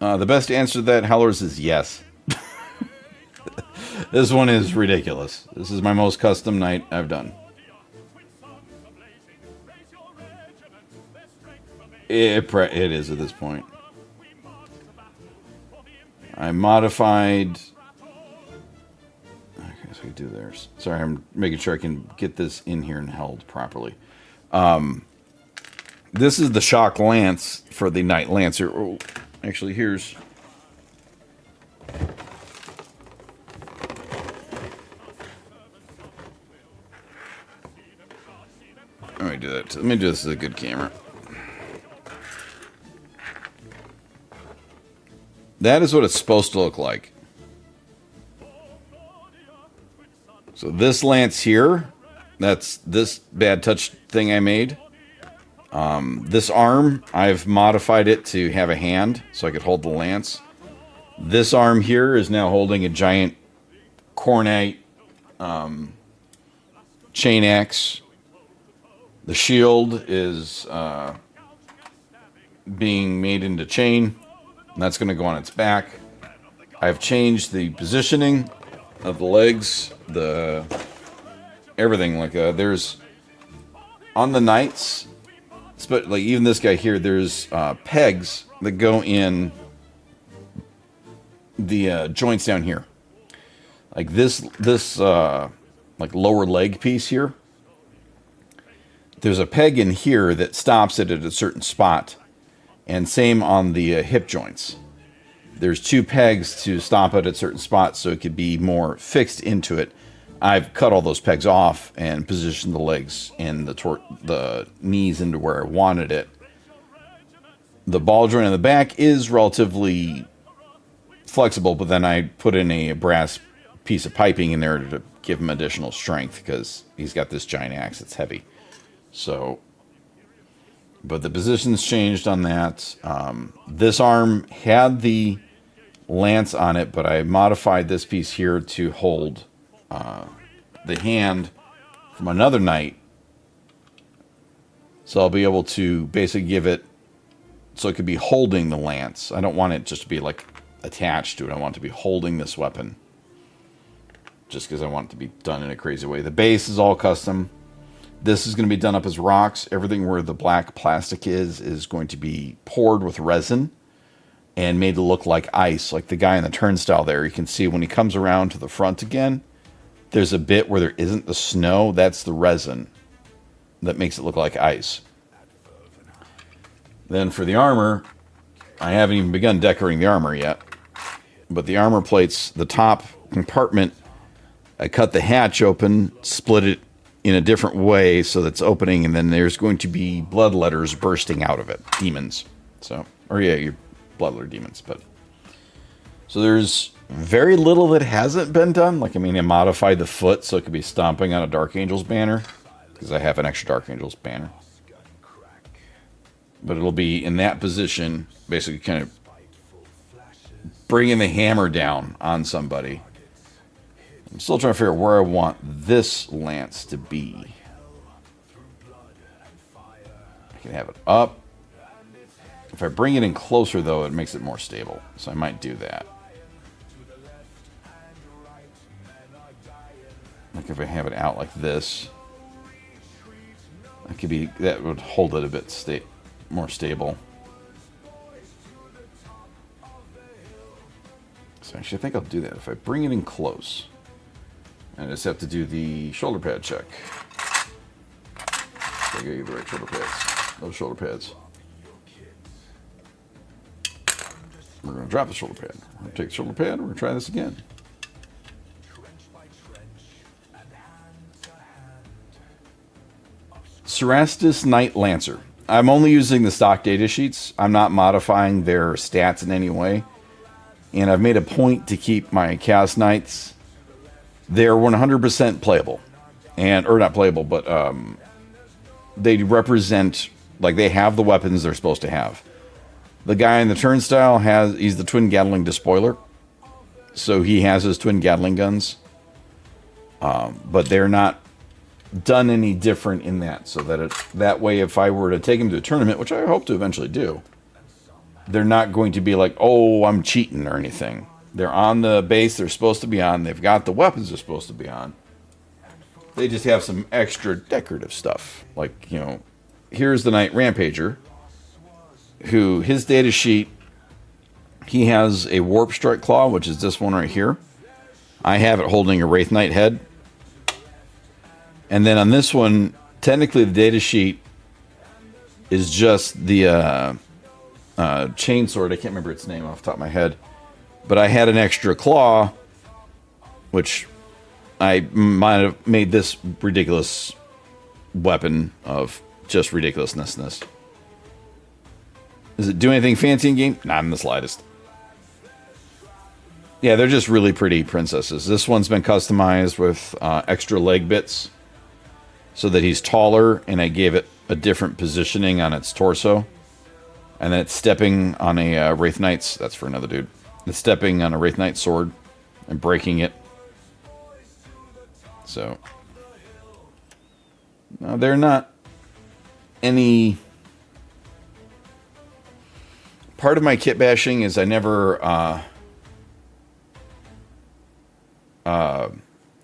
The best answer to that, Howlers, is yes. This one is ridiculous. This is my most custom knight I've done. It is at this point. I modified... Okay, so I do theirs. Sorry, I'm making sure I can get this in here and held properly. This is the shock lance for the Knight Lancer. Oh, actually, here's... Let me do that. Let me do this as a good camera. That is what it's supposed to look like. So this lance here, that's this bad touch thing I made. This arm, I've modified it to have a hand so I could hold the lance. This arm here is now holding a giant cornite chain axe. The shield is being made into chain, and that's going to go on its back. I've changed the positioning of the legs, the everything. Like there's on the knights, but like even this guy here, there's pegs that go in the joints down here. Like this like lower leg piece here. There's a peg in here that stops it at a certain spot, and same on the hip joints. There's 2 pegs to stop it at certain spots so it could be more fixed into it. I've cut all those pegs off and positioned the legs and the knees into where I wanted it. The ball joint in the back is relatively flexible, but then I put in a brass piece of piping in there to give him additional strength because he's got this giant axe that's heavy. So, but the position's changed on that. This arm had the lance on it, but I modified this piece here to hold the hand from another knight. So I'll be able to basically give it so it could be holding the lance. I don't want it just to be like attached to it. I want it to be holding this weapon. Just because I want it to be done in a crazy way. The base is all custom. This is going to be done up as rocks. Everything where the black plastic is going to be poured with resin and made to look like ice. Like the guy in the turnstile there, you can see when he comes around to the front again, there's a bit where there isn't the snow. That's the resin that makes it look like ice. Then for the armor, I haven't even begun decorating the armor yet. But the armor plates, the top compartment, I cut the hatch open, split it in a different way so that's opening, and then there's going to be blood letters bursting out of it. Demons. So, or yeah, your blood letter demons. But so there's very little that hasn't been done. Like, I mean, I modified the foot so it could be stomping on a Dark Angels banner because I have an extra Dark Angels banner. But it'll be in that position, basically kind of bringing the hammer down on somebody. I'm still trying to figure out where I want this lance to be. I can have it up. If I bring it in closer, though, it makes it more stable. So I might do that. Like if I have it out like this, that could be, that would hold it a bit more stable. So actually, I think I'll do that. If I bring it in close, I just have to do the shoulder pad check. I gotta get the right shoulder pads. Those shoulder pads. We're gonna drop the shoulder pad. We're gonna take the shoulder pad. We're gonna try this again. Cerastus Knight Lancer. I'm only using the stock data sheets. I'm not modifying their stats in any way. And I've made a point to keep my Chaos Knights. They're 100% playable. Or not playable, but they represent, like they have the weapons they're supposed to have. The guy in the turnstile he's the twin Gatling despoiler. So he has his twin Gatling guns. But they're not done any different in that. So that way, if I were to take him to a tournament, which I hope to eventually do, they're not going to be like, oh, I'm cheating or anything. They're on the base they're supposed to be on. They've got the weapons they're supposed to be on. They just have some extra decorative stuff. Like, you know, here's the Knight Rampager, who his data sheet, he has a Warp Strike Claw, which is this one right here. I have it holding a Wraith Knight head. And then on this one, technically the data sheet is just the chainsword. I can't remember its name off the top of my head, but I had an extra claw, which I might have made this ridiculous weapon of just ridiculousness. Does it do anything fancy in game? Not in the slightest. Yeah, they're just really pretty princesses. This one's been customized with extra leg bits so that he's taller, and I gave it a different positioning on its torso. And then it's stepping on a Wraith Knight's... That's for another dude. It's stepping on a Wraith Knight sword and breaking it. So... No, they're not any... Part of my kit bashing is I never...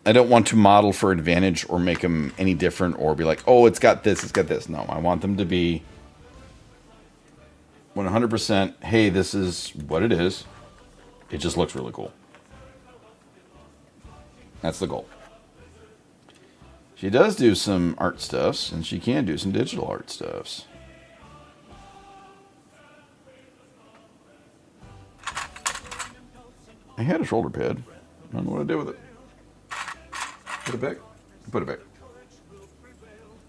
I don't want to model for advantage or make them any different or be like, oh, it's got this, it's got this. No, I want them to be 100%, hey, this is what it is. It just looks really cool. That's the goal. She does do some art stuffs, and she can do some digital art stuffs. I had a shoulder pad. I don't know what I did with it. Put it back. Put it back.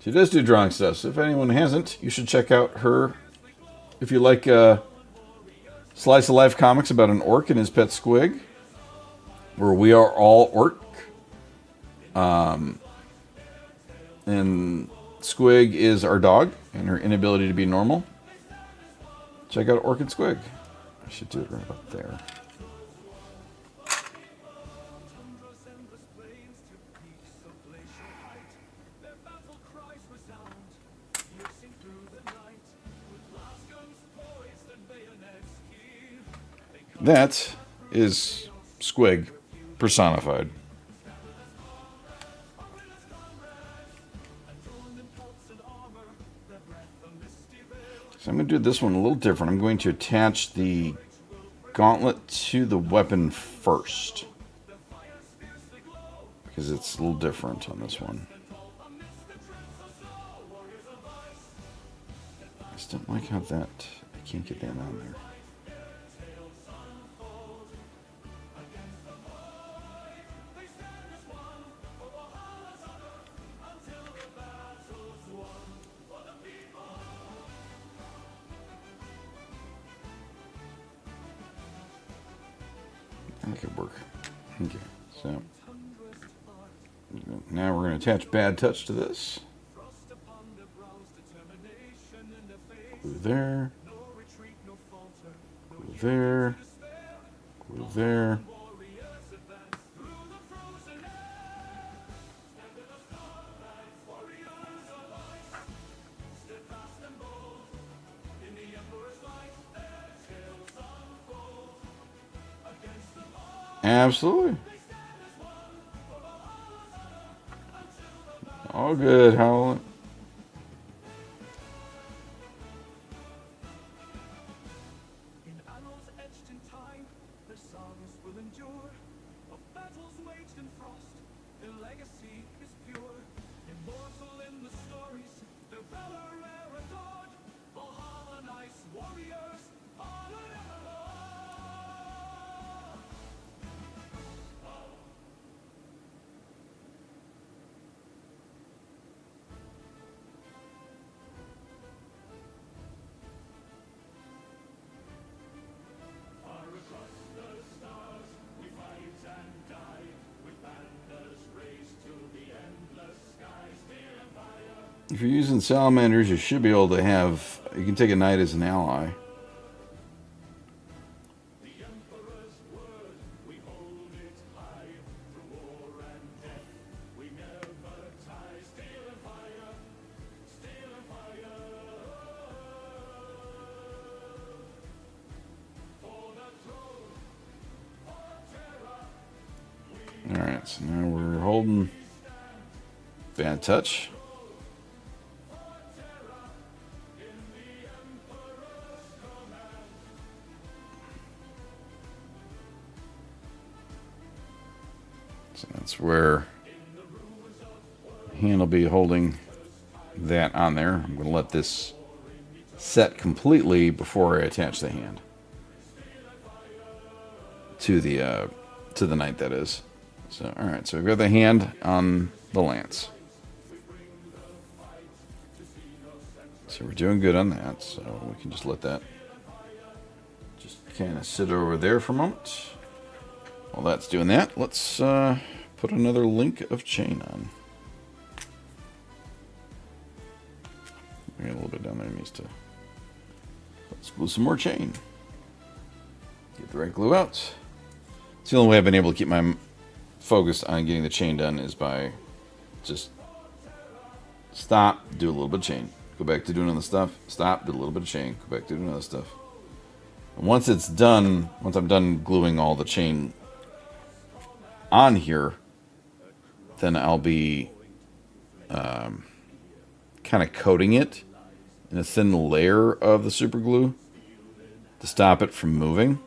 She does do drawing stuff, so if anyone hasn't, you should check out her. If you like slice of life comics about an orc and his pet squig, where we are all orc. And Squig is our dog, and her inability to be normal. Check out Orc and Squig. I should do it right about there. That is Squig personified. So I'm going to do this one a little different. I'm going to attach the gauntlet to the weapon first, because it's a little different on this one. I just don't like how that... I can't get that on there. That could work. Okay, so now we're going to attach Bad Touch to this. Glue there. Glue there. Glue there. Absolutely. All good, Howlin'. In annals etched in time, their songs will endure. Of battles waged in frost, their legacy is pure. Immortal in the stories, their valor rare adored. Valhalla nice warriors, honored evermore. If you're using salamanders, you should be able to have... You can take a knight as an ally. Alright, so now we're holding Bad Touch. So that's where hand will be holding that on there. I'm going to let this set completely before I attach the hand to the knight, that is. So, all right. So we've got the hand on the lance. So we're doing good on that. So we can just let that just kind of sit over there for a moment. While that's doing that, let's put another link of chain on. We got a little bit down there. Needs to. Let's glue some more chain. Get the right glue out. It's the only way I've been able to keep my focus on getting the chain done is by just stop, do a little bit of chain, go back to doing other stuff, stop, do a little bit of chain, go back to doing other stuff. And once it's done, once I'm done gluing all the chain on here, then I'll be kind of coating it in a thin layer of the super glue to stop it from moving.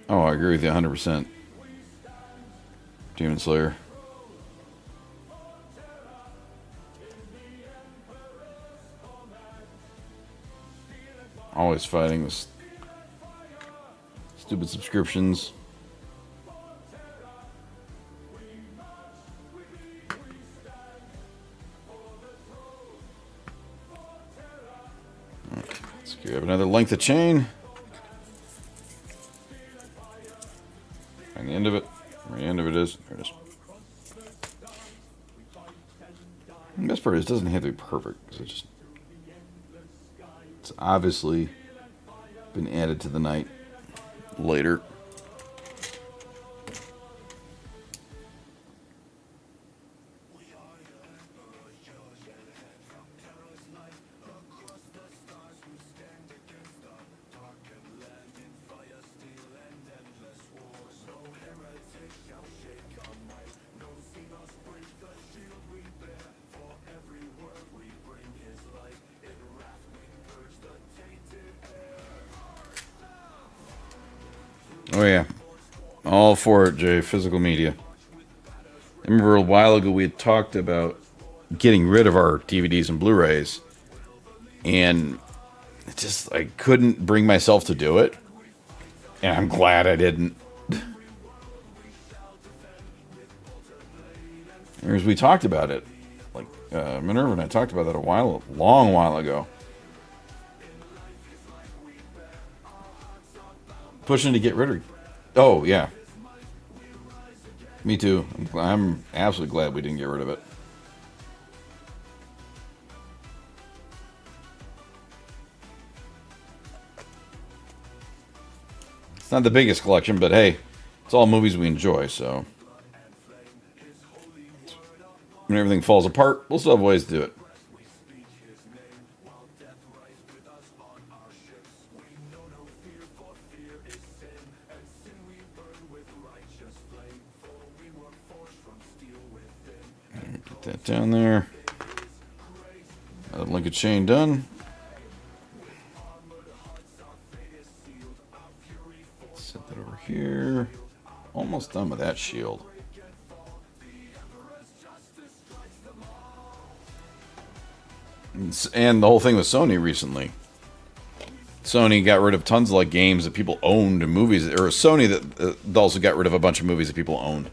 Oh, I agree with you 100%. Demon Slayer. Always fighting with stupid subscriptions. Okay, let's grab another length of chain. And the end of it. Where the end of it is. There it is. The best part is it doesn't have to be perfect, because it's obviously been added to the knight later. Oh yeah, all for it, Jay. Physical media. I remember a while ago we had talked about getting rid of our DVDs and Blu-rays, and it just, I couldn't bring myself to do it, and I'm glad I didn't. As we talked about it, like Minerva and I talked about that a long while ago. Pushing to get rid of. Oh yeah, me too. I'm absolutely glad we didn't get rid of it. It's not the biggest collection, but hey, it's all movies we enjoy. So when everything falls apart, we'll still have ways to do it. Get that down there. Another link of chain done. Set that over here. Almost done with that shield. And the whole thing with Sony recently. Sony got rid of tons of like games that people owned and movies, or Sony that also got rid of a bunch of movies that people owned.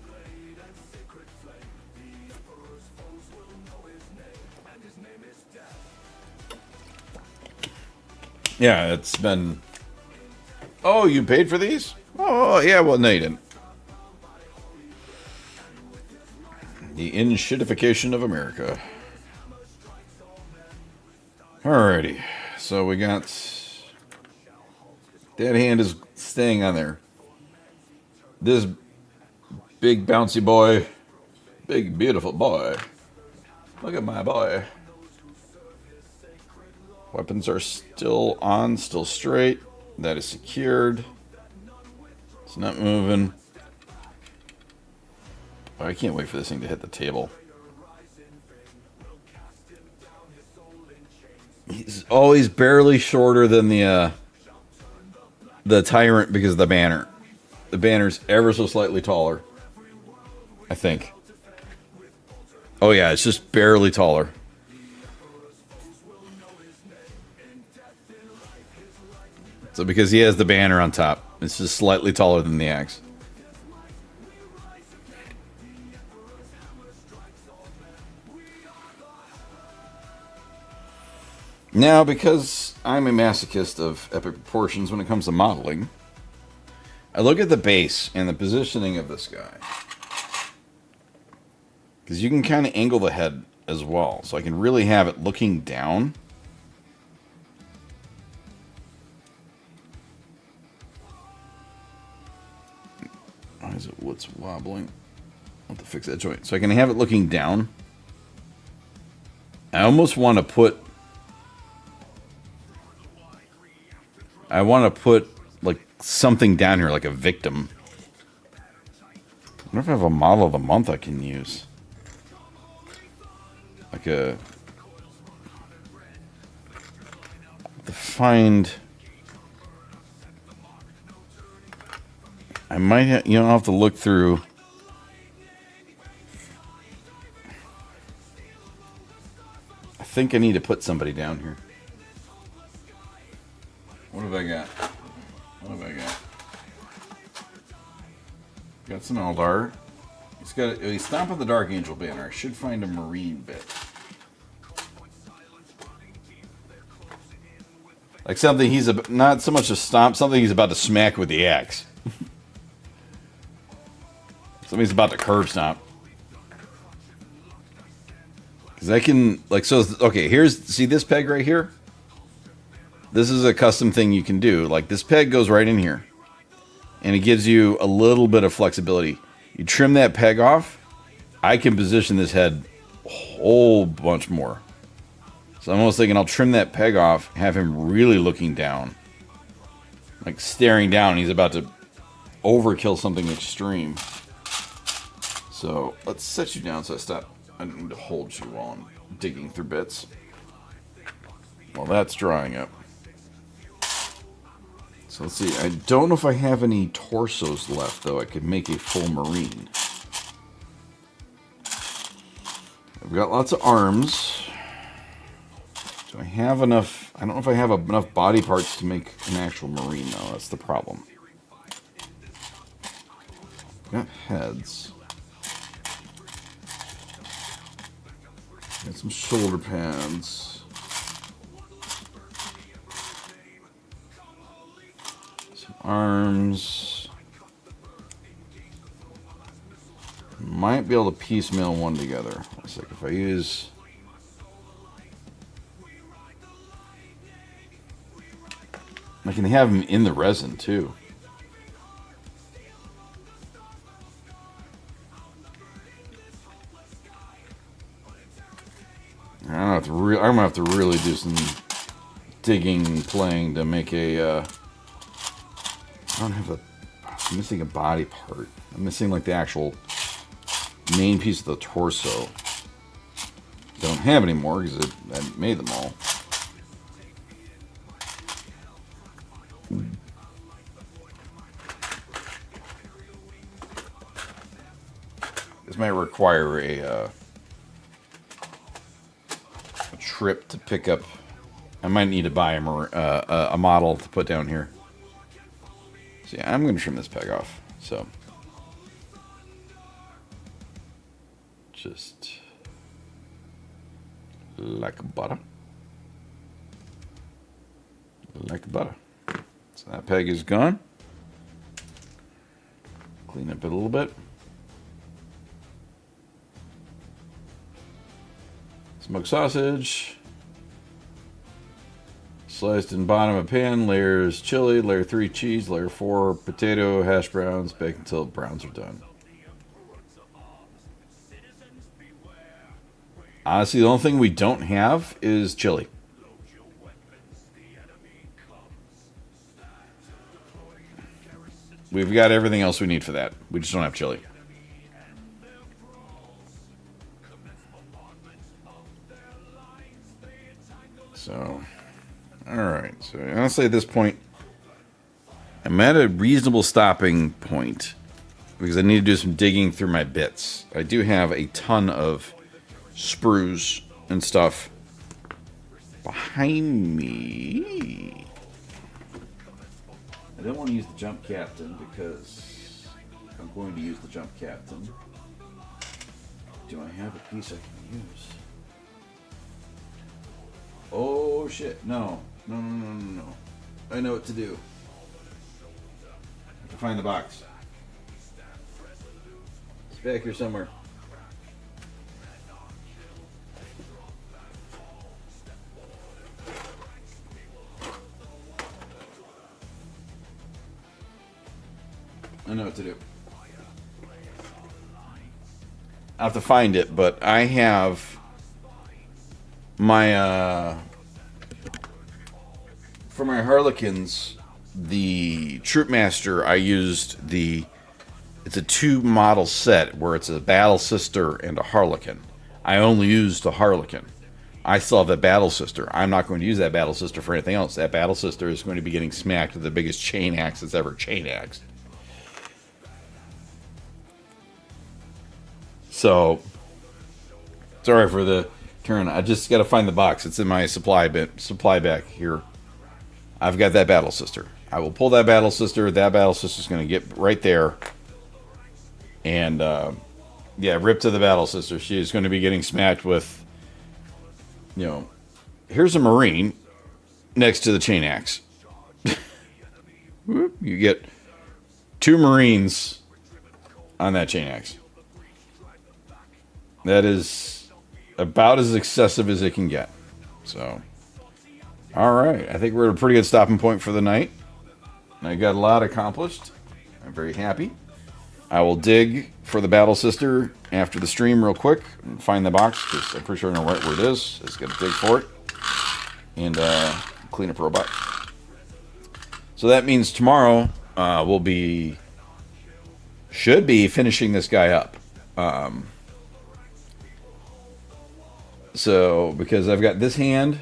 Yeah, it's been. Oh, you paid for these? Oh, yeah. Well, no, you didn't. The in-shitification of America. Alrighty, so we got that hand is staying on there. This big bouncy boy, big beautiful boy. Look at my boy. Weapons are still on, still straight. That is secured. It's not moving. Oh, I can't wait for this thing to hit the table. He's barely shorter than the Tyrant because of the banner. the banner's ever so slightly taller. I think. Oh yeah, it's just barely taller. So because he has the banner on top, it's just slightly taller than the axe. Now, because I'm a masochist of epic proportions when it comes to modeling, I look at the base and the positioning of this guy. Because you can kind of angle the head as well. So I can really have it looking down. Why is it what's wobbling? I'll have to fix that joint. So I can have it looking down. I almost want to put... I want to put like something down here, like a victim. I wonder if I have a model of the month I can use. Like a... to find... I might have, I'll have to look through. I think I need to put somebody down here. What have I got? What have I got? Got some Eldar. He's stomping the Dark Angel banner. I should find a Marine bit. Like something he's not so much a stomp, something he's about to smack with the axe. Somebody's about to curb stomp. Because I can, like, so, okay, see this peg right here? This is a custom thing you can do. Like, this peg goes right in here. And it gives you a little bit of flexibility. You trim that peg off, I can position this head a whole bunch more. So I'm almost thinking I'll trim that peg off, have him really looking down. Like, staring down, he's about to overkill something extreme. So, let's set you down so I don't need to hold you while I'm digging through bits. Well, that's drying up. So let's see, I don't know if I have any torsos left, though. I could make a full Marine. I've got lots of arms. Do I have enough? I don't know if I have enough body parts to make an actual Marine, though. That's the problem. Got heads. Got some shoulder pads. Some arms. Might be able to piecemeal one together. It's like if I use... I can have them in the resin too. I'm gonna have to really do some digging and playing to make a. I don't have I'm missing a body part. I'm missing like the actual main piece of the torso. I don't have any more because I made them all. This might require a trip to pick up. I might need to buy a model to put down here. So yeah, I'm going to trim this peg off. So just like butter. Like butter. So that peg is gone. Clean up it a little bit. Smoked sausage. Sliced in bottom of pan. Layers chili. Layer 3 cheese. Layer 4 potato. Hash browns. Bake until browns are done. Honestly, the only thing we don't have is chili. We've got everything else we need for that. We just don't have chili. So, alright. So, honestly, at this point, I'm at a reasonable stopping point because I need to do some digging through my bits. I do have a ton of sprues and stuff behind me. I don't want to use the jump captain because I'm going to use the jump captain. Do I have a piece I can use? Oh shit, no. No. I know what to do. I have to find the box. It's back here somewhere. I know what to do. I have to find it, but I have my for my Harlequins, the Troopmaster, I used it's a 2 model set where it's a Battle Sister and a Harlequin. I only used the Harlequin. I still have that Battle Sister. I'm not going to use that Battle Sister for anything else. That Battle Sister is going to be getting smacked with the biggest chain axe that's ever chain axed. So, sorry for the turn. I just got to find the box. It's in my supply bag here. I've got that Battle Sister. I will pull that Battle Sister. That Battle Sister's going to get right there. And, yeah, rip to the Battle Sister. She is going to be getting smacked with, you know, here's a Marine next to the chain axe. You get 2 Marines on that chain axe. That is about as excessive as it can get. So, all right. I think we're at a pretty good stopping point for the night. I got a lot accomplished. I'm very happy. I will dig for the Battle Sister after the stream real quick and find the box because I'm pretty sure I know right where it is. Just got to dig for it and clean up robot. So that means tomorrow should be finishing this guy up. So, because I've got this hand,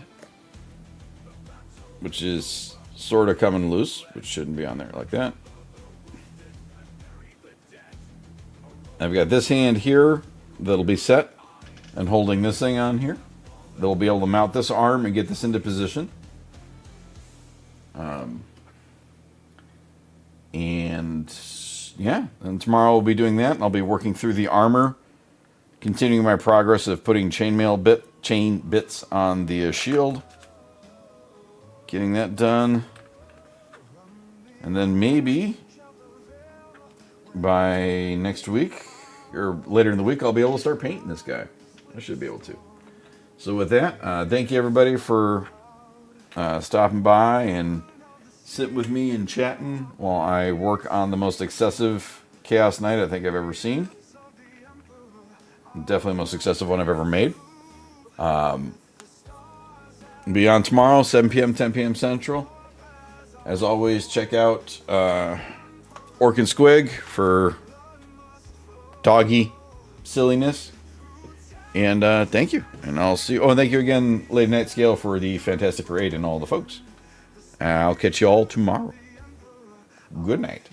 which is sort of coming loose, which shouldn't be on there like that. I've got this hand here that'll be set and holding this thing on here. They'll be able to mount this arm and get this into position. And yeah, and tomorrow we'll be doing that. And I'll be working through the armor, continuing my progress of putting chain bits on the shield. Getting that done. And then maybe by next week or later in the week, I'll be able to start painting this guy. I should be able to. So with that, thank you everybody for stopping by and sitting with me and chatting while I work on the most excessive Chaos Knight I think I've ever seen. Definitely the most excessive one I've ever made. Be on tomorrow, 7 p.m., 10 p.m. Central. As always, check out Orc and Squig for doggy silliness. And thank you. And I'll see you. Oh, and thank you again, Lady Night Scale, for the fantastic raid and all the folks. I'll catch you all tomorrow. Good night.